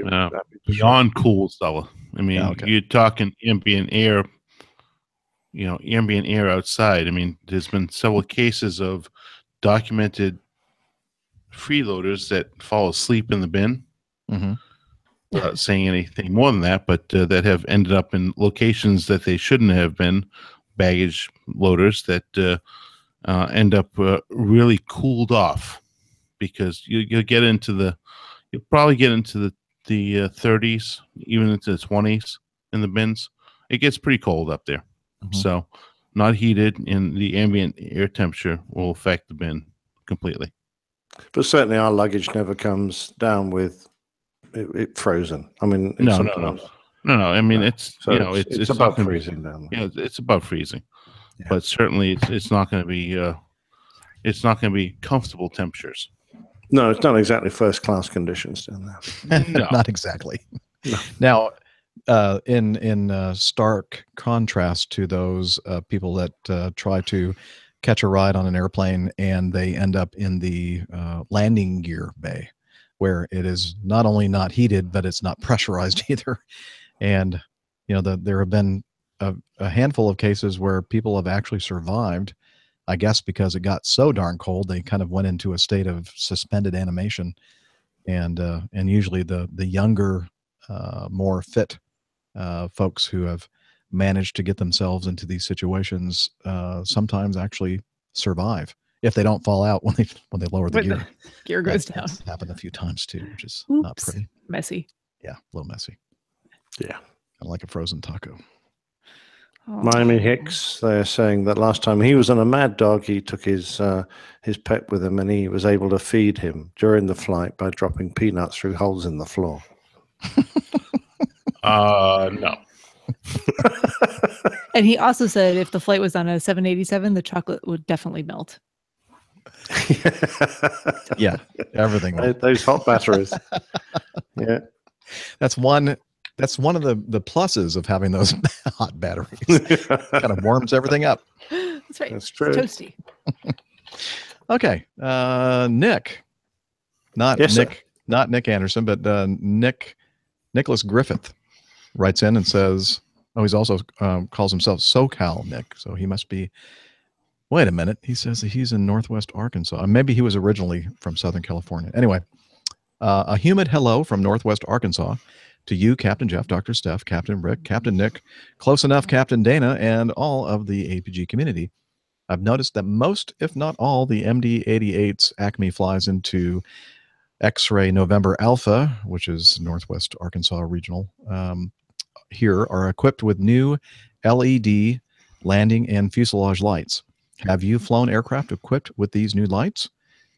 beyond cool cellar. I mean, you're talking ambient air. Ambient air outside. I mean, there's been several cases of documented freeloaders that fall asleep in the bin.
Mm-hmm.
Without saying anything more than that, but that have ended up in locations that they shouldn't have been, baggage loaders that end up really cooled off, because you'll probably get into the 30s, even into the 20s in the bins. It gets pretty cold up there. Mm-hmm. So not heated, and the ambient air temperature will affect the bin completely.
But certainly our luggage never comes down with it frozen. I mean,
no. I mean, it's it's
above freezing down there.
Yeah, it's above freezing, but certainly it's not going to be comfortable temperatures.
No, it's not exactly first class conditions down there.
No. Not exactly. No. Now, in stark contrast to those people that try to catch a ride on an airplane and they end up in the landing gear bay, where it is not only not heated, but it's not pressurized either. And, there have been a handful of cases where people have actually survived, I guess, because it got so darn cold, they kind of went into a state of suspended animation. And usually the younger, more fit folks who have managed to get themselves into these situations sometimes actually survive, if they don't fall out when they lower the gear.
Gear goes down.
That's happened a few times too, which is not
Oops.
pretty.
Messy.
Yeah, a little messy.
Yeah.
Kind of like a frozen taco.
Miami Hicks, they're saying that last time he was on a Mad Dog, he took his pet with him, and he was able to feed him during the flight by dropping peanuts through holes in the floor.
No.
And he also said if the flight was on a 787, the chocolate would definitely melt.
Yeah, everything.
Those hot batteries. Yeah,
that's one of the pluses of having those hot batteries. Kind of warms everything up.
That's right.
That's true.
It's toasty.
Okay, Nick, not Nick Anderson, but Nicholas Griffith writes in and says, he's also calls himself SoCal Nick, so he must be. Wait a minute, he says that he's in Northwest Arkansas. Maybe he was originally from Southern California. Anyway, A humid hello from Northwest Arkansas to you, Captain Jeff, Dr. Steph, Captain Rick, Captain Nick, Close Enough, Captain Dana, and all of the APG community. I've noticed that most, if not all, the MD-88's Acme flies into X-ray November Alpha, which is Northwest Arkansas Regional, here are equipped with new LED landing and fuselage lights. Have you flown aircraft equipped with these new lights?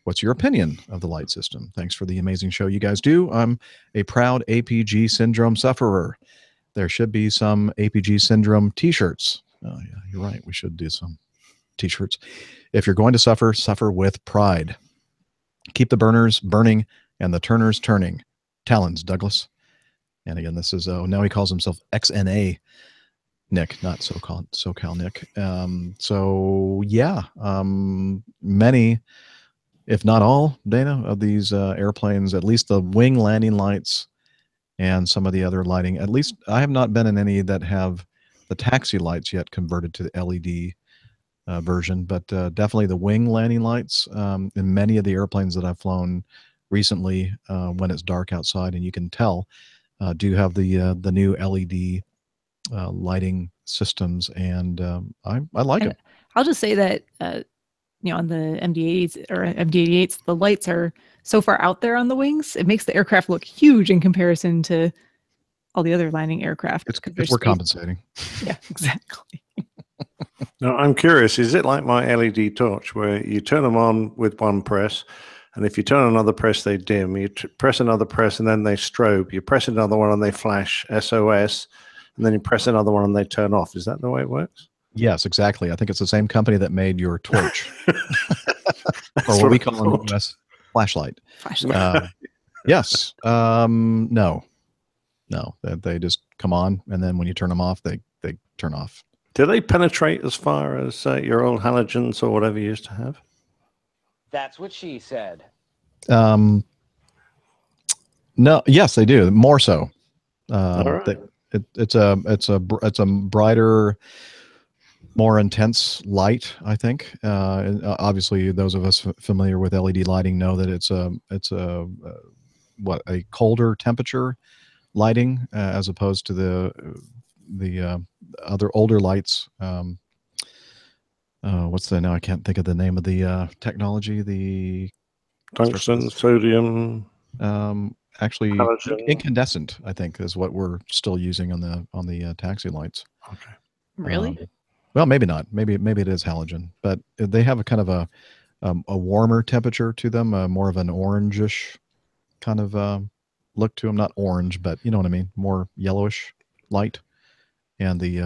What's your opinion of the light system? Thanks for the amazing show you guys do. I'm a proud APG syndrome sufferer. There should be some APG syndrome t-shirts. Oh yeah, you're right. We should do some t-shirts. If you're going to suffer, suffer with pride. Keep the burners burning and the turners turning. Talons, Douglas. And again, this is, now he calls himself XNA Nick, not SoCal Nick. So yeah, many, if not all, Dana, of these airplanes, at least the wing landing lights and some of the other lighting, at least I have not been in any that have the taxi lights yet converted to the LED version, but definitely the wing landing lights in many of the airplanes that I've flown recently when it's dark outside and you can tell do have the new LED lighting systems, and I like it.
I'll just say that on the MD-80s or MD-88s, the lights are so far out there on the wings, it makes the aircraft look huge in comparison to all the other landing aircraft.
We're compensating.
Yeah, exactly.
Now, I'm curious, is it like my LED torch where you turn them on with one press, and if you turn another press, they dim, you press another press and then they strobe, you press another one and they flash SOS, and then you press another one and they turn off? Is that the way it works?
Yes, exactly. I think it's the same company that made your torch. Or what we call in the US, flashlight. Yes. No. They just come on, and then when you turn them off, they turn off.
Do they penetrate as far as your old halogens or whatever you used to have?
That's what she said.
No. Yes, they do. More so.
Right.
It's a brighter, more intense light, I think. Obviously, those of us familiar with LED lighting know that it's a colder temperature lighting as opposed to the other older lights. Now I can't think of the name of the technology. The
tungsten, sodium.
Actually,
halogen.
incandescent, I think, is what we're still using on the taxi lights.
Okay.
Really?
Well, maybe not. Maybe it is halogen, but they have a kind of a warmer temperature to them, more of an orangish kind of look to them. Not orange, but you know what I mean. More yellowish light, and the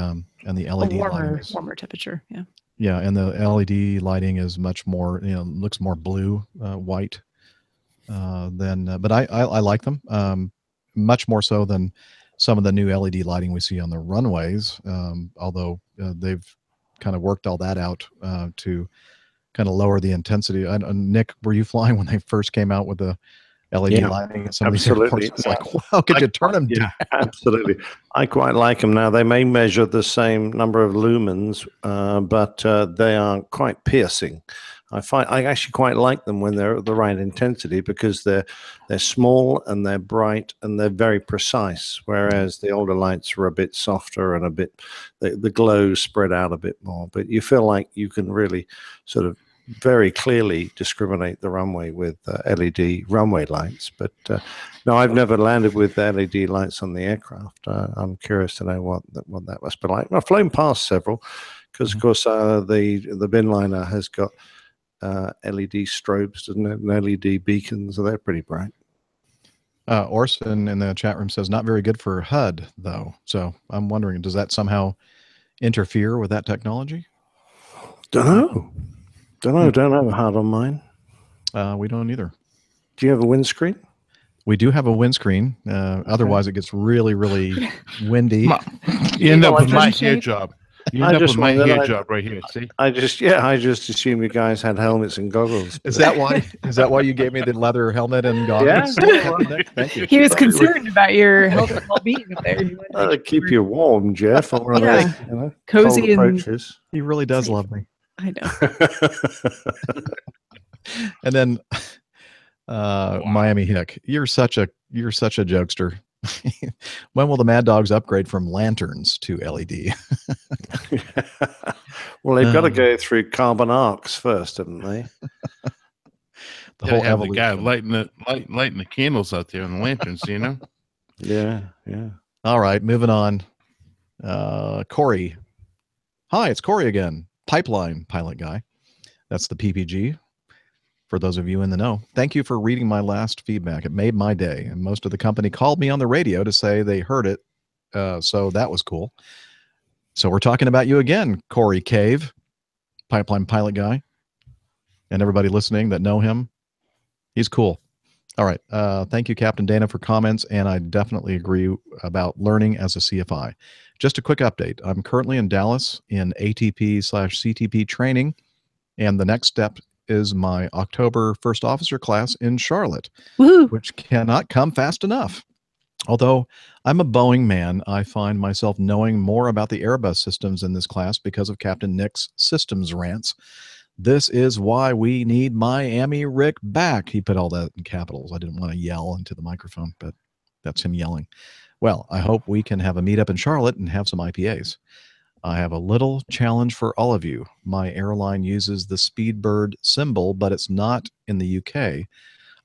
LED
warmer temperature. Yeah.
Yeah, and the LED lighting is much more, looks more blue, white than. But I like them much more so than some of the new LED lighting we see on the runways. Although they've kind of worked all that out to kind of lower the intensity. Nick, were you flying when they first came out with the LED lighting at some of these airports? It's like, wow, could you turn them down?
Absolutely. I quite like them now. They may measure the same number of lumens, but they are quite piercing. I actually quite like them when they're at the right intensity because they're small and they're bright and they're very precise, whereas the older lights are a bit softer and a bit, the glow spread out a bit more. But you feel like you can really sort of very clearly discriminate the runway with LED runway lights. But no, I've never landed with LED lights on the aircraft. I'm curious to know what that must be like. I've flown past several because, of course, the bin liner has got LED strobes, doesn't it? And LED beacons, so they're pretty bright.
Orson in the chat room says not very good for HUD, though. So I'm wondering, does that somehow interfere with that technology?
Don't know. Don't have a HUD on mine.
We don't either.
Do you have a windscreen?
We do have a windscreen. Otherwise, it gets really, really windy.
You end up with my hair job. You end up with my hair job right here. See?
I just assumed you guys had helmets and goggles.
Is that why? Is that why you gave me the leather helmet and goggles?
Yeah.
Thank you.
He was concerned about your health and well-being up there.
To keep you warm, Jeff. On one of those,
cozy and
approaches.
He really does love me.
I know.
And then Miami Hick, you're such a jokester. When will the Mad Dogs upgrade from lanterns to LED?
Well, they've got to go through carbon arcs first, haven't they?
The whole have the guy lighting the candles out there and the lanterns, you know?
Yeah.
All right, moving on. Corey. Hi, it's Corey again. Pipeline pilot guy. That's the PPG. For those of you in the know, thank you for reading my last feedback. It made my day, and most of the company called me on the radio to say they heard it, so that was cool. So we're talking about you again, Corey Cave, pipeline pilot guy, and everybody listening that know him. He's cool. All right. Thank you, Captain Dana, for comments, and I definitely agree about learning as a CFI. Just a quick update. I'm currently in Dallas in ATP/CTP training, and the next step is my October first officer class in Charlotte, which cannot come fast enough. Although I'm a Boeing man, I find myself knowing more about the Airbus systems in this class because of Captain Nick's systems rants. This is why we need Miami Rick back. He put all that in capitals. I didn't want to yell into the microphone, but that's him yelling. Well, I hope we can have a meetup in Charlotte and have some IPAs. I have a little challenge for all of you. My airline uses the Speedbird symbol, but it's not in the UK,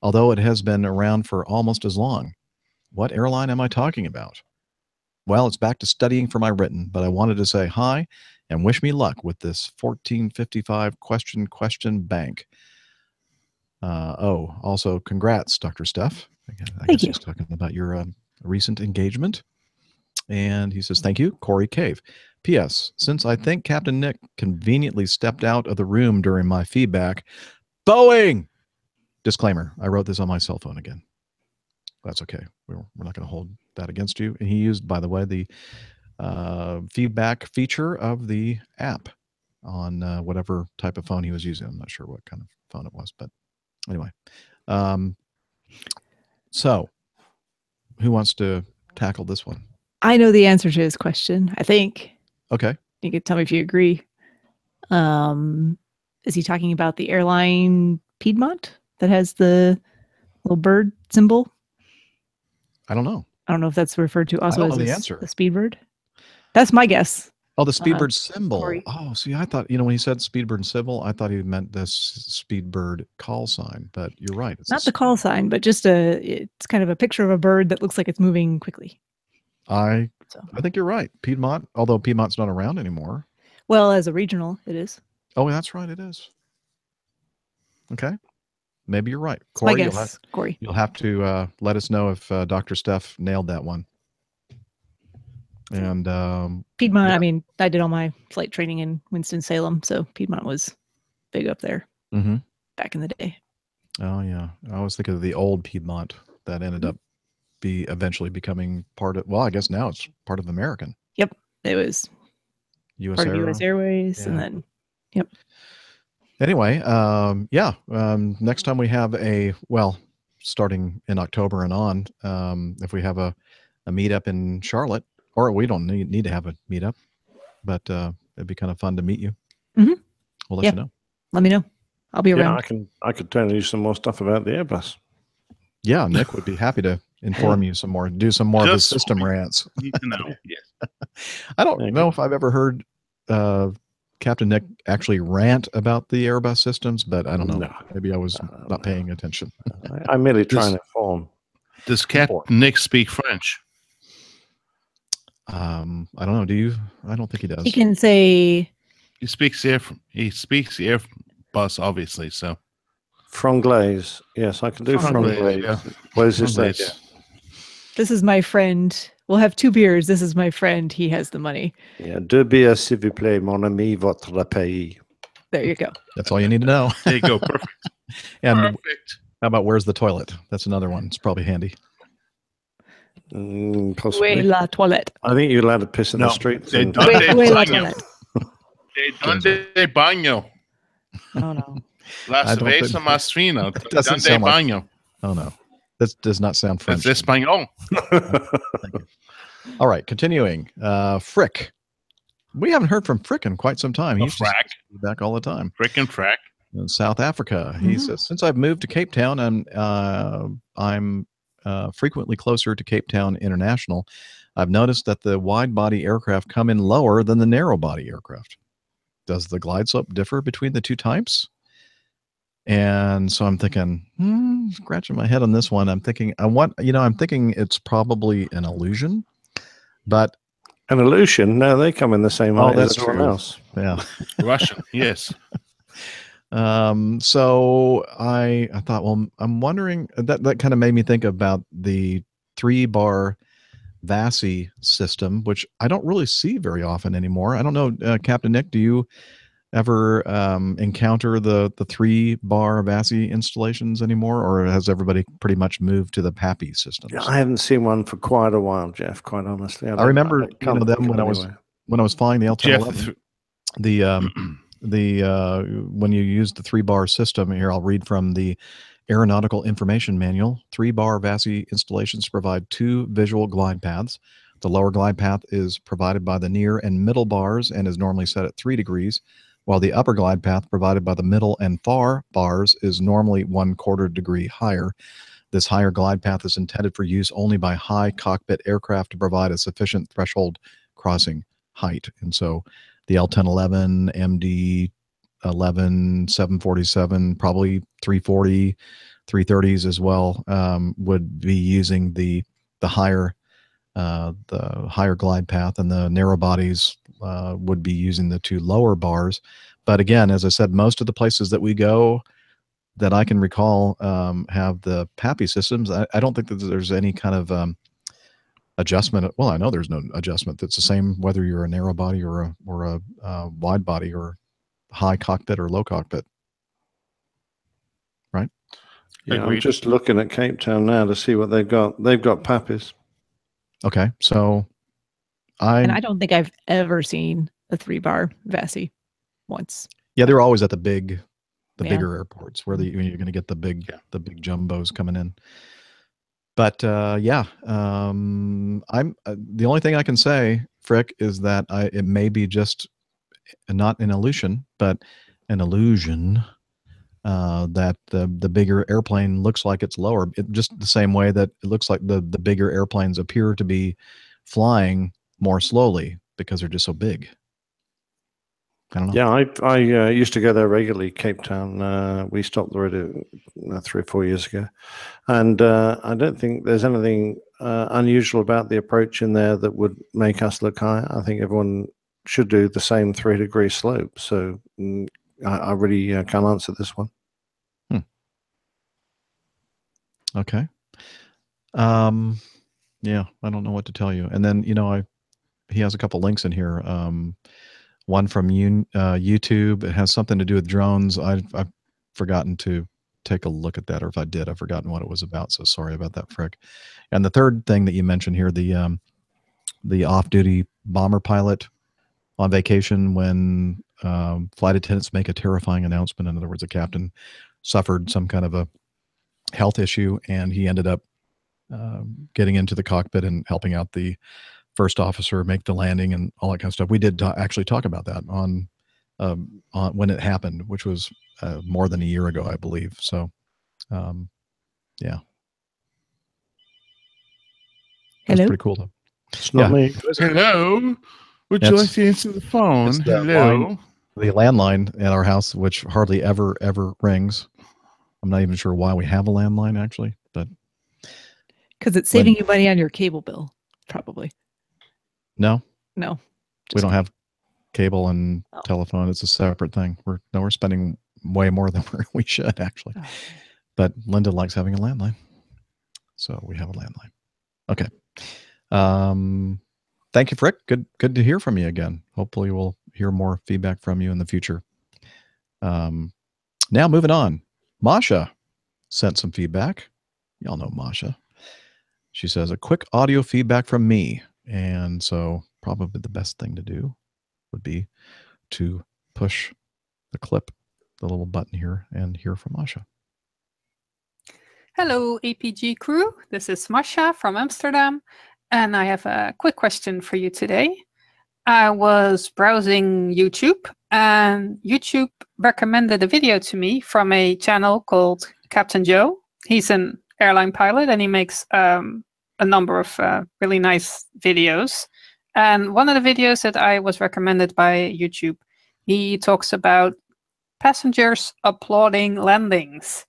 although it has been around for almost as long. What airline am I talking about? Well, it's back to studying for my written, but I wanted to say hi and wish me luck with this 1455 question bank. Also, congrats, Dr. Steph. I guess he's talking about your recent engagement. And he says, thank you, Corey Cave. P.S. Since I think Captain Nick conveniently stepped out of the room during my feedback, Boeing! Disclaimer, I wrote this on my cell phone again. That's okay. We're not going to hold that against you. And he used, by the way, the feedback feature of the app on whatever type of phone he was using. I'm not sure what kind of phone it was, but anyway. So, who wants to tackle this one?
I know the answer to his question, I think.
Okay.
You could tell me if you agree. Is he talking about the airline Piedmont that has the little bird symbol?
I don't know.
I don't know if that's referred to also as
the answer.
A Speedbird. That's my guess.
Oh, the Speedbird symbol.
Corey.
Oh, see, I thought, when he said Speedbird symbol, I thought he meant this Speedbird call sign, but you're right. It's
not the call sign, but just it's kind of a picture of a bird that looks like it's moving quickly.
I think you're right. Piedmont, although Piedmont's not around anymore.
Well, as a regional, it is.
Oh, that's right. It is. Okay. Maybe you're right.
Corey, my guess, Corey.
You'll have to let us know if Dr. Steph nailed that one. And
Piedmont, yeah. I mean, I did all my flight training in Winston-Salem, so Piedmont was big up there back in the day.
Oh, yeah. I was thinking of the old Piedmont that ended up eventually becoming part of, well, I guess now it's part of American.
Yep. It was part of US Airways, and then, yep.
Anyway, next time we have starting in October and on, if we have a meetup in Charlotte, or we don't need to have a meetup, but it'd be kind of fun to meet you.
Mm-hmm.
We'll let you know.
Let me know. I'll be around.
I could tell you some more stuff about the Airbus.
Yeah, Nick would be happy to inform you some more, do some more of his system rants.
Need to know. Yes.
I don't know if I've ever heard Captain Nick actually rant about the Airbus systems, but I don't know. No. Maybe I was not paying attention.
I'm merely trying to inform.
Does Captain Nick speak French?
I don't know. Do you? I don't think he does.
He can say.
He speaks Airbus, obviously. So.
Franglais. Yes, I can do Franglais. Yeah. What is this? Yeah.
This is my friend. We'll have 2 beers. This is my friend. He has the money.
Yeah, 2 bières, s'il vous plaît, mon ami, votre pays.
There you go.
That's all you need to know.
There you go. Perfect.
And perfect. How about where's the toilet? That's another one. It's probably handy.
Possibly.
Où est la toilette?
I think you're allowed to piss in the streets.
Où est la toilette? Donde baño?
Oh, no.
La cerveza más fina.
Donde baño? Oh, no. This does not sound French.
It's Espanol.
All right, continuing. Frick. We haven't heard from Frick in quite some time. He's
Frack.
back all the time.
Frick and Frack.
in South Africa. He says, since I've moved to Cape Town, I'm frequently closer to Cape Town International. I've noticed that the wide-body aircraft come in lower than the narrow-body aircraft. Does the glide slope differ between the two types? And so I'm thinking, scratching my head on this one. I'm thinking, I'm thinking it's probably an illusion, but
an illusion? No, they come in the same height as everyone else.
Yeah,
Russian, yes.
So I thought, well, I'm wondering, that kind of made me think about the 3-bar VASI system, which I don't really see very often anymore. I don't know, Captain Nick, do you ever encounter the 3-bar VASI installations anymore, or has everybody pretty much moved to the PAPI systems?
I haven't seen one for quite a while, Jeff, quite honestly.
I remember them when I was flying the L-1011, when you use the 3-bar system. Here, I'll read from the Aeronautical Information Manual. 3-bar VASI installations provide 2 visual glide paths. The lower glide path is provided by the near and middle bars and is normally set at 3 degrees, while the upper glide path provided by the middle and far bars is normally 1/4 degree higher. This higher glide path is intended for use only by high cockpit aircraft to provide a sufficient threshold crossing height. And so the L-1011, MD-11, 747, probably 340, 330s as well, would be using the higher glide path, and the narrow bodies would be using the 2 lower bars. But again, as I said, most of the places that we go that I can recall have the PAPI systems. I don't think that there's any kind of adjustment. Well, I know there's no adjustment. It's the same whether you're a narrow body or a wide body or high cockpit or low cockpit, right?
Yeah, I'm just looking at Cape Town now to see what they've got. They've got PAPIs.
Okay, so
and I don't think I've ever seen a 3-bar VASI once.
Yeah, they're always at the bigger airports where you're going to get the big jumbos coming in. But I'm the only thing I can say, Frick, is that it may be just not an illusion, but an illusion that the bigger airplane looks like it's lower. Just the same way that it looks like the bigger airplanes appear to be flying more slowly because they're just so big. I don't know.
Yeah, I used to go there regularly, Cape Town. We stopped there 3 or 4 years ago. And I don't think there's anything unusual about the approach in there that would make us look higher. I think everyone should do the same 3-degree slope. So I really can't answer this one.
Okay. Yeah, I don't know what to tell you. And then, he has a couple links in here. One from YouTube. It has something to do with drones. I've forgotten to take a look at that, or if I did, I've forgotten what it was about. So sorry about that, Frick. And the third thing that you mentioned here, the off-duty bomber pilot on vacation when flight attendants make a terrifying announcement. In other words, a captain suffered some kind of a health issue, and he ended up getting into the cockpit and helping out the first officer make the landing and all that kind of stuff. We did actually talk about that on when it happened, which was more than a year ago, I believe. So, yeah. That's pretty cool, though.
It's not me.
Hello. Would you like to answer the phone? Hello.
The landline at our house, which hardly ever rings. I'm not even sure why we have a landline, actually, but
because it's saving you money on your cable bill, probably.
No,
we
don't have cable and telephone. It's a separate thing. We're spending way more than we should, actually. Oh. But Linda likes having a landline, so we have a landline. Okay. Thank you, Frick. Good to hear from you again. Hopefully, we'll hear more feedback from you in the future. Now, moving on. Masha sent some feedback. Y'all know Masha. She says, a quick audio feedback from me. And so probably the best thing to do would be to push the little button here, and hear from Masha.
Hello, APG crew. This is Masha from Amsterdam, and I have a quick question for you today. I was browsing YouTube, and YouTube recommended a video to me from a channel called Captain Joe. He's an airline pilot, and he makes a number of really nice videos. And one of the videos that I was recommended by YouTube, he talks about passengers applauding landings.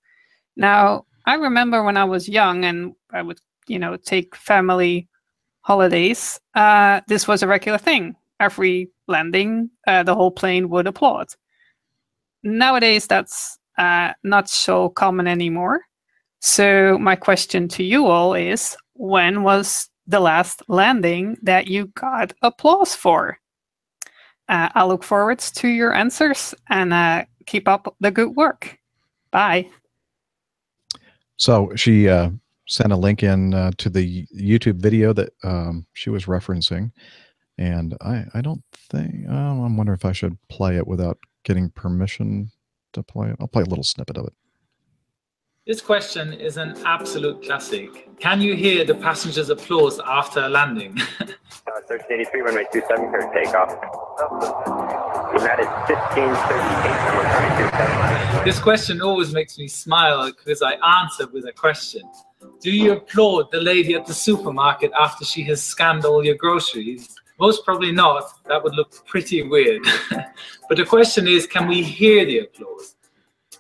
Now, I remember when I was young and I would, take family holidays, this was a regular thing. Every landing, the whole plane would applaud. Nowadays, that's not so common anymore. So my question to you all is, when was the last landing that you got applause for? I look forward to your answers, and keep up the good work. Bye.
So she sent a link in to the YouTube video that she was referencing. And I don't think, I'm wondering if I should play it without getting permission to play it. I'll play a little snippet of it.
This question is an absolute classic. Can you hear the passengers' applause after a landing?
1383, runway 27, clear takeoff. United 1538, runway 27.
This question always makes me smile because I answer with a question. Do you applaud the lady at the supermarket after she has scanned all your groceries? Most probably not. That would look pretty weird. But the question is, can we hear the applause?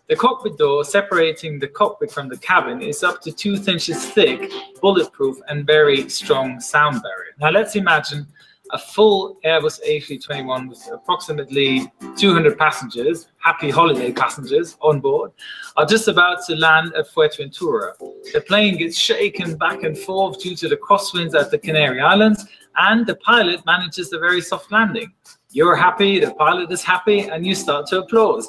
The cockpit door separating the cockpit from the cabin is up to 2 inches thick, bulletproof, and very strong sound barrier. Now let's imagine a full Airbus A321 with approximately 200 passengers, happy holiday passengers on board, are just about to land at Fuerteventura. The plane gets shaken back and forth due to the crosswinds at the Canary Islands, and the pilot manages a very soft landing. You're happy, the pilot is happy, and you start to applaud.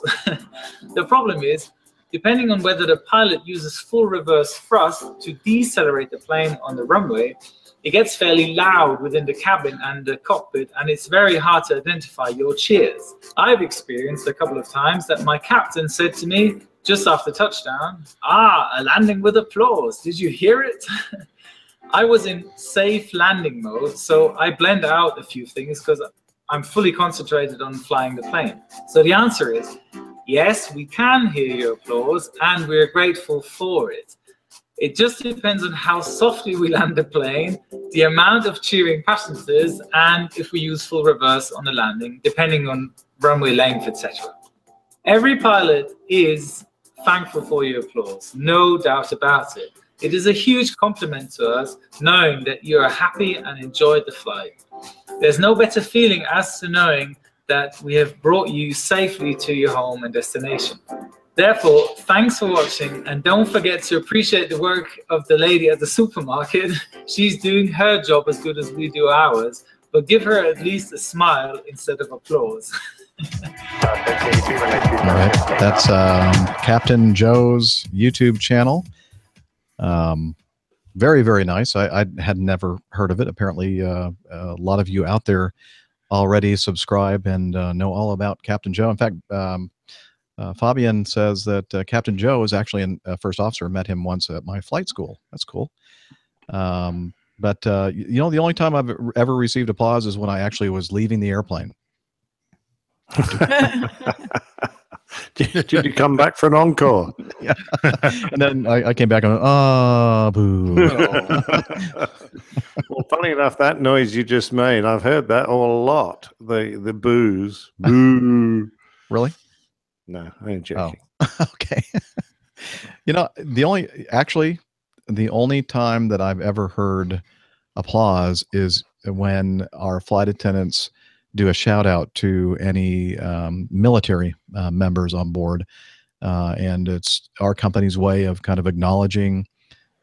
The problem is, depending on whether the pilot uses full reverse thrust to decelerate the plane on the runway, it gets fairly loud within the cabin and the cockpit, and it's very hard to identify your cheers. I've experienced a couple of times that my captain said to me just after touchdown, "Ah, a landing with applause. Did you hear it?" I was in safe landing mode, so I blend out a few things because I'm fully concentrated on flying the plane. So the answer is, yes, we can hear your applause, and we're grateful for it. It just depends on how softly we land the plane, the amount of cheering passengers, and if we use full reverse on the landing, depending on runway length, etc. Every pilot is thankful for your applause, no doubt about it. It is a huge compliment to us knowing that you are happy and enjoyed the flight. There's no better feeling as to knowing that we have brought you safely to your home and destination. Therefore, thanks for watching, and don't forget to appreciate the work of the lady at the supermarket. She's doing her job as good as we do ours, but give her at least a smile instead of applause.
All right, that's Captain Joe's YouTube channel. Very, very nice. I had never heard of it. Apparently, a lot of you out there already subscribe and know all about Captain Joe. In fact, Fabian says that Captain Joe is actually a first officer. Met him once at my flight school. That's cool. But the only time I've ever received applause is when I actually was leaving the airplane.
Did you come back for an encore?
Yeah. And then I came back and went, boo.
Well, funny enough, that noise you just made, I've heard that a lot. The boos. Boo.
Really?
No, I ain't joking.
Oh, okay. The only time that I've ever heard applause is when our flight attendants do a shout out to any military members on board. And it's our company's way of kind of acknowledging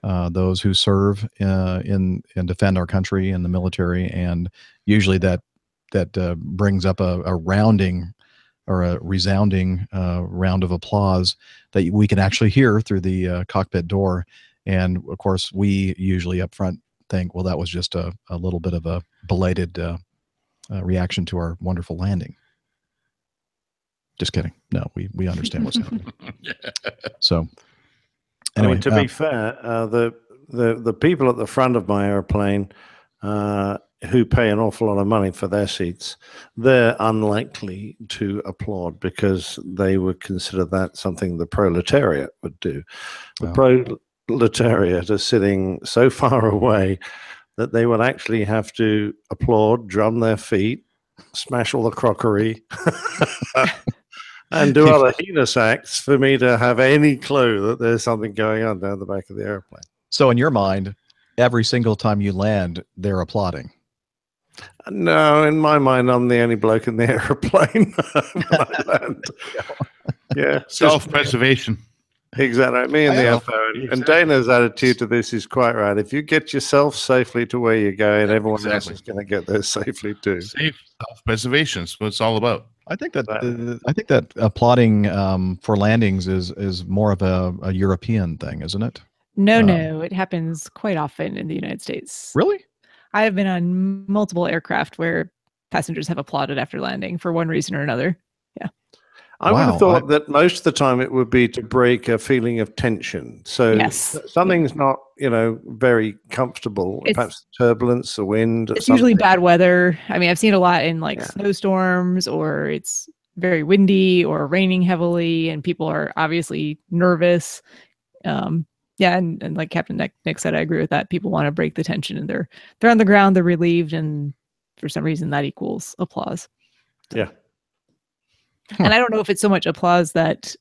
those who serve and defend our country in the military. And usually that brings up a rounding or a resounding round of applause that we can actually hear through the cockpit door. And of course, we usually up front think, well, that was just a little bit of a belated reaction to our wonderful landing. Just kidding. No, we understand what's happening. So anyway,
to be fair, the people at the front of my airplane who pay an awful lot of money for their seats, they're unlikely to applaud because they would consider that something the proletariat would do. The proletariat are sitting so far away that they would actually have to applaud, drum their feet, smash all the crockery, and do other heinous acts for me to have any clue that there's something going on down the back of the airplane.
So in your mind, every single time you land, they're applauding.
No, in my mind, I'm the only bloke in the airplane when I land. Yeah,
self-preservation.
Exactly. Me and the FO. And Dana's attitude to this is quite right. If you get yourself safely to where you're going, everyone else is going to get there safely too.
Safe self-preservation is what it's all about.
I think that applauding for landings is more of a European thing, isn't it?
No, it happens quite often in the United States.
Really?
I have been on multiple aircraft where passengers have applauded after landing for one reason or another. Yeah.
I would have thought that most of the time it would be to break a feeling of tension. So something's not, very comfortable. Perhaps turbulence, the wind.
It's usually bad weather. I mean, I've seen a lot in snowstorms, or it's very windy or raining heavily, and people are obviously nervous. And like Captain Nick said, I agree with that. People want to break the tension, and they're on the ground, they're relieved, and for some reason that equals applause.
Yeah.
And I don't know if it's so much applause that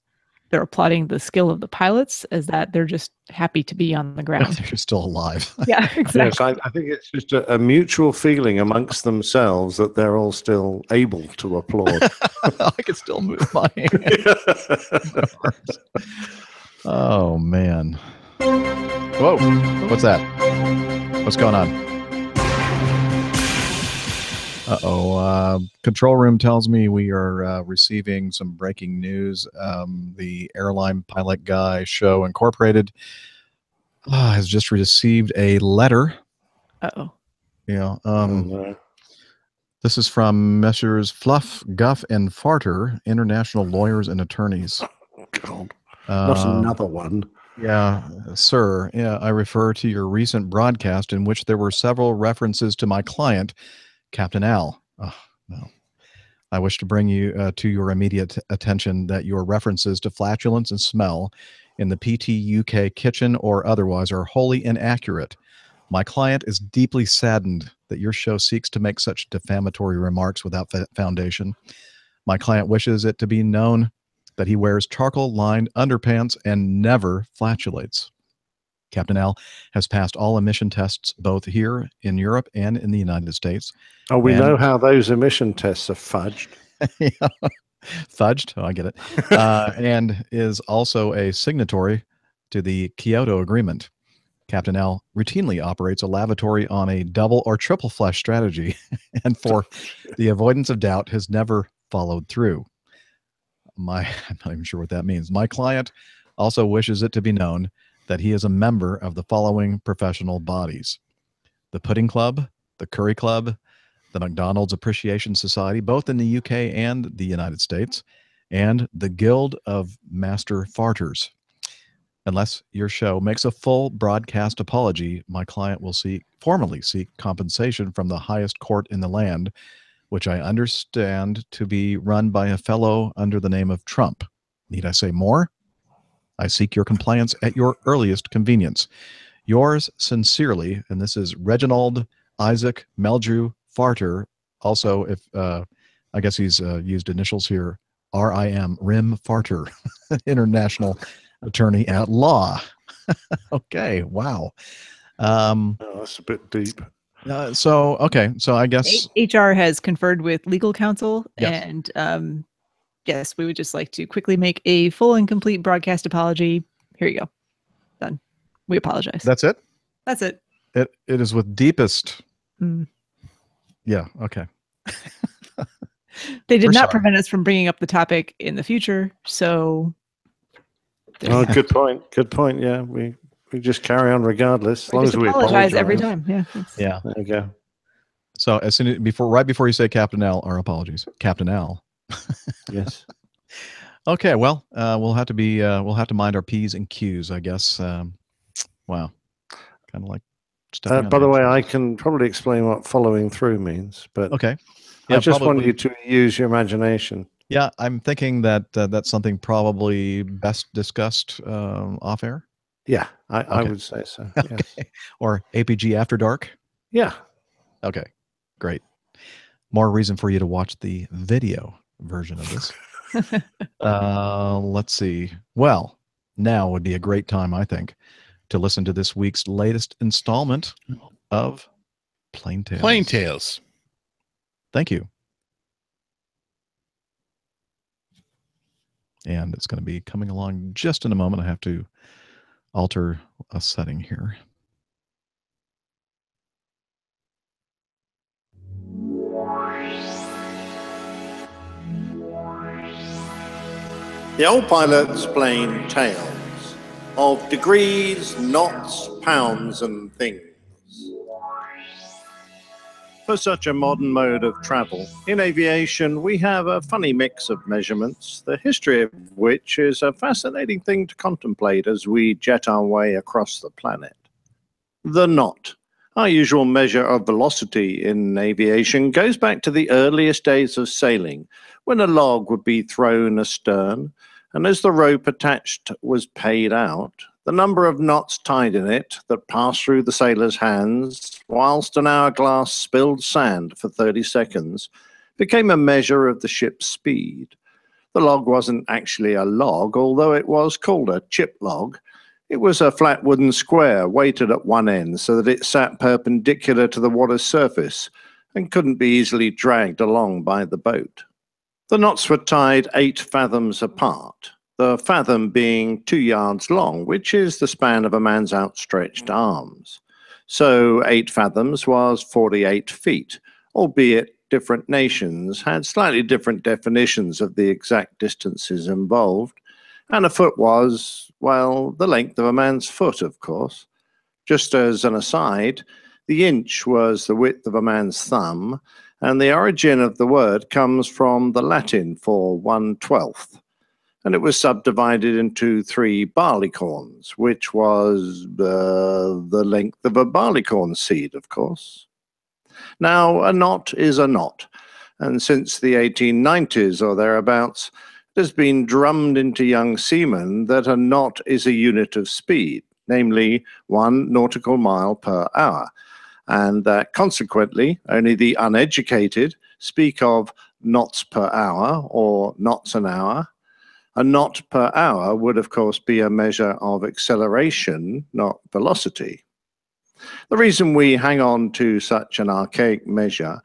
they're applauding the skill of the pilots as that they're just happy to be on the ground.
They're still alive.
Yeah, exactly.
Yes, I think it's just a mutual feeling amongst themselves that they're all still able to applaud.
I can still move my arms. Oh, man. Whoa, what's that? What's going on? Uh-oh. Control room tells me we are receiving some breaking news. The Airline Pilot Guy Show Incorporated has just received a letter.
Uh-oh.
This is from Messrs. Fluff, Guff, and Farter, international lawyers and attorneys.
God. Not another one.
Yeah, sir. Yeah, I refer to your recent broadcast in which there were several references to my client, Captain Al. Oh, no. I wish to bring you to your immediate attention that your references to flatulence and smell in the PT UK kitchen or otherwise are wholly inaccurate. My client is deeply saddened that your show seeks to make such defamatory remarks without foundation. My client wishes it to be known that he wears charcoal-lined underpants and never flatulates. Captain Al has passed all emission tests both here in Europe and in the United States.
Oh, we know how those emission tests are fudged.
Fudged? Oh, I get it. And is also a signatory to the Kyoto Agreement. Captain Al routinely operates a lavatory on a double or triple flush strategy, and for the avoidance of doubt has never followed through. I'm not even sure what that means. My client also wishes it to be known that he is a member of the following professional bodies: the Pudding Club, the Curry Club, the McDonald's Appreciation Society, both in the UK and the United States, and the Guild of Master Farters. Unless your show makes a full broadcast apology, my client will formally seek compensation from the highest court in the land, which I understand to be run by a fellow under the name of Trump. Need I say more? I seek your compliance at your earliest convenience. Yours sincerely, and this is Reginald Isaac Meldrew Farter. Also, if I guess he's used initials here, RIM, Rim Farter, international attorney at law. Okay, wow.
That's a bit deep.
So I guess
HR has conferred with legal counsel,
yes.
And yes, we would just like to quickly make a full and complete broadcast apology. Here you go. Done. We apologize.
That's it?
That's it.
It is with deepest.
Mm.
Yeah, okay.
They did not prevent us from bringing up the topic in the future, so.
Oh, good point. Good point. Yeah, we just carry on regardless. As long as we
apologize every time. Yeah.
Yeah.
There you go.
So as soon as right before you say Captain Al, our apologies, Captain Al.
Yes.
Okay. Well, we'll have to mind our P's and Q's, I guess. Wow. Kind of like
By the way, I can probably explain what following through means, but
okay.
Yeah, I just want you to use your imagination.
Yeah, I'm thinking that that's something probably best discussed off air.
Yeah, I would say so. Yes.
Okay. Or APG After Dark.
Yeah.
Okay, great. More reason for you to watch the video version of this. Let's see. Well, now would be a great time, I think, to listen to this week's latest installment of Plane Tales.
Plane Tales.
Thank you. And it's going to be coming along just in a moment. I have to alter a setting here.
The old pilot's plain tales of degrees, knots, pounds, and things. For such a modern mode of travel, in aviation, we have a funny mix of measurements, the history of which is a fascinating thing to contemplate as we jet our way across the planet. The knot, our usual measure of velocity in aviation, goes back to the earliest days of sailing, when a log would be thrown astern, and as the rope attached was paid out, the number of knots tied in it that passed through the sailor's hands, whilst an hourglass spilled sand for 30 seconds, became a measure of the ship's speed. The log wasn't actually a log, although it was called a chip log. It was a flat wooden square weighted at one end so that it sat perpendicular to the water's surface and couldn't be easily dragged along by the boat. The knots were tied 8 fathoms apart, the fathom being 2 yards long, which is the span of a man's outstretched arms. So 8 fathoms was 48 feet, albeit different nations had slightly different definitions of the exact distances involved, and a foot was, well, the length of a man's foot, of course. Just as an aside, the inch was the width of a man's thumb, and the origin of the word comes from the Latin for 1/12. And it was subdivided into 3 barleycorns, which was the length of a barleycorn seed, of course. Now, a knot is a knot, and since the 1890s or thereabouts, it has been drummed into young seamen that a knot is a unit of speed, namely 1 nautical mile per hour, and that consequently only the uneducated speak of knots per hour or knots an hour. A knot per hour would, of course, be a measure of acceleration, not velocity. The reason we hang on to such an archaic measure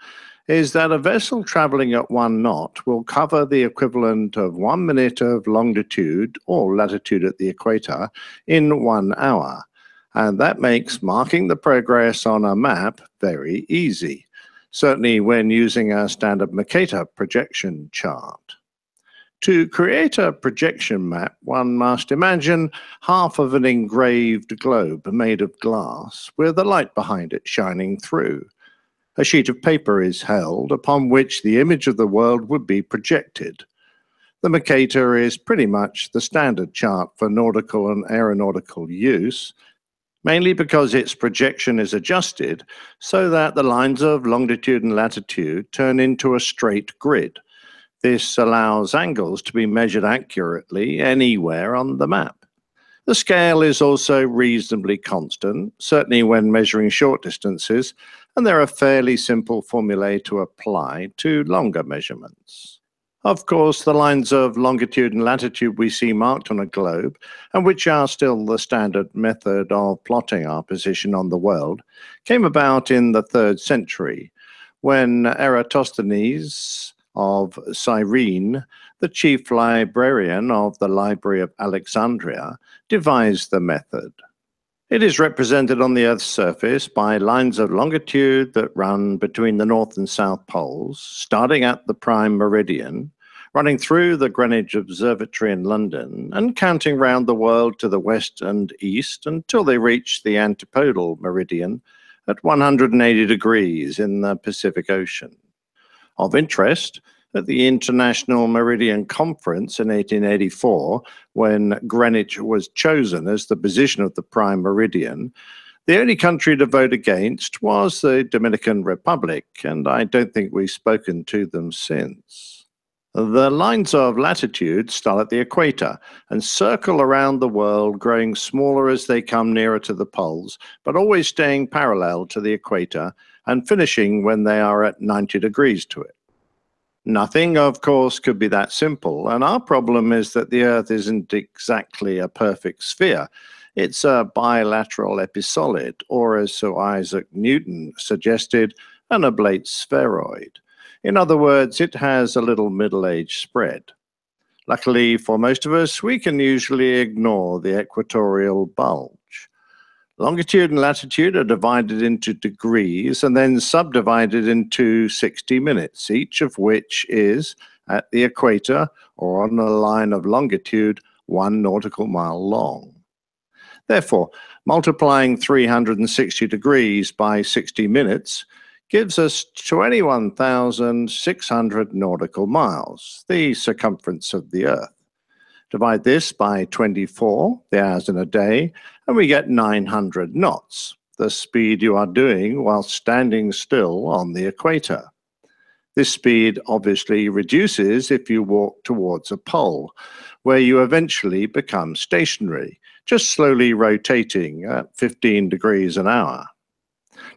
is that a vessel traveling at 1 knot will cover the equivalent of 1 minute of longitude or latitude at the equator in 1 hour. And that makes marking the progress on a map very easy, certainly when using a standard Mercator projection chart. To create a projection map, one must imagine half of an engraved globe made of glass with a light behind it shining through. A sheet of paper is held upon which the image of the world would be projected. The Mercator is pretty much the standard chart for nautical and aeronautical use, mainly because its projection is adjusted so that the lines of longitude and latitude turn into a straight grid. This allows angles to be measured accurately anywhere on the map. The scale is also reasonably constant, certainly when measuring short distances, and there are fairly simple formulae to apply to longer measurements. Of course, the lines of longitude and latitude we see marked on a globe, and which are still the standard method of plotting our position on the world, came about in the 3rd century, when Eratosthenes of Cyrene, the chief librarian of the Library of Alexandria, devised the method. It is represented on the Earth's surface by lines of longitude that run between the North and South poles, starting at the prime meridian, running through the Greenwich Observatory in London, and counting round the world to the west and east until they reach the antipodal meridian at 180 degrees in the Pacific Ocean. Of interest, at the International Meridian Conference in 1884, when Greenwich was chosen as the position of the prime meridian, The only country to vote against was the Dominican Republic, and I don't think we've spoken to them since. The lines of latitude start at the equator and circle around the world, growing smaller as they come nearer to the poles, but always staying parallel to the equator and finishing when they are at 90 degrees to it. Nothing, of course, could be that simple, and our problem is that the Earth isn't exactly a perfect sphere. It's a bilateral episolid, or as Sir Isaac Newton suggested, an oblate spheroid. In other words, it has a little middle-age spread. Luckily for most of us, we can usually ignore the equatorial bulge. Longitude and latitude are divided into degrees and then subdivided into 60 minutes, each of which is, at the equator or on a line of longitude, 1 nautical mile long. Therefore, multiplying 360 degrees by 60 minutes gives us 21,600 nautical miles, the circumference of the Earth. Divide this by 24, the hours in a day, and we get 900 knots, the speed you are doing while standing still on the equator. This speed obviously reduces if you walk towards a pole, where you eventually become stationary, just slowly rotating at 15 degrees an hour.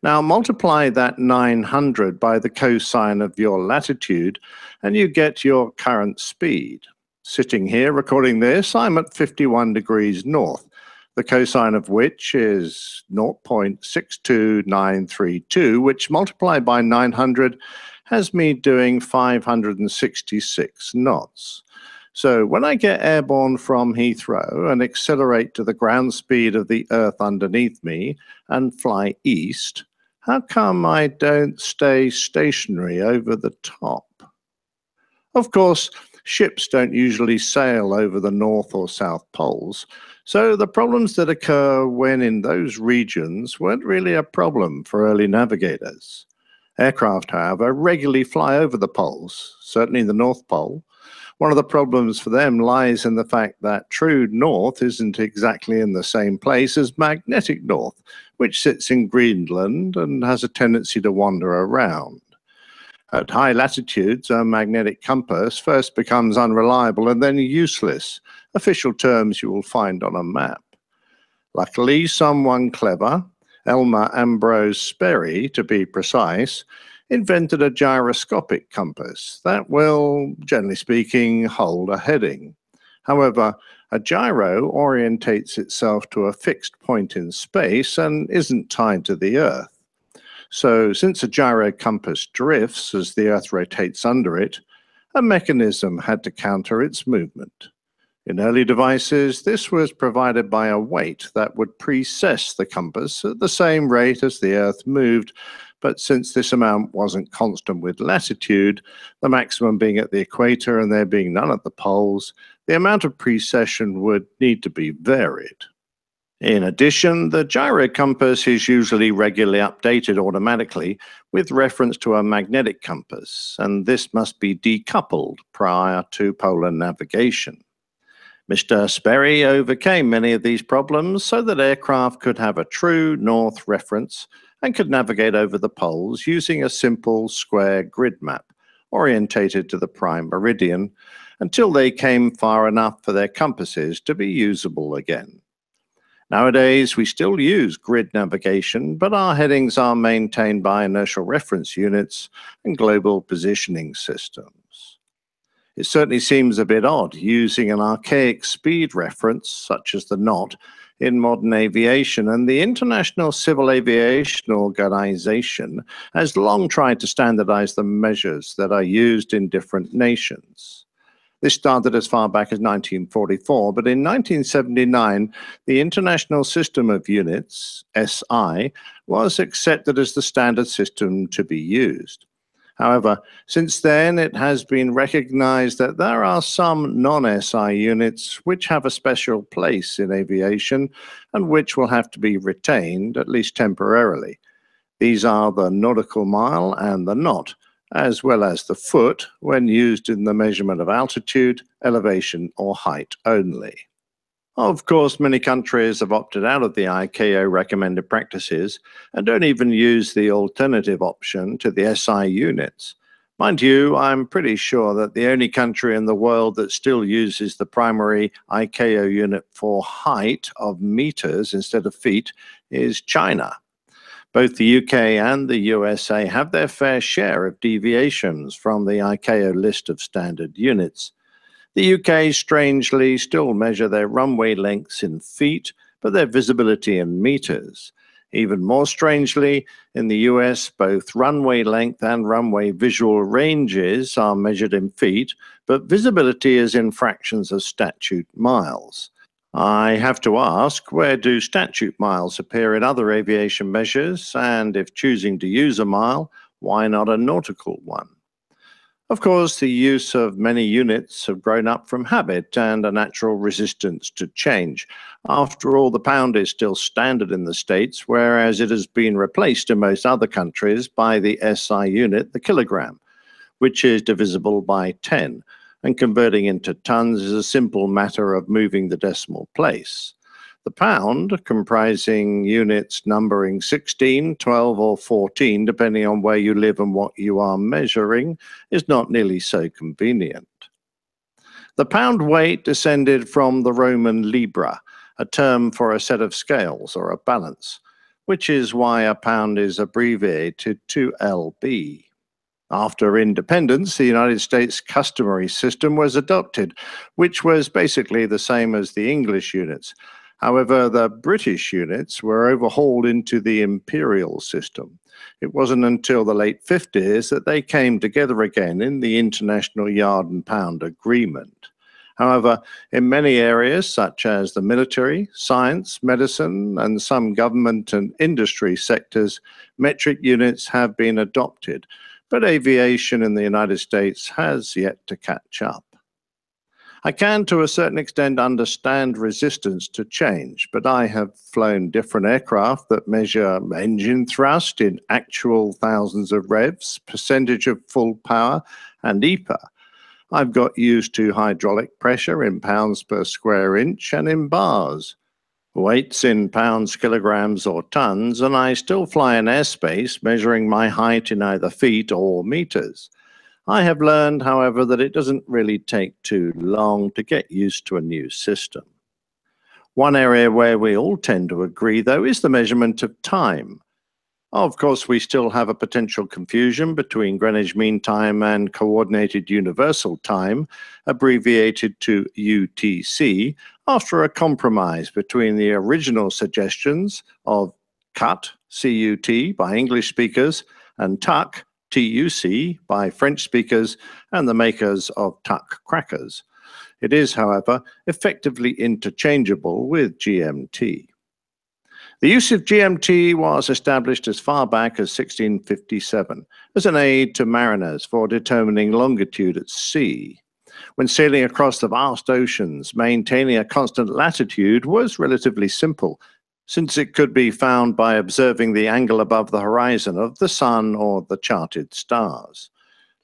Now multiply that 900 by the cosine of your latitude and you get your current speed. Sitting here recording this, I'm at 51 degrees north, the cosine of which is 0.62932, which multiplied by 900 has me doing 566 knots. So when I get airborne from Heathrow and accelerate to the ground speed of the Earth underneath me and fly east, how come I don't stay stationary over the top? Of course, ships don't usually sail over the North or South poles, so the problems that occur when in those regions weren't really a problem for early navigators. Aircraft, however, regularly fly over the poles, certainly the North Pole. One of the problems for them lies in the fact that true north isn't exactly in the same place as magnetic north, which sits in Greenland and has a tendency to wander around. At high latitudes, a magnetic compass first becomes unreliable and then useless, official terms you will find on a map. Luckily, someone clever, Elmer Ambrose Sperry to be precise, invented a gyroscopic compass that will, generally speaking, hold a heading. However, a gyro orientates itself to a fixed point in space and isn't tied to the Earth. So, since a gyro compass drifts as the Earth rotates under it, a mechanism had to counter its movement. In early devices, this was provided by a weight that would precess the compass at the same rate as the Earth moved, but since this amount wasn't constant with latitude, the maximum being at the equator and there being none at the poles, the amount of precession would need to be varied. In addition, the gyro compass is usually regularly updated automatically with reference to a magnetic compass, and this must be decoupled prior to polar navigation. Mr. Sperry overcame many of these problems so that aircraft could have a true north reference and could navigate over the poles using a simple square grid map orientated to the prime meridian until they came far enough for their compasses to be usable again. Nowadays, we still use grid navigation, but our headings are maintained by inertial reference units and global positioning systems. It certainly seems a bit odd using an archaic speed reference, such as the knot, in modern aviation, and the International Civil Aviation Organization has long tried to standardize the measures that are used in different nations. This started as far back as 1944, but in 1979, the International System of Units, SI, was accepted as the standard system to be used. However, since then, it has been recognized that there are some non-SI units which have a special place in aviation and which will have to be retained, at least temporarily. These are the nautical mile and the knot, as well as the foot when used in the measurement of altitude, elevation, or height only. Of course, many countries have opted out of the ICAO recommended practices and don't even use the alternative option to the SI units. Mind you, I'm pretty sure that the only country in the world that still uses the primary ICAO unit for height of meters instead of feet is China. Both the UK and the USA have their fair share of deviations from the ICAO list of standard units. The UK strangely still measure their runway lengths in feet, but their visibility in meters. Even more strangely, in the US, both runway length and runway visual ranges are measured in feet, but visibility is in fractions of statute miles. I have to ask, where do statute miles appear in other aviation measures? And if choosing to use a mile, why not a nautical one? Of course, the use of many units have grown up from habit and a natural resistance to change. After all, the pound is still standard in the States, whereas it has been replaced in most other countries by the SI unit, the kilogram, which is divisible by 10, and converting into tons is a simple matter of moving the decimal place. The pound, comprising units numbering 16, 12, or 14, depending on where you live and what you are measuring, is not nearly so convenient. The pound weight descended from the Roman libra, a term for a set of scales or a balance, which is why a pound is abbreviated to LB. After independence, the United States customary system was adopted, which was basically the same as the English units. However, the British units were overhauled into the imperial system. It wasn't until the late 50s that they came together again in the International Yard and Pound Agreement. However, in many areas, such as the military, science, medicine, and some government and industry sectors, metric units have been adopted, but aviation in the United States has yet to catch up. I can, to a certain extent, understand resistance to change, but I have flown different aircraft that measure engine thrust in actual thousands of revs, percentage of full power, and EPA. I've got used to hydraulic pressure in pounds per square inch and in bars, weights in pounds, kilograms, or tons, and I still fly in airspace measuring my height in either feet or meters. I have learned, however, that it doesn't really take too long to get used to a new system. One area where we all tend to agree, though, is the measurement of time. Of course, we still have a potential confusion between Greenwich Mean Time and Coordinated Universal Time, abbreviated to UTC, after a compromise between the original suggestions of CUT, CUT, by English speakers, and TUC, TUC, by French speakers and the makers of TUC crackers. It is, however, effectively interchangeable with GMT. The use of GMT was established as far back as 1657 as an aid to mariners for determining longitude at sea. When sailing across the vast oceans, maintaining a constant latitude was relatively simple, since it could be found by observing the angle above the horizon of the sun or the charted stars.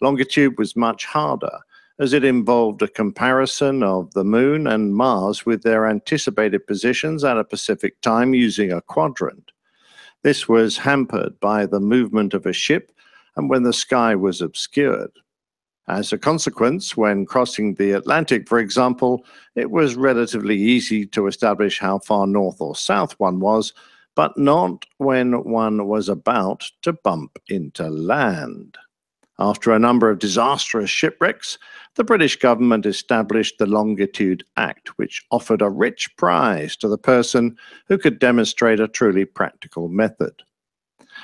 Longitude was much harder, as it involved a comparison of the Moon and Mars with their anticipated positions at a specific time using a quadrant. This was hampered by the movement of a ship and when the sky was obscured. As a consequence, when crossing the Atlantic, for example, it was relatively easy to establish how far north or south one was, but not when one was about to bump into land. After a number of disastrous shipwrecks, the British government established the Longitude Act, which offered a rich prize to the person who could demonstrate a truly practical method.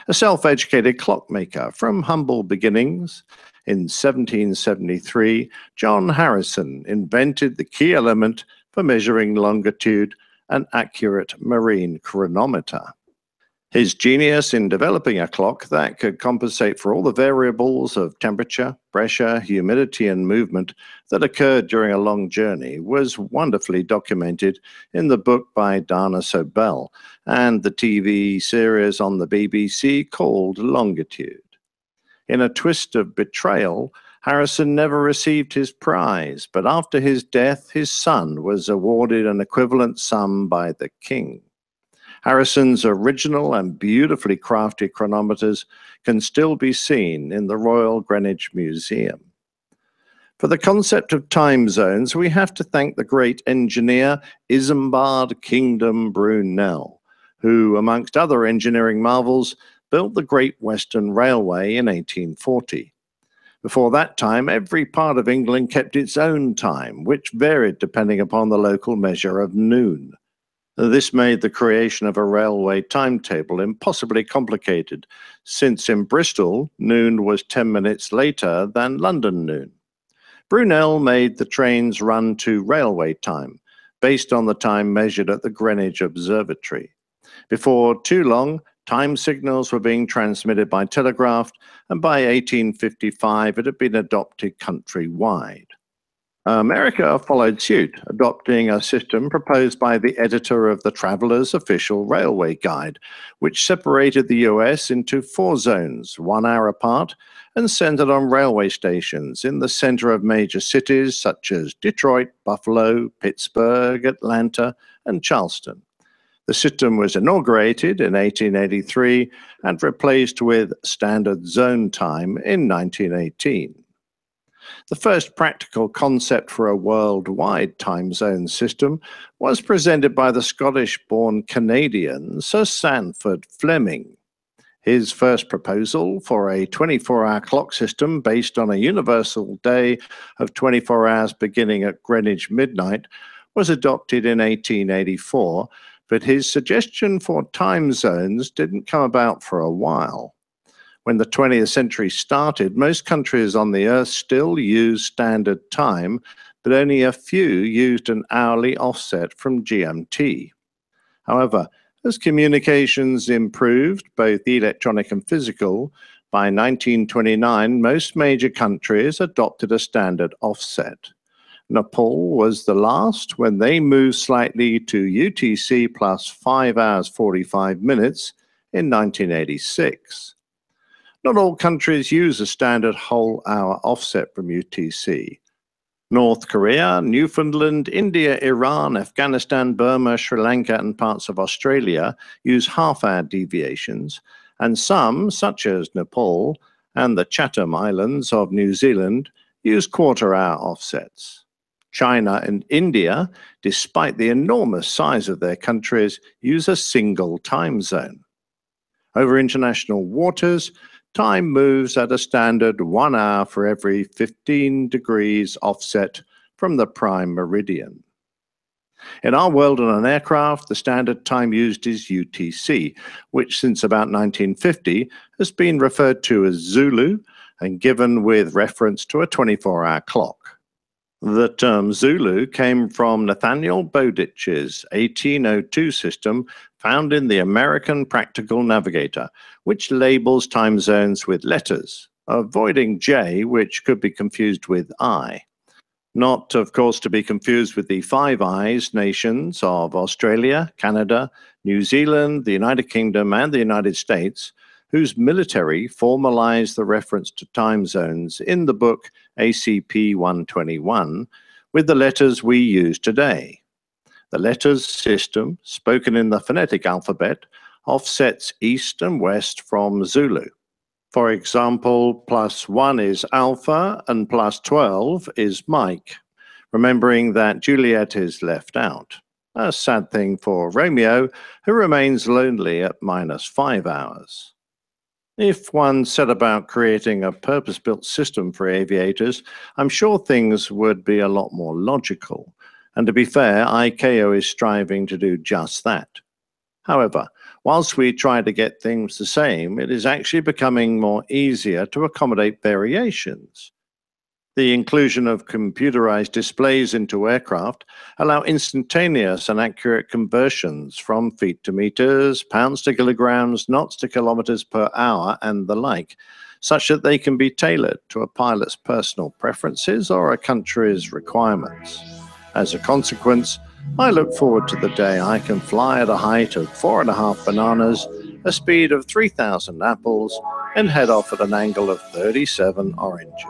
A self-educated clockmaker from humble beginnings, in 1773, John Harrison invented the key element for measuring longitude, an accurate marine chronometer. His genius in developing a clock that could compensate for all the variables of temperature, pressure, humidity, and movement that occurred during a long journey was wonderfully documented in the book by Dana Sobel and the TV series on the BBC called Longitude. In a twist of betrayal, Harrison never received his prize, but after his death, his son was awarded an equivalent sum by the king. Harrison's original and beautifully crafted chronometers can still be seen in the Royal Greenwich Museum. For the concept of time zones, we have to thank the great engineer Isambard Kingdom Brunel, who, amongst other engineering marvels, built the Great Western Railway in 1840. Before that time, every part of England kept its own time, which varied depending upon the local measure of noon. This made the creation of a railway timetable impossibly complicated, since in Bristol, noon was 10 minutes later than London noon. Brunel made the trains run to railway time, based on the time measured at the Greenwich Observatory. Before too long, time signals were being transmitted by telegraph, and by 1855 it had been adopted countrywide. America followed suit, adopting a system proposed by the editor of the Traveller's Official Railway Guide, which separated the US into 4 zones, 1 hour apart, and centered on railway stations in the center of major cities such as Detroit, Buffalo, Pittsburgh, Atlanta, and Charleston. The system was inaugurated in 1883 and replaced with Standard Zone Time in 1918. The first practical concept for a worldwide time zone system was presented by the Scottish-born Canadian Sir Sandford Fleming. His first proposal for a 24-hour clock system based on a universal day of 24 hours beginning at Greenwich midnight was adopted in 1884, but his suggestion for time zones didn't come about for a while. When the 20th century started, most countries on the Earth still used standard time, but only a few used an hourly offset from GMT. However, as communications improved, both electronic and physical, by 1929, most major countries adopted a standard offset. Nepal was the last when they moved slightly to UTC plus 5 hours 45 minutes in 1986. Not all countries use a standard whole hour offset from UTC. North Korea, Newfoundland, India, Iran, Afghanistan, Burma, Sri Lanka, and parts of Australia use half-hour deviations, and some, such as Nepal and the Chatham Islands of New Zealand, use quarter-hour offsets. China and India, despite the enormous size of their countries, use a single time zone. Over international waters, time moves at a standard 1 hour for every 15 degrees offset from the prime meridian. In our world on an aircraft, the standard time used is UTC, which since about 1950 has been referred to as Zulu and given with reference to a 24-hour clock. The term Zulu came from Nathaniel Bowditch's 1802 system found in the American Practical Navigator, which labels time zones with letters, avoiding J, which could be confused with I. Not, of course, to be confused with the Five Eyes nations of Australia, Canada, New Zealand, the United Kingdom, and the United States, whose military formalized the reference to time zones in the book ACP 121 with the letters we use today. The letters system, spoken in the phonetic alphabet, offsets east and west from Zulu. For example, +1 is Alpha and +12 is Mike, remembering that Juliet is left out. A sad thing for Romeo, who remains lonely at -5 hours. If one set about creating a purpose-built system for aviators, I'm sure things would be a lot more logical. And to be fair, ICAO is striving to do just that. However, whilst we try to get things the same, it is actually becoming more easier to accommodate variations. The inclusion of computerized displays into aircraft allow instantaneous and accurate conversions from feet to meters, pounds to kilograms, knots to kilometers per hour, and the like, such that they can be tailored to a pilot's personal preferences or a country's requirements. As a consequence, I look forward to the day I can fly at a height of 4.5 bananas, a speed of 3,000 apples, and head off at an angle of 37 oranges.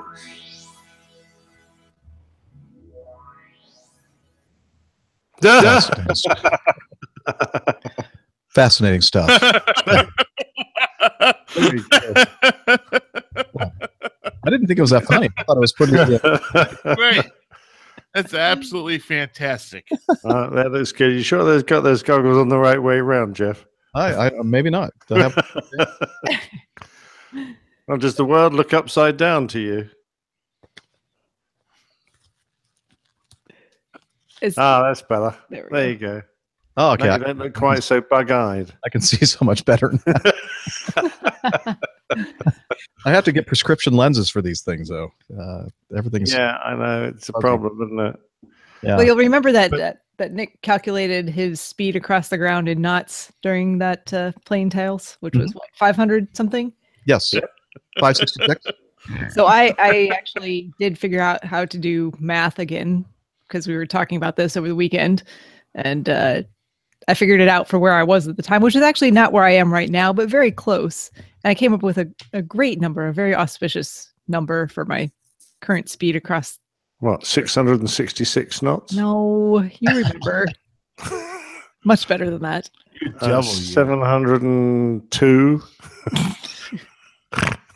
Fascinating stuff. I didn't think it was that funny. I thought it was pretty
Great. That's absolutely fantastic.
That is good. You sure they've got those goggles on the right way around, Jeff?
I maybe not.
Or does the world look upside down to you? That's better. There you go.
Oh, okay.
Now you don't look quite so bug-eyed.
I can see so much better now. I have to get prescription lenses for these things, though. Everything's
I know it's a problem, isn't it?
Yeah.
Well, you'll remember that Nick calculated his speed across the ground in knots during that plane tails, which was what, 500 something.
Yes, 566.
So I actually did figure out how to do math again because we were talking about this over the weekend, and I figured it out for where I was at the time, which is actually not where I am right now, but very close. And I came up with a great number, a very auspicious number for my current speed across.
What, 666 knots?
No, you remember. Much better than that.
702.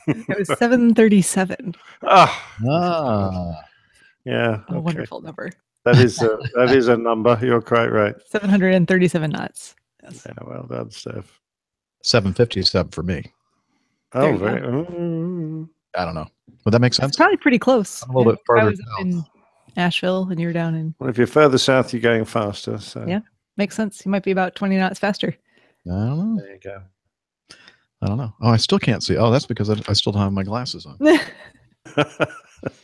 It was 737.
Yeah.
A wonderful number.
That is a number. You're quite right.
737 knots. Yes.
Yeah, well done, Steph.
757 for me.
Oh, very.
I don't know. Would that make sense?
It's probably pretty close.
A little bit further
I was up in Asheville, and you're down in.
Well, if you're further south, you're going faster. So
Yeah, makes sense. You might be about 20 knots faster.
I don't know.
There you go.
I don't know. Oh, I still can't see. Oh, that's because I still don't have my glasses on.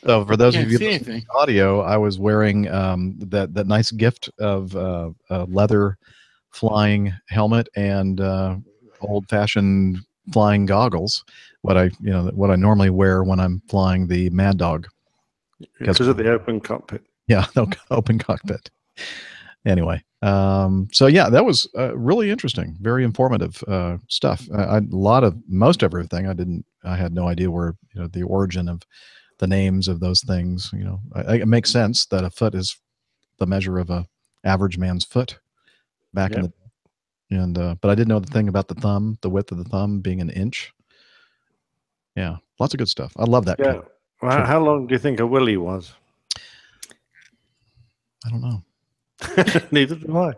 So for those of you listening to audio, I was wearing that nice gift of a leather flying helmet and old-fashioned flying goggles. What I normally wear when I'm flying the Mad Dog.
Because of the open cockpit.
Yeah, no open cockpit. Anyway, so yeah, that was really interesting, very informative stuff. Most everything I had no idea where the origin of the names of those things. It makes sense that a foot is the measure of a average man's foot back in the but I didn't know the thing about the thumb, the width of the thumb being an inch. Yeah, lots of good stuff. I love that.
Yeah. Well, how long do you think a willy was?
I don't know.
Neither do I.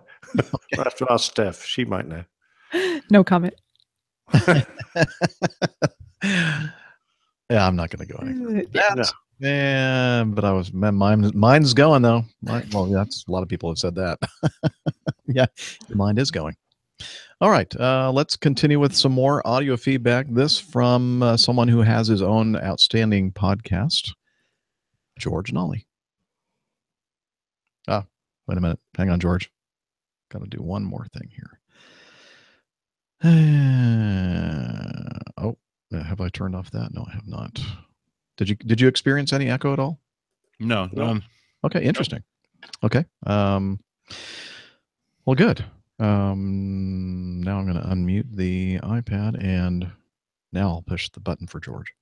I'll have to ask Steph. She might know.
No comment.
Yeah, I'm not going to go anywhere. Yeah, but mine's going though. Well, yeah, that's a lot of people have said that. Yeah, your mind is going. All right, let's continue with some more audio feedback. This from someone who has his own outstanding podcast, George Nolly. Wait a minute. Hang on, George. Got to do one more thing here. Oh, have I turned off that? No, I have not. Did you experience any echo at all?
No, none.
Okay, interesting. Okay. Well, good. Now I'm going to unmute the iPad, and now I'll push the button for George.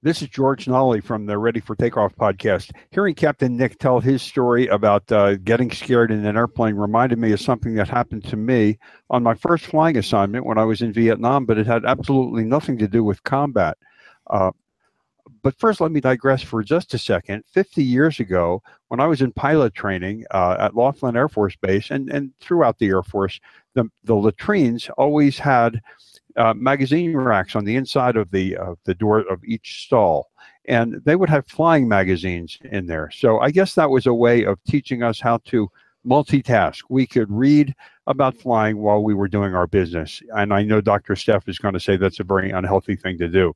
This is George Nolly from the Ready for Takeoff podcast. Hearing Captain Nick tell his story about getting scared in an airplane reminded me of something that happened to me on my first flying assignment when I was in Vietnam, but it had absolutely nothing to do with combat. But first, let me digress for just a second. 50 years ago, when I was in pilot training at Laughlin Air Force Base and throughout the Air Force, the latrines always had magazine racks on the inside of the door of each stall, and they would have flying magazines in there. So I guess that was a way of teaching us how to multitask. We could read about flying while we were doing our business, and I know Dr. Steph is going to say that's a very unhealthy thing to do.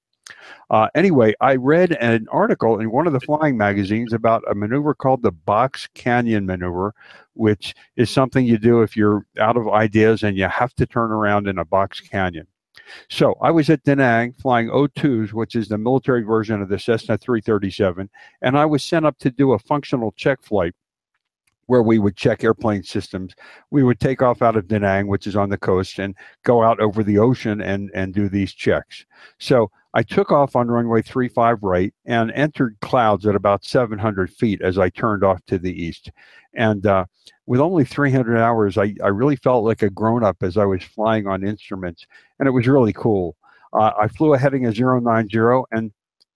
Anyway, I read an article in one of the flying magazines about a maneuver called the Box Canyon maneuver, which is something you do if you're out of ideas and you have to turn around in a box canyon. So I was at Da Nang flying O2s, which is the military version of the Cessna 337, and I was sent up to do a functional check flight. where we would check airplane systems. We would take off out of Da Nang, which is on the coast, and go out over the ocean and do these checks. So I took off on runway 35 right and entered clouds at about 700 feet as I turned off to the east. And with only 300 hours, I really felt like a grown-up as I was flying on instruments, and it was really cool. I flew a heading of 090, and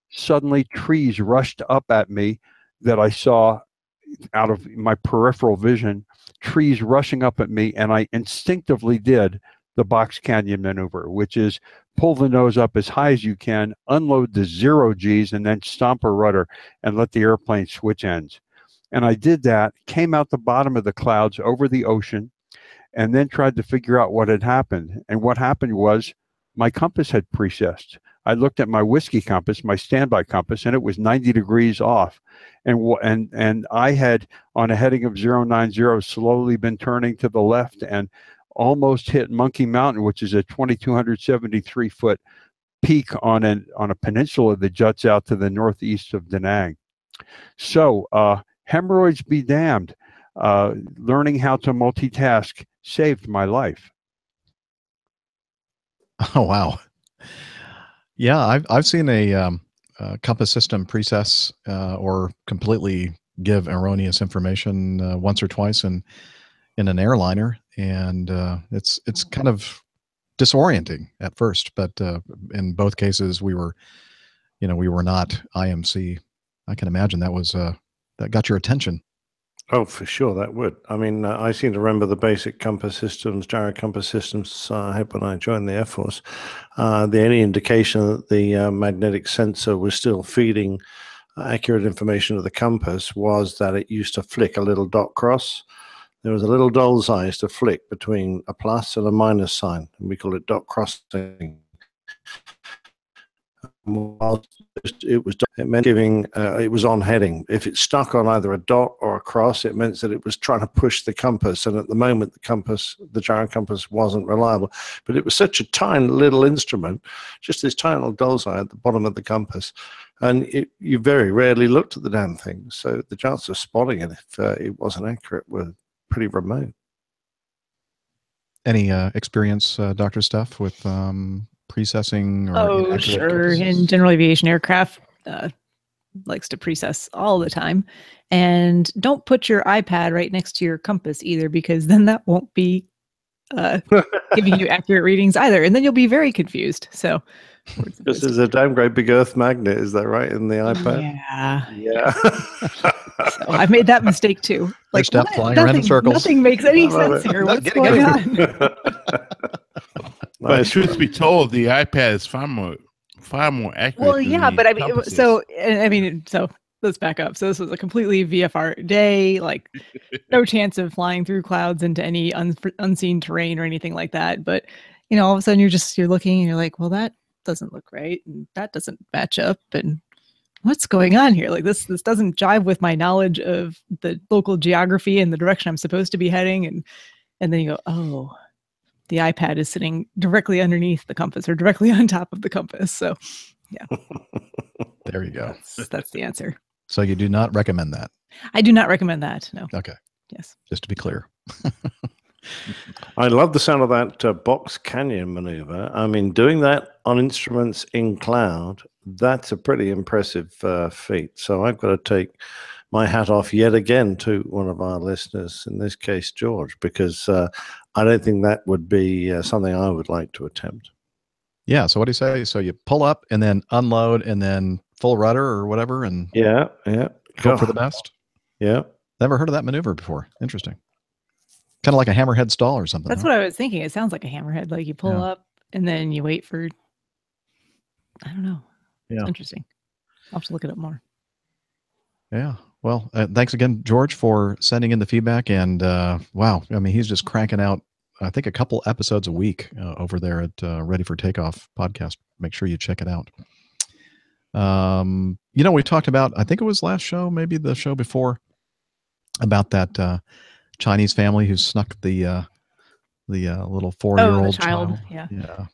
suddenly trees rushed up at me that I saw out of my peripheral vision, trees rushing up at me, and I instinctively did the box canyon maneuver, which is pull the nose up as high as you can, unload the 0 Gs, and then stomp a rudder and let the airplane switch ends. And I did that, came out the bottom of the clouds over the ocean, and then tried to figure out what had happened. And what happened was my compass had precessed. I looked at my whiskey compass, my standby compass, and it was 90 degrees off. And I had, on a heading of 090, slowly been turning to the left and almost hit Monkey Mountain, which is a 2,273-foot peak on a peninsula that juts out to the northeast of Da Nang. So hemorrhoids be damned. Learning how to multitask saved my life.
Oh, wow. Yeah, I've seen a compass system precess or completely give erroneous information once or twice in an airliner, and it's kind of disorienting at first. But in both cases, we were not IMC. I can imagine that got your attention.
Oh, for sure, that would. I mean, I seem to remember the basic compass systems, gyro compass systems, I had when I joined the Air Force. The only indication that the magnetic sensor was still feeding accurate information to the compass was that it used to flick a little dot cross. There was a little doll's eyes to flick between a plus and a minus sign, and we call it dot crossing. It meant giving, it was on heading. If it stuck on either a dot or a cross, it meant that it was trying to push the compass. And at the moment, the gyro compass wasn't reliable. But it was such a tiny little instrument, just this tiny little doll's eye at the bottom of the compass. And you very rarely looked at the damn thing. So the chance of spotting it if it wasn't accurate were pretty remote.
Any experience, Dr. Steph, with precessing?
Oh, sure. In general aviation, aircraft likes to precess all the time. And don't put your iPad right next to your compass either, because then that won't be giving you accurate readings either. And then you'll be very confused. So
this is a damn great big Earth magnet. Is that right? In the iPad?
Yeah.
Yeah.
So I've made that mistake too. Like,
step flying around in circles.
Nothing makes any sense here. What's going on?
But truth be told, the iPad is far more accurate.
Well, yeah, but I mean,
compasses.
so let's back up. So this was a completely VFR day, like no chance of flying through clouds into any unseen terrain or anything like that. But all of a sudden you're looking and you're like, well, that doesn't look right, and that doesn't match up, and what's going on here? Like this doesn't jive with my knowledge of the local geography and the direction I'm supposed to be heading, and then you go, oh, the iPad is sitting directly underneath the compass or directly on top of the compass. So, yeah.
There you go.
That's the answer.
So you do not recommend that?
I do not recommend that. No.
Okay.
Yes.
Just to be clear.
I love the sound of that box canyon maneuver. I mean, doing that on instruments in cloud, that's a pretty impressive feat. So I've got to take my hat off yet again to one of our listeners, in this case, George, because I don't think that would be something I would like to attempt.
Yeah. So what do you say? So you pull up and then unload and then full rudder or whatever, and
yeah,
hope for the best.
Yeah.
Never heard of that maneuver before. Interesting. Kind of like a hammerhead stall or something.
That's what I was thinking. It sounds like a hammerhead. Like you pull up and then you wait for, I don't know.
Yeah.
It's interesting. I'll have to look it up more.
Yeah. Well, thanks again, George, for sending in the feedback. And wow, I mean, he's just cranking out, I think, a couple episodes a week over there at Ready for Takeoff podcast. Make sure you check it out. We talked about, I think it was last show, maybe the show before, about that Chinese family who snuck the little 4-year-old child.
Yeah.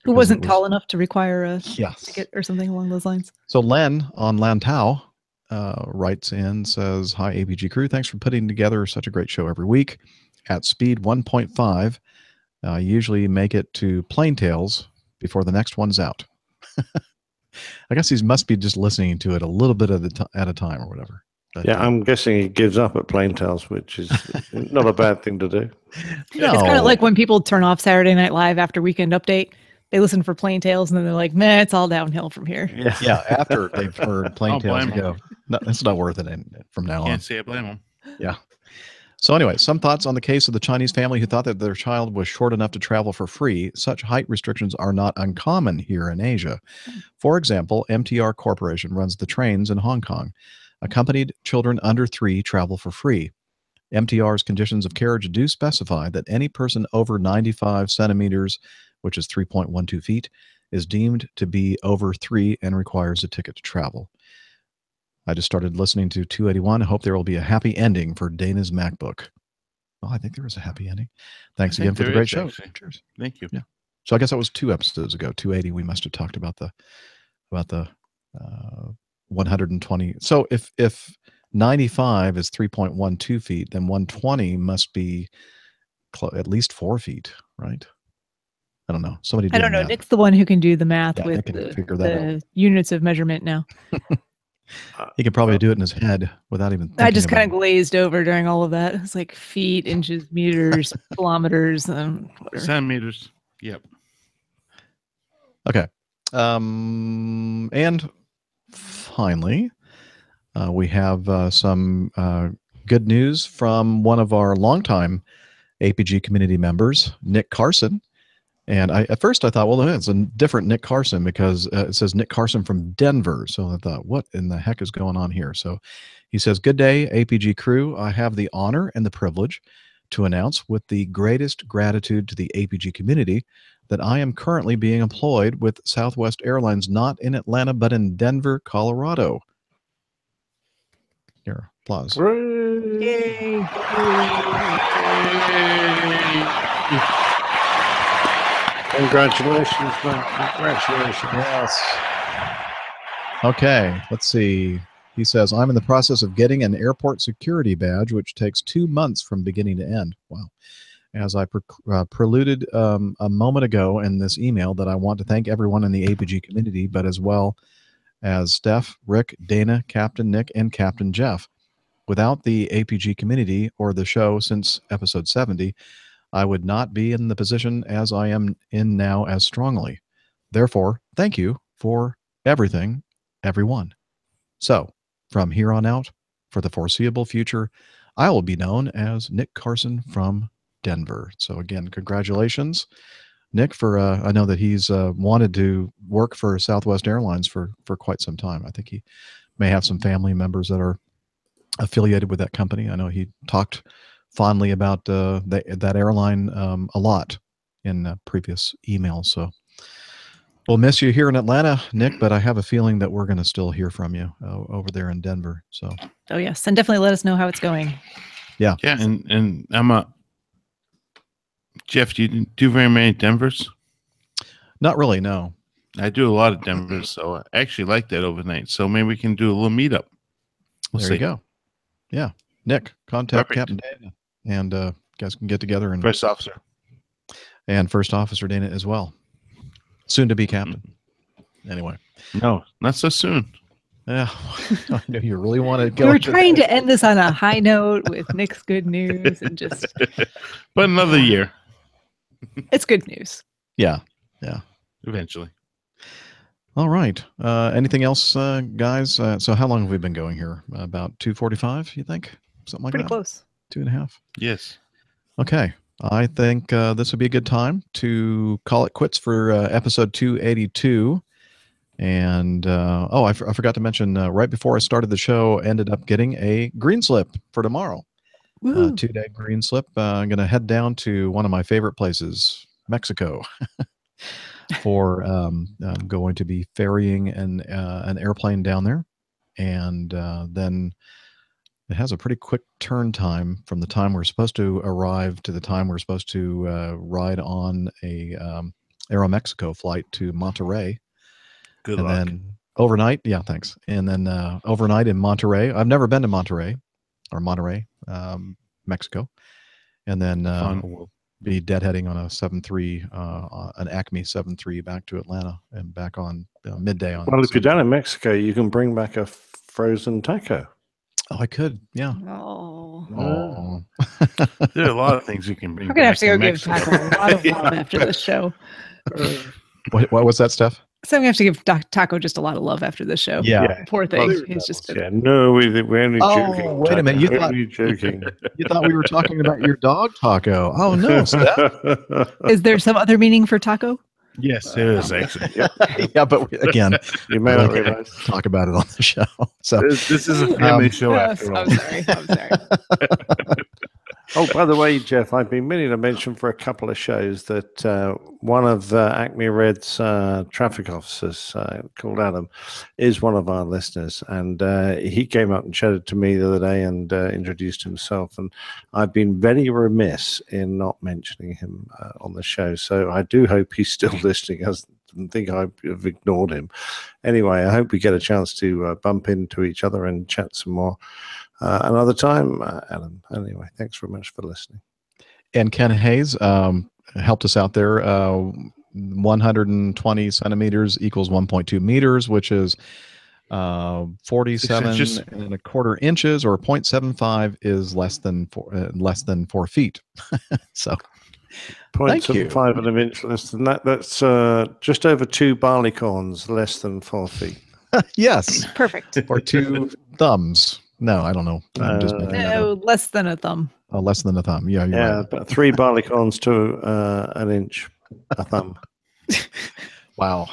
Who wasn't tall enough to require a ticket or something along those lines.
So Len on Lantau writes in, says, "Hi, APG crew. Thanks for putting together such a great show every week. At speed 1.5, I usually make it to Plain Tales before the next one's out." I guess he must be just listening to it a little bit at a time or whatever. But,
yeah, I'm guessing he gives up at Plain Tales, which is not a bad thing to do.
No. It's kind of like when people turn off Saturday Night Live after Weekend Update. They listen for Plain Tales, and then they're like, "Man, it's all downhill from here."
Yeah, after they've heard Plain Tales, they go, "No, it's not worth it from now on."
Can't say I blame them.
Yeah. So anyway, some thoughts on the case of the Chinese family who thought that their child was short enough to travel for free. Such height restrictions are not uncommon here in Asia. For example, MTR Corporation runs the trains in Hong Kong. Accompanied children under 3 travel for free. MTR's conditions of carriage do specify that any person over 95 centimeters, which is 3.12 feet, is deemed to be over 3 and requires a ticket to travel. I just started listening to 281. I hope there will be a happy ending for Dana's MacBook. Well, I think there is a happy ending. Thanks again for the great show.
Actually.
Cheers.
Thank you.
Yeah. So I guess that was 2 episodes ago. 280. We must have talked about the 120. So if 95 is 3.12 feet, then 120 must be at least 4 feet, right? I don't know. Somebody.
I don't know.
Math.
Nick's the one who can do the math
Yeah,
with the units of measurement now.
He could probably do it in his head without even thinking.
I just kind of glazed over during all of that. It's like feet, inches, meters, kilometers, and
centimeters. Yep.
Okay. And finally, we have some good news from one of our longtime APG community members, Nick Carson. And at first I thought, well, it's a different Nick Carson because it says Nick Carson from Denver. So I thought, what in the heck is going on here? So he says, "Good day, APG crew. I have the honor and the privilege to announce with the greatest gratitude to the APG community that I am currently being employed with Southwest Airlines, not in Atlanta, but in Denver, Colorado." Here, applause.
Yay.
Congratulations, man. Congratulations.
Yes. Okay, let's see. He says, "I'm in the process of getting an airport security badge, which takes 2 months from beginning to end." Wow. As I preluded a moment ago in this email, that I want to thank everyone in the APG community, but as well as Steph, Rick, Dana, Captain Nick, and Captain Jeff. Without the APG community or the show since episode 70, I would not be in the position as I am in now as strongly. Therefore, thank you for everything, everyone. So, from here on out, for the foreseeable future, I will be known as Nick Carson from Denver. So again, congratulations, Nick, for I know that he's wanted to work for Southwest Airlines for quite some time. I think he may have some family members that are affiliated with that company. I know he talked fondly about that airline a lot in previous emails. So we'll miss you here in Atlanta, Nick, but I have a feeling that we're going to still hear from you over there in Denver. So.
Oh yes, and definitely let us know how it's going.
Yeah.
Yeah, and I'm Jeff, do you do very many Denvers?
Not really, no.
I do a lot of Denvers, so I actually like that overnight. So maybe we can do a little meetup.
There you go. Yeah. Nick, contact Captain Dana, and you guys can get together. And
First Officer.
And First Officer Dana as well. Soon to be Captain. Anyway.
No, not so soon.
Yeah. I know you really want to go.
We were trying to end this on a high note with Nick's good news and just.
But another year.
It's good news.
Yeah. Yeah.
Eventually.
All right. Anything else, guys? So how long have we been going here? About 2:45, you think? Something like
Pretty
that?
close.
2.5.
Yes.
Okay. I think this would be a good time to call it quits for episode 282. And I forgot to mention, right before I started the show, ended up getting a green slip for tomorrow. 2-day green slip. I'm going to head down to one of my favorite places, Mexico, for I'm going to be ferrying an airplane down there. And then it has a pretty quick turn time from the time we're supposed to arrive to the time we're supposed to ride on a Aeromexico flight to Monterrey.
Good
and
luck.
Then overnight. Yeah, thanks. And then overnight in Monterey. I've never been to Monterey, Mexico. And then we'll be deadheading on a 7-3, an Acme 7-3 back to Atlanta and back on midday on.
Well, if you're down in Mexico, you can bring back a frozen taco.
Oh, I could. Yeah.
Oh.
There are a lot of things you can bring.
We're gonna have to go give
Mexico.
Taco a lot of love after this show.
What was that, Steph?
So we have to give Taco just a lot of love after this show.
Yeah.
Poor thing. He's just been...
Yeah, no, we're only joking.
Wait a minute. You
We're
thought
only joking.
you thought we were talking about your dog, Taco? Oh no, Steph.
Is there some other meaning for taco?
Yes, it is actually.
Yeah, but again,
you may not realize.
Talk about it on the show. So
this is a family show after all.
I'm sorry.
Oh, by the way, Jeff, I've been meaning to mention for a couple of shows that one of Acme Red's traffic officers, called Adam, is one of our listeners. And he came up and chatted to me the other day and introduced himself. And I've been very remiss in not mentioning him on the show. So I do hope he's still listening. I didn't think I've ignored him. Anyway, I hope we get a chance to bump into each other and chat some more. Another time, Alan. Anyway, thanks very much for listening.
And Ken Hayes helped us out there. 120 centimeters equals 1.2 meters, which is 47 and a quarter inches, or 0.75 is less than 4 feet. So, thank you.
0.75 of an inch less than that. That's just over 2 barleycorns, less than 4 feet.
Yes,
perfect.
Or 2 thumbs. No, I don't know. I'm just making that up.
Less than a thumb.
Oh, less than a thumb. Yeah, you're right.
But 3 barleycorns to an inch, a thumb.
Wow.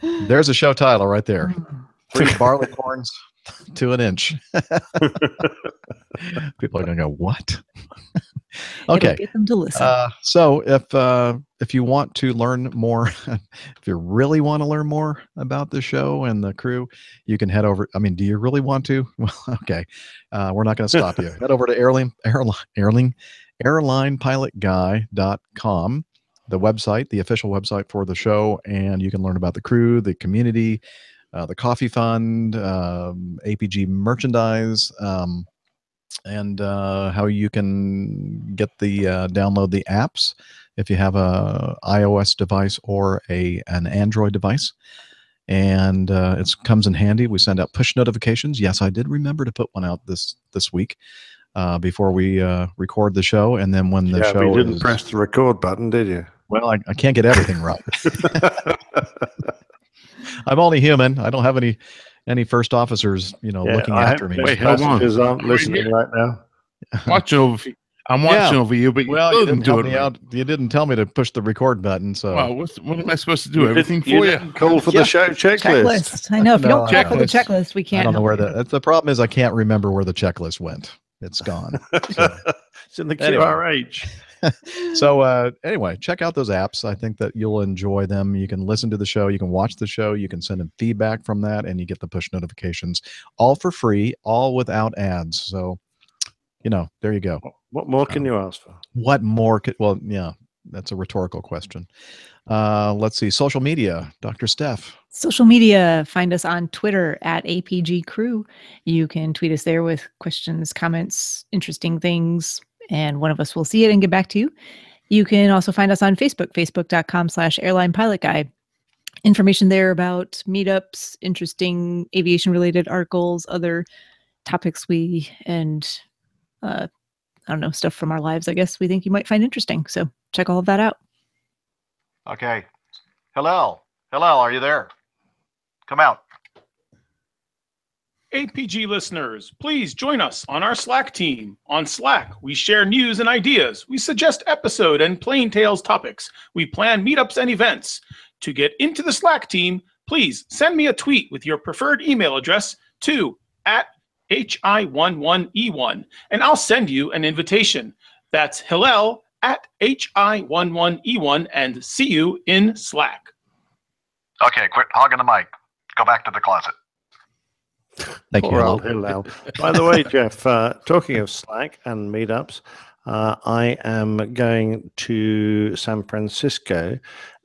There's a show title right there. 3 barleycorns to an inch. People are going to go, what? Okay.
It'll get them to listen.
So if you want to learn more, if you really want to learn more about the show and the crew, you can head over. I mean, do you really want to? Well, okay. We're not going to stop you. Head over to airlinepilotguy.com, the website, the official website for the show, and you can learn about the crew, the community, the coffee fund, APG merchandise, and how you can get the download the apps if you have a iOS device or an Android device. And it comes in handy. We send out push notifications. Yes, I did remember to put one out this week before we record the show. And then when the show
you didn't press the record button, did you?
Well, I can't get everything right. I'm only human. I don't have any first officers, looking after me.
Wait, hold on.
Aren't listening right now.
Watching over. I'm watching over you, but you
didn't help me out. You didn't tell me to push the record button. So,
well, what am I supposed to do? Everything for you?
Call for the show checklist.
I know. If you don't call for the checklist, we can't.
I don't know where the problem is. I can't remember where the checklist went. It's gone. So.
It's in the QRH.
So anyway, check out those apps. I think that you'll enjoy them. You can listen to the show. You can watch the show. You can send in feedback from that, and you get the push notifications, all for free, all without ads. So, there you go.
What more can you ask for?
What more could? Well, yeah, that's a rhetorical question. Let's see. Social media, Dr. Steph.
Social media, find us on Twitter at APG Crew. You can tweet us there with questions, comments, interesting things, and one of us will see it and get back to you. You can also find us on Facebook, facebook.com/Airline Pilot Guy. Information there about meetups, interesting aviation-related articles, other topics and I don't know, stuff from our lives, I guess, we think you might find interesting. So check all of that out.
Okay. Hello, are you there? Come out.
APG listeners, please join us on our Slack team. On Slack, we share news and ideas. We suggest episode and plain tales topics. We plan meetups and events. To get into the Slack team, please send me a tweet with your preferred email address to @HI11E1, and I'll send you an invitation. That's Hillel @HI11E1, and see you in Slack.
Okay, quit hogging the mic. Go back to the closet.
Thank you,
Hillel. By the way, Jeff, talking of Slack and meetups, I am going to San Francisco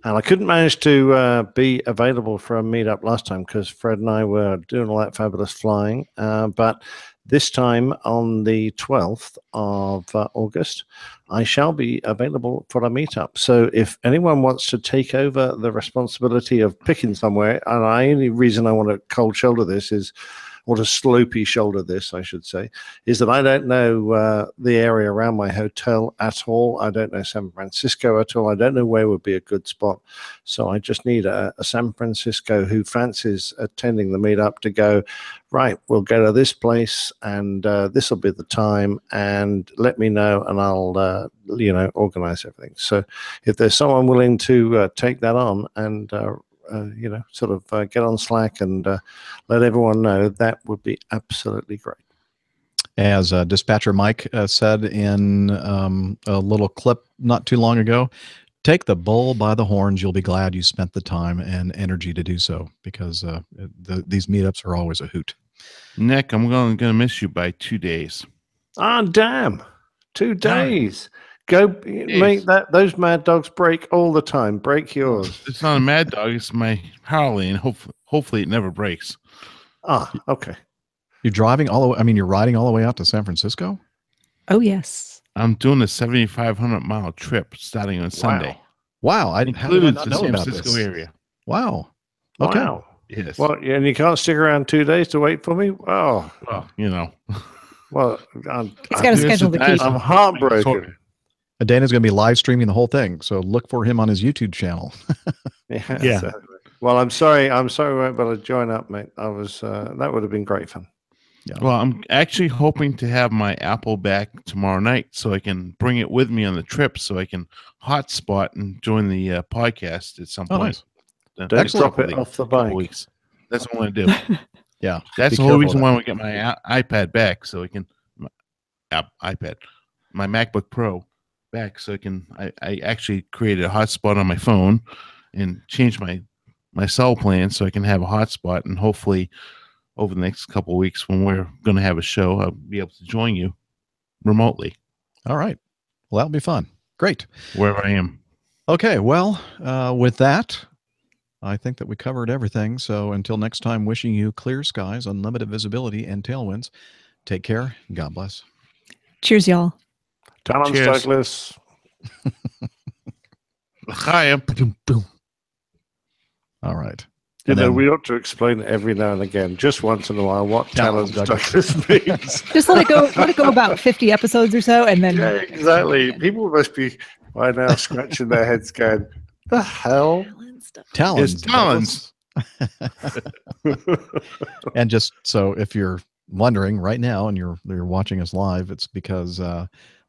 And I couldn't manage to be available for a meetup last time because Fred and I were doing all that fabulous flying. But this time on the 12th of August, I shall be available for a meetup. So if anyone wants to take over the responsibility of picking somewhere, and the only reason I want to cold shoulder this is, or to slopey shoulder this, I should say, is that I don't know the area around my hotel at all. I don't know San Francisco at all. I don't know where would be a good spot. So I just need a San Francisco who fancies attending the meetup to go, right, we'll go to this place and this will be the time, and let me know and I'll, organize everything. So if there's someone willing to take that on and get on Slack and let everyone know, that would be absolutely great.
As Dispatcher Mike said in a little clip not too long ago, take the bull by the horns. You'll be glad you spent the time and energy to do so, because these meetups are always a hoot.
Nick, I'm going to miss you by 2 days.
Ah, damn. 2 days. Go make those mad dogs break all the time. Break yours.
It's not a mad dog. It's my Harley, and hopefully it never breaks.
Ah, okay.
You're driving all the way. I mean, you're riding all the way out to San Francisco?
Oh, yes.
I'm doing a 7,500-mile trip starting on Sunday.
Wow. I
includes
not
the
know
San
about
Francisco
this.
area.
Wow. Okay.
Wow.
Yes.
Well, and you can't stick around 2 days to wait for me? Oh.
Well,
Well,
He's got a scheduled vacation.
I'm heartbroken.
Dana's going to be live streaming the whole thing, so look for him on his YouTube channel.
Yeah. So, well, I'm sorry I won't be able to join up, mate. I was that would have been great fun.
Yeah.
Well, I'm actually hoping to have my Apple back tomorrow night so I can bring it with me on the trip, so I can hotspot and join the podcast at some point.
Nice. Don't drop it off the bike.
Weeks. That's what I want to do.
Yeah.
That's the whole reason why I want to get my iPad back, so I can my MacBook Pro back, so I actually created a hotspot on my phone and changed my cell plan so I can have a hotspot, and hopefully over the next couple of weeks when we're going to have a show, I'll be able to join you remotely.
All right. Well, that'll be fun. Great.
Wherever I am.
Okay. Well, with that, I think that we covered everything. So until next time, wishing you clear skies, unlimited visibility, and tailwinds. Take care. God bless.
Cheers, y'all.
Talons,
Cheers.
Douglas.
L'chaim.
Boom. All right.
You know, we ought to explain every now and again, just once in a while, what Talons Douglas means.
Just let it go. Let it go about 50 episodes or so, and then
Yeah, exactly. People must be by now scratching their heads, going, "The hell?"
Talons.
It's Talons.
And just so if you're wondering right now and you're watching us live, it's because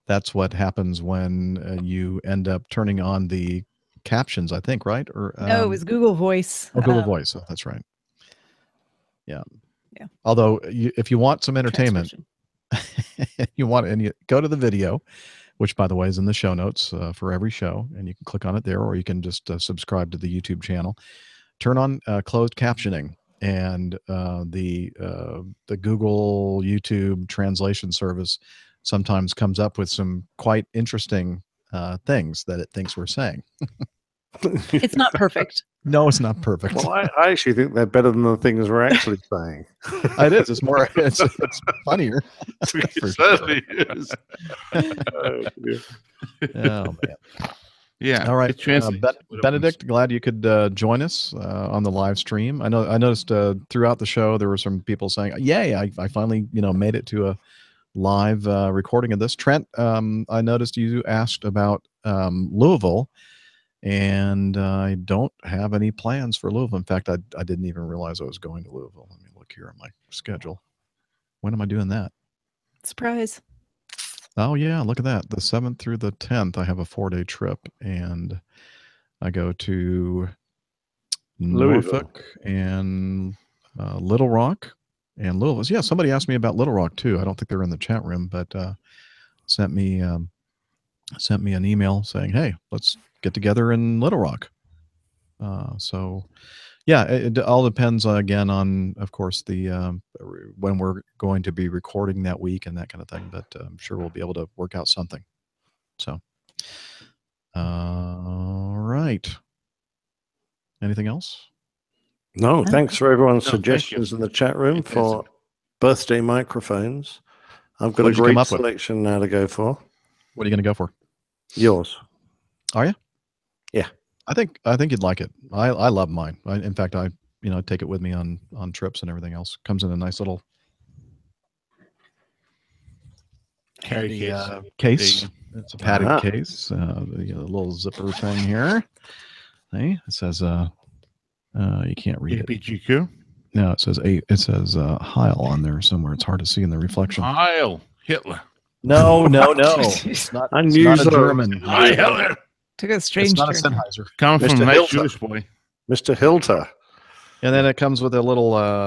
that's what happens when you end up turning on the captions, I think, right? Or
no, it was Google Voice.
Oh, Google Voice. Oh, that's right. Yeah.
Yeah.
Although, if you want some entertainment, you go to the video, which, by the way, is in the show notes for every show, and you can click on it there, or you can just subscribe to the YouTube channel. Turn on closed captioning, and the Google YouTube translation service sometimes comes up with some quite interesting things that it thinks we're saying.
It's not perfect.
No, it's not perfect.
Well, I actually think they're better than the things we're actually saying.
It is. It's more. It's funnier.
It certainly is.
Oh man.
Yeah.
All right.
it translates.
Benedict, glad you could join us on the live stream. I noticed throughout the show there were some people saying, "Yay! I finally made it to a live recording of this." Trent, I noticed you asked about Louisville. And I don't have any plans for Louisville. In fact, I didn't even realize I was going to Louisville. Let me look here on my schedule. When am I doing that?
Surprise.
Oh, yeah. Look at that. The 7th through the 10th, I have a 4-day trip. And I go to Norfolk and Little Rock and Louisville. Yeah, somebody asked me about Little Rock, too. I don't think they're in the chat room, but sent me an email saying, hey, let's get together in Little Rock. So yeah, it all depends again on, of course, the when we're going to be recording that week and that kind of thing, but I'm sure we'll be able to work out something. So all right. Anything else?
No, thanks for everyone's
No, thank you.
suggestions in the chat room for birthday microphones. I've got
What
a
did you come
great
up with?
selection now to go for.
What are you going to go for?
Yours.
Are you?
Yeah.
I think you'd like it. I love mine. In fact, I take it with me on trips and everything else. Comes in a nice little
Carry
case.
There
It's a padded case. The little zipper thing here. Hey, it says you can't read it.
APGQ.
No, it says Heil on there somewhere. It's hard to see in the reflection.
Heil Hitler.
No. It's not a German.
Heil Hitler.
Took a strange
It's not a
turn.
Sennheiser.
Coming from
Mr.
a nice
Hilter.
Jewish boy.
Mr. Hilter.
And then it comes with a little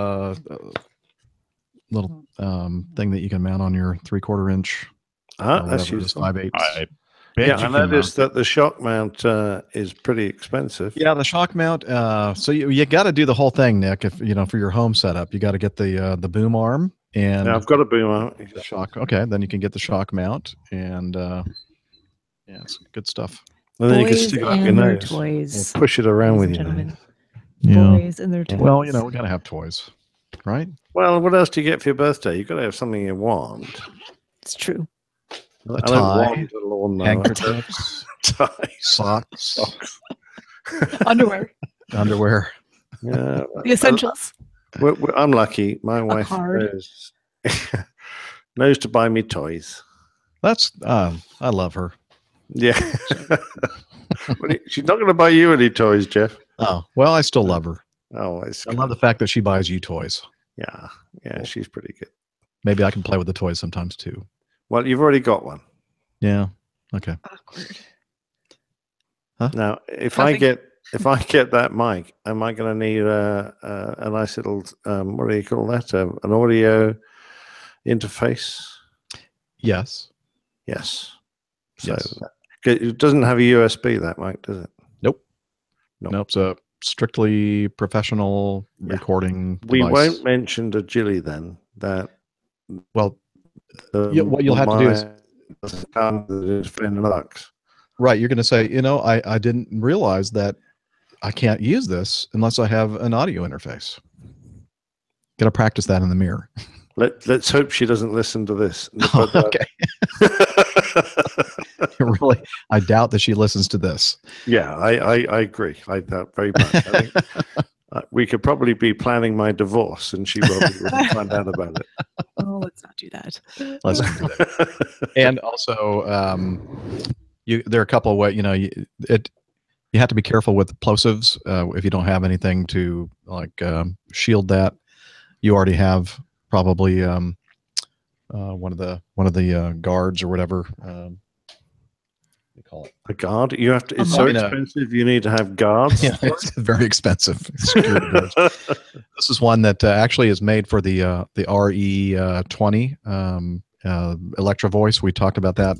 thing that you can mount on your 3/4 inch.
That's
useful. 5/8.
Yeah, I noticed that the shock mount is pretty expensive.
Yeah, the shock mount. So you got to do the whole thing, Nick. If for your home setup, you got to get the boom arm and.
Yeah, I've got a boom arm.
The shock. Okay, then you can get the shock mount, and yeah, it's good stuff.
And then you can
Boys
stick it up your
and their
nose.
toys.
Or push it around with
Ladies
you.
and gentlemen.
Yeah.
Boys and their toys.
Well, we got to have toys, right?
Well, what else do you get for your birthday? You've got to have something you want.
It's true.
A
I
tie,
don't want a lawnmower.
handkerchiefs, socks,
Underwear.
Yeah,
The essentials.
I'm lucky. My wife
card.
knows to buy me toys.
That's I love her.
Yeah. She's not going to buy you any toys, Jeff.
Oh, well, I still love her.
Oh,
I love the fact that she buys you toys.
Yeah, she's pretty good.
Maybe I can play with the toys sometimes too.
Well, you've already got one.
Yeah. Okay.
Awkward.
Huh?
Now, if I get that mic, am I going to need a nice little what do you call that? An audio interface?
Yes.
Yes. So
Yes.
It doesn't have a USB, that mic, does it?
Nope. It's a strictly professional recording
We
device.
won't mention to Jilly then that.
Well, what you'll have to do is
$10.
Right. You're going to say, I didn't realize that I can't use this unless I have an audio interface. Got to practice that in the mirror.
Let's hope she doesn't listen to this.
Okay. Really, I doubt that she listens to this.
Yeah, I agree. I doubt very much. I think, we could probably be planning my divorce, and she probably wouldn't find out about it.
Oh, let's not do that.
Let's not do that. And also, there are a couple of ways. You have to be careful with plosives. If you don't have anything to shield that, you already have probably one of the guards or whatever. We call it
a guard. You have to. It's so expensive. You need to have guards.
Yeah, it's very expensive. Security guards. This is one that actually is made for the RE20 Electro Voice. We talked about that.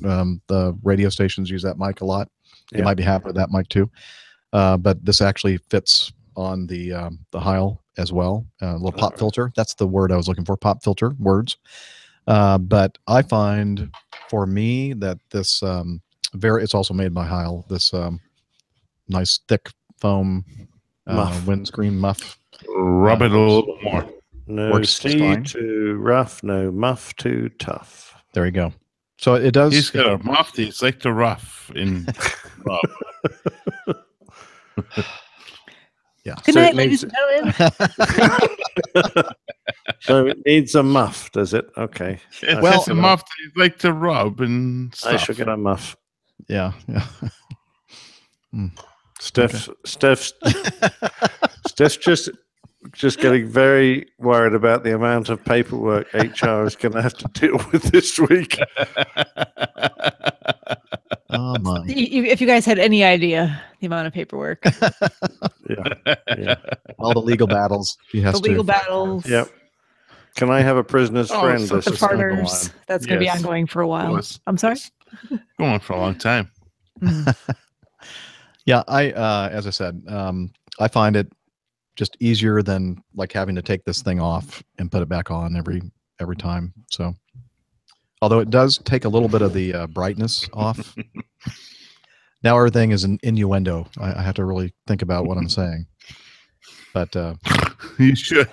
The radio stations use that mic a lot. You might be happy with that mic too. But this actually fits on the Heil as well. A little pop filter. That's the word I was looking for. Pop filter words. But I find for me that this it's also made by Heil. This nice thick foam windscreen muff.
Rub it a little more.
No C too rough, no muff too tough.
There you go. So it does.
He's got a muff. It's like the rough in rough.
Yeah.
Good night, ladies and gentlemen.
So it needs a muff, does it? Okay.
It's a muff that you like to rub and stuff.
I should get a muff.
Yeah.
Steph's just getting very worried about the amount of paperwork HR is going to have to deal with this week.
Oh my!
If you guys had any idea the amount of paperwork,
yeah.
All the legal battles he has
the legal battles.
Yep. Can I have a prisoner's friend?
So the partners. That's going to be ongoing for a while. I'm sorry.
Going on for a long time.
Yeah, as I said, I find it just easier than like having to take this thing off and put it back on every time. So, although it does take a little bit of the brightness off. Now everything is an innuendo. I have to really think about what I'm saying. But
you should.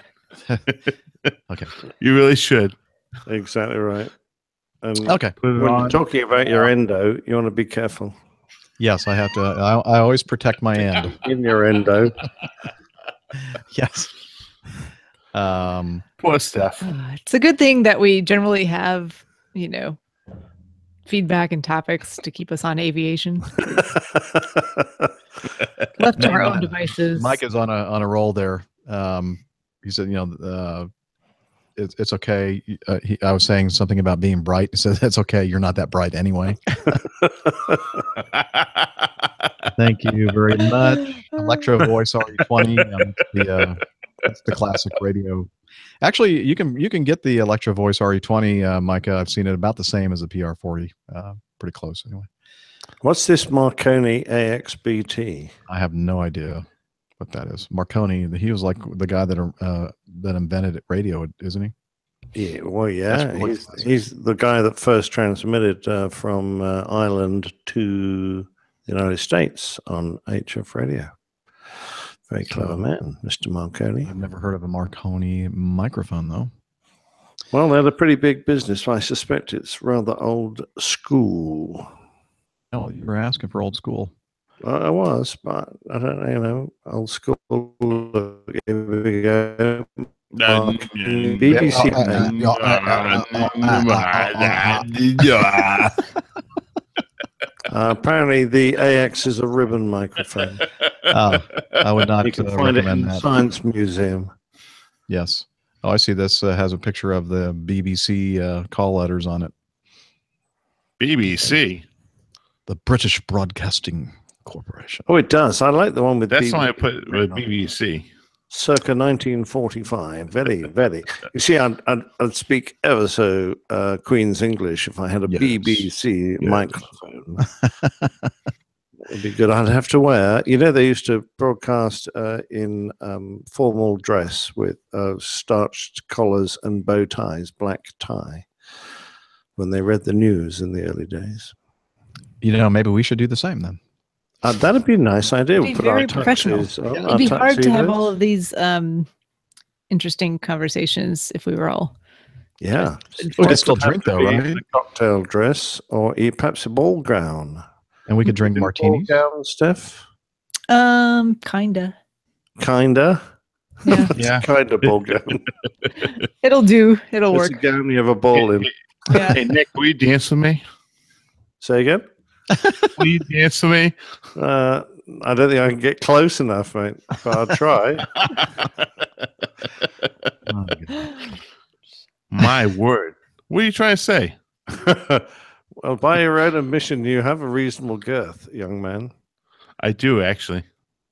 Okay.
You really should.
Exactly right. And
Okay.
when you're talking about your endo, you want to be careful.
Yes, I have to. I always protect my end.
In your endo.
Yes.
Poor Steph.
It's a good thing that we generally have, feedback and topics to keep us on aviation. Left to our own devices.
Mike is on a roll there. He said, it's okay. I was saying something about being bright. He said, "That's okay. You're not that bright anyway." Thank you very much. Electro Voice RE20. That's the classic radio. Actually, you can get the Electro Voice RE20, Micah. I've seen it about the same as the PR40. Pretty close anyway.
What's this Marconi AXBT?
I have no idea what that is. Marconi, he was like the guy that invented radio, isn't he?
Yeah, well, yeah. He's the guy that first transmitted from Ireland to the United States on HF radio. Very clever man, Mr. Marconi.
I've never heard of a Marconi microphone, though.
Well, they're a pretty big business. I suspect it's rather old school.
Oh, you were asking for old school.
I was, but I don't know, old school. Here we go. BBC. Apparently, the AX is a ribbon microphone.
I would not
You can find it in
recommend
the
that.
Science Museum.
Yes. Oh, I see. This has a picture of the BBC call letters on it.
BBC.
The British Broadcasting Corporation.
Oh, it does. I like the one with
That's
BBC.
why I put with BBC.
Circa 1945. Very, very. You see, I'd speak ever so Queen's English if I had a BBC microphone. It'd be good. I'd have to wear. They used to broadcast in formal dress with starched collars and bow ties, black tie, when they read the news in the early days.
Maybe we should do the same then.
That'd be a nice idea.
It'd be very professional. It'd be hard to have all of these interesting conversations if we were all.
Yeah.
We could still drink, though, right?
A cocktail dress or perhaps a ball gown.
And we could drink martinis.
Ball gown, Steph?
Kinda.
Kinda?
Yeah.
Yeah.
Kinda ball gown.
It'll do. It'll
It's
work.
a gown you have a ball in.
Yeah.
Hey, Nick, will you dance with me?
Say again?
Will you dance with me?
I don't think I can get close enough, mate, but I'll try.
My word. What are you trying to say?
Well, by your own admission, you have a reasonable girth, young man.
I do, actually.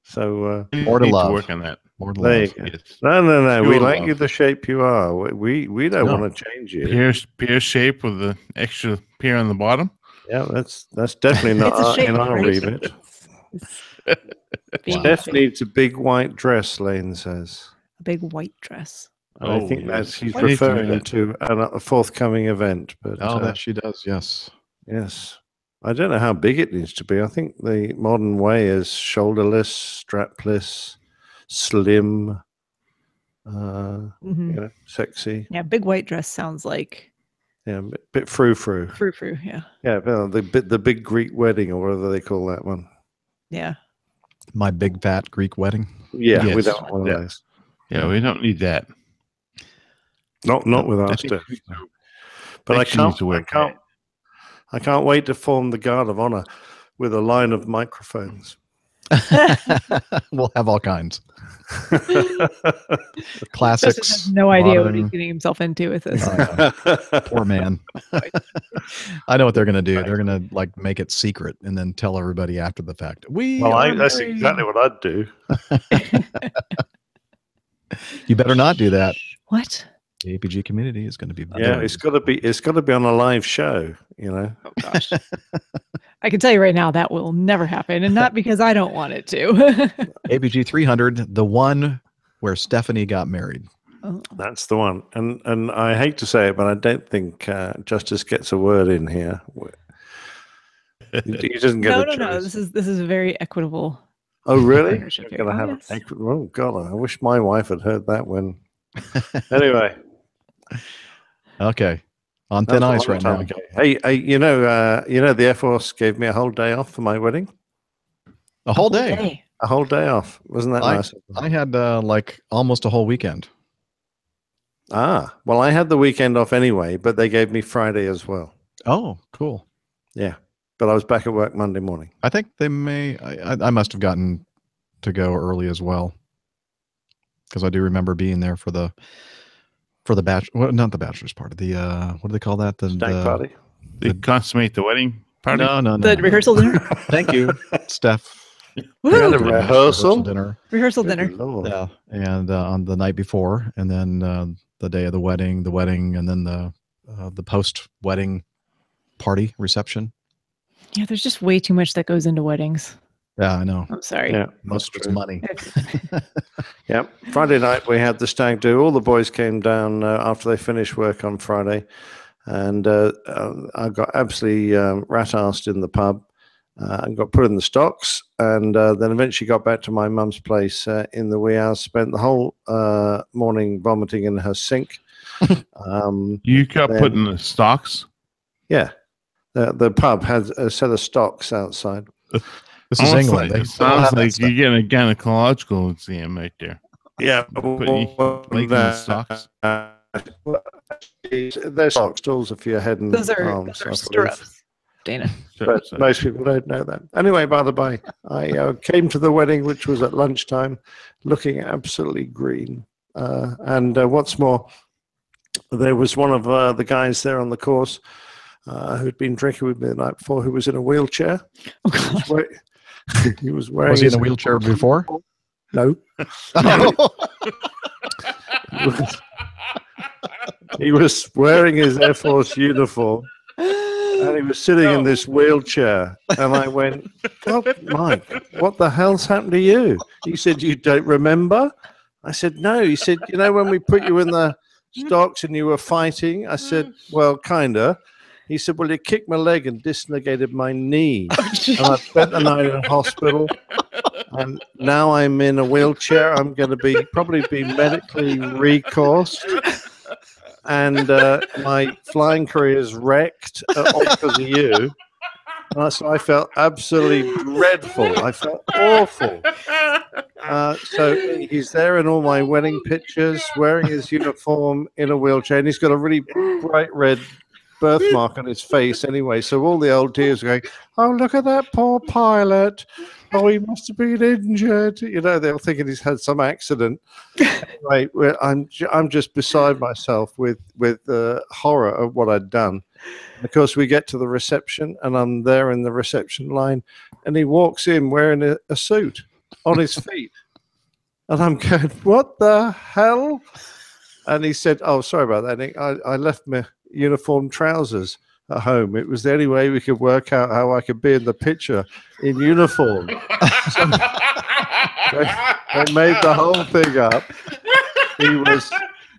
So,
More to
need
love.
to work on that.
More to
there
love.
you go. No. We
Pure
like
love.
you the shape you are. We don't want to change you.
Pear shape with the extra pear on the bottom.
Yeah, that's definitely not
It's a shape,
in our
right?
remit.
Being
Steph
big.
needs a big white dress, Lane says.
A big white dress.
And I think that's he's
Why did you do
referring
that?
to a forthcoming event. But
That she does, yes.
yes, I don't know how big it needs to be. I think the modern way is shoulderless, strapless, slim, sexy.
Yeah, big white dress sounds like
Yeah, a bit frou-frou.
frou-frou. Yeah.
Yeah, well, the big Greek wedding or whatever they call that one.
Yeah.
My big fat Greek wedding.
Yeah,
Yes.
we don't want one
Yeah.
of those.
Yeah, we don't need that.
Not with
I
our
think
stuff.
we-
But I
think she needs
can't.
to wear
I can't wait to form the Guard of Honor with a line of microphones.
We'll have all kinds. Classics.
Justin has no idea what
modern.
he's getting himself into with this.
Poor man. I know what they're going to do. They're going to make it secret and then tell everybody after the fact.
That's exactly what I'd do.
You better not do that.
What?
The APG community is going to be.
Yeah, it's got to be on a live show.
Oh gosh. I can tell you right now that will never happen, and not because I don't want it to.
APG 300, the one where Stephanie got married.
That's the one. And I hate to say it, but I don't think Justice gets a word in here. He doesn't get
No,
a
no,
choice.
no. This is a very equitable.
Oh, really?
partnership
You're
here.
gonna
Oh,
have
yes.
oh God, I wish my wife had heard that when. Anyway,
Okay. On
that
thin
was a
ice
long
right
time
now.
ago. Hey, the Air Force gave me a whole day off for my wedding.
A whole day.
A whole day off. Wasn't that nice?
I had like almost a whole weekend.
Ah, well, I had the weekend off anyway, but they gave me Friday as well.
Oh, cool.
Yeah, but I was back at work Monday morning.
I think they may. I must have gotten to go early as well, because I do remember being there for the batch. Well, not the bachelor's party. The what do they call that? The
Stag party.
They consummate the wedding party.
No.
The rehearsal dinner.
Thank you, Steph.
We had a rehearsal
dinner.
Rehearsal dinner.
Lord.
Yeah, and on the night before, and then the day of the wedding, and then the post-wedding party reception.
Yeah, there's just way too much that goes into weddings.
Yeah, I know.
I'm sorry.
Yeah,
Most of it's money.
Yeah, Friday night we had the stag do. All the boys came down after they finished work on Friday, and I got absolutely rat-arsed in the pub. And got put in the stocks, and then eventually got back to my mum's place in the wee hours. Spent the whole morning vomiting in her sink.
You got put in the stocks?
Yeah, the pub had a set of stocks outside.
This is England.
It sounds like you're getting a gynecological exam right there.
Yeah,
Putting your leg in the stocks.
They're sock stools for your head and
Those are
arms. I believe.
stirrups, Dana.
But most people don't know that. Anyway, by the by, I came to the wedding, which was at lunchtime, looking absolutely green. And what's more, there was one of the guys there on the course who'd been drinking with me the night before, who was in a wheelchair.
Oh,
He was wearing.
Was he in a wheelchair before?
No. He was wearing his Air Force uniform. And he was sitting in this wheelchair. And I went, God, Mike, what the hell's happened to you? He said, you don't remember? I said, no. He said, you know, when we put you in the stocks and you were fighting? I said, well, kind of. He said, well, you kicked my leg and dislocated my knee. And I spent the night in hospital. And now I'm in a wheelchair. I'm going to probably be medically recoursed. And my flying career is wrecked all because of you. So I felt absolutely dreadful. I felt awful. So he's there in all my wedding pictures, wearing his uniform in a wheelchair, and he's got a really bright red birthmark on his face anyway. So all the old tears are going, oh, look at that poor pilot. Oh, he must have been injured. You know, they're thinking he's had some accident. Anyway, I'm just beside myself with horror of what I'd done. And of course, we get to the reception, and I'm there in the reception line, and he walks in wearing a suit on his feet. And I'm going, what the hell? And he said, oh, sorry about that, Nick. I left my uniform trousers at home. It was the only way we could work out how I could be in the picture in uniform. So they made the whole thing up.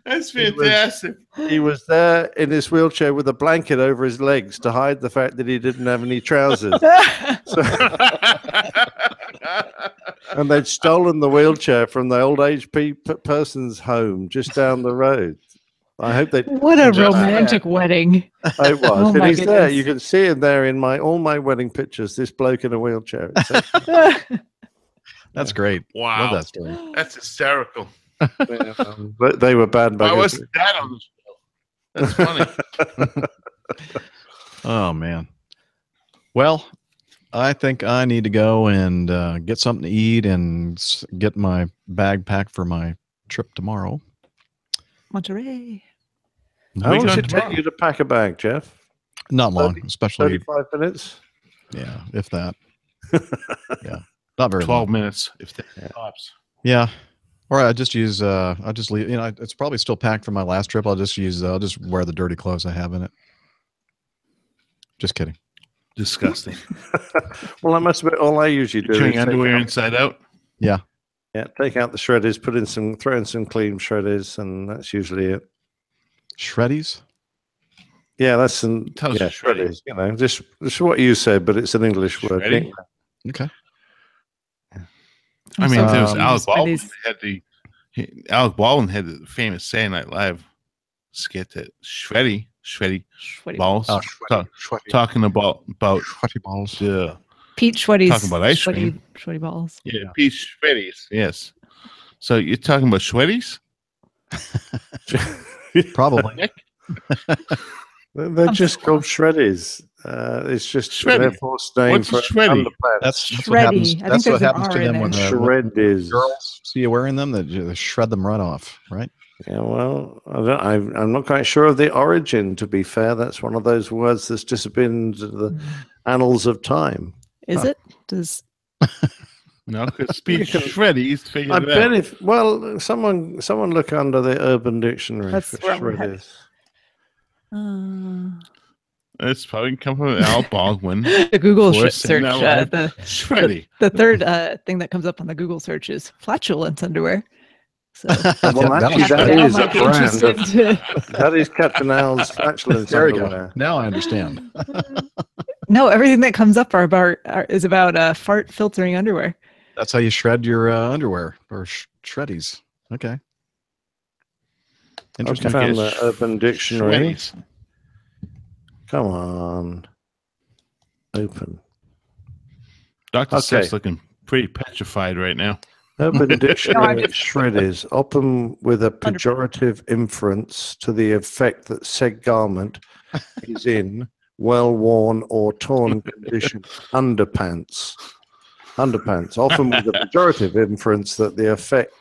That's fantastic.
He was there in his wheelchair with a blanket over his legs to hide the fact that he didn't have any trousers. And they'd stolen the wheelchair from the old age person's home just down the road. I hope they.
What a romantic wedding!
It was.
Oh,
And he's
goodness.
there. You can see him there in all my wedding pictures. This bloke in a wheelchair.
That's great.
Wow.
Love that story.
That's hysterical.
But they were bad.
Why wasn't that on the show? That's funny.
Oh man. Well, I think I need to go and get something to eat and get my bag packed for my trip tomorrow.
Monterey.
How long does it take you to pack a bag, Jeff?
Not long, especially
35 minutes.
Yeah, if that. Yeah, not very
12
long.
minutes if that tops.
Yeah, or I just use. I just leave. You know, it's probably still packed from my last trip. I'll just use. I'll just wear the dirty clothes I have in it. Just kidding.
Disgusting.
Well, that must have been all I usually do.
Turning underwear inside out.
Yeah.
Yeah, take out the shredders, throw in some clean shredders, and that's usually it.
Shreddies?
Yeah, that's shreddies. You know, just what you said, but it's an English word.
Shreddy?
Okay.
I mean, there was Alec Baldwin Alec Baldwin had the famous Saturday Night Live skit that Shreddy balls, talking about
Shreddy balls.
Yeah,
Pete Schweddy's
talking about ice cream.
Schweddy balls.
Yeah, Pete Schweddy's. Yes. So you're talking about Schweddy's?
Probably.
They're just called shreddies. It's just their forced name
What's
for
shreddy?
That's what happens. That's what happens to them when the
shreddies.
Girls see you wearing them, they shred them right off, right?
Yeah, well, I'm not quite sure of the origin. To be fair, that's one of those words that's just been into the annals of time.
Is it? Does
no? Because speech shreddies.
I bet someone look under the Urban Dictionary
That's
for
where we're headed.
shreddies.
It's probably come from Al Baldwin.
The Google search.
Shreddy.
The third thing that comes up on the Google search is flatulence underwear. So
well, actually, that is a brand. That is Captain Al's flatulence underwear.
Now I understand.
No, everything that comes up is about fart filtering underwear.
That's how you shred your underwear or shreddies. Okay.
Interesting. I found the Urban Dictionary. Come on. Open.
Dr. Seth's looking pretty petrified right now.
Urban Dictionary shreddies, often with a pejorative inference to the effect that said garment is in well-worn or torn condition underpants. Underpants, often with a pejorative inference that the effect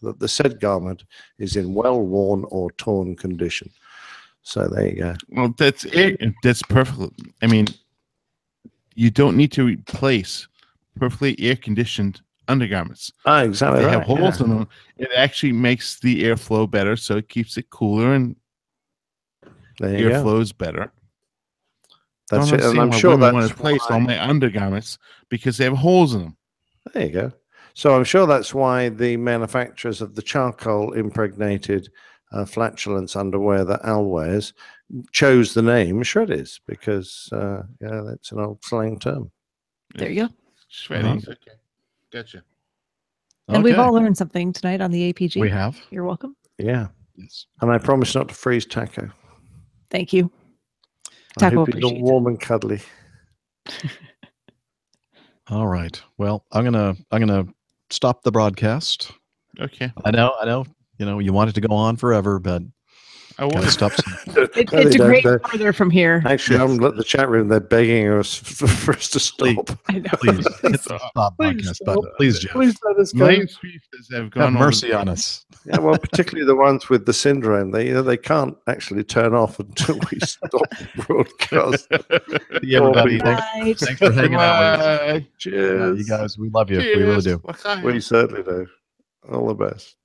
that the said garment is in well-worn or torn condition. So there you go.
Well, that's it. That's perfect. I mean, you don't need to replace perfectly air-conditioned undergarments.
Exactly.
They
right,
have holes in them. It actually makes the airflow better, so it keeps it cooler and airflows better.
That's it. And I'm sure that's
want to replace all my undergarments because they have holes in them.
There you go. So I'm sure that's why the manufacturers of the charcoal impregnated flatulence underwear that Al wears chose the name shreddies because that's an old slang term.
There you go.
Shreddies. Okay. Gotcha.
And we've all learned something tonight on the APG.
We have.
You're welcome.
Yeah. Yes. And I promise not to freeze Taco.
Thank you.
I hope he's all warm and cuddly.
All right. Well, I'm gonna stop the broadcast.
Okay.
I know. You know, you want it to go on forever, but
I want
to stop.
It degrades further from here.
Actually, I'm at the chat room. They're begging us for us to stop.
I know.
Please hit the stop podcast button. Please, Jeff.
Please let us go.
Main speakers have gone
Have mercy on us.
Yeah, well, particularly the ones with the syndrome. They can't actually turn off until we stop the broadcast.
Yeah, everybody. Thanks for hanging out with us.
Cheers.
You guys, we love you. We really do.
We certainly do. All the best.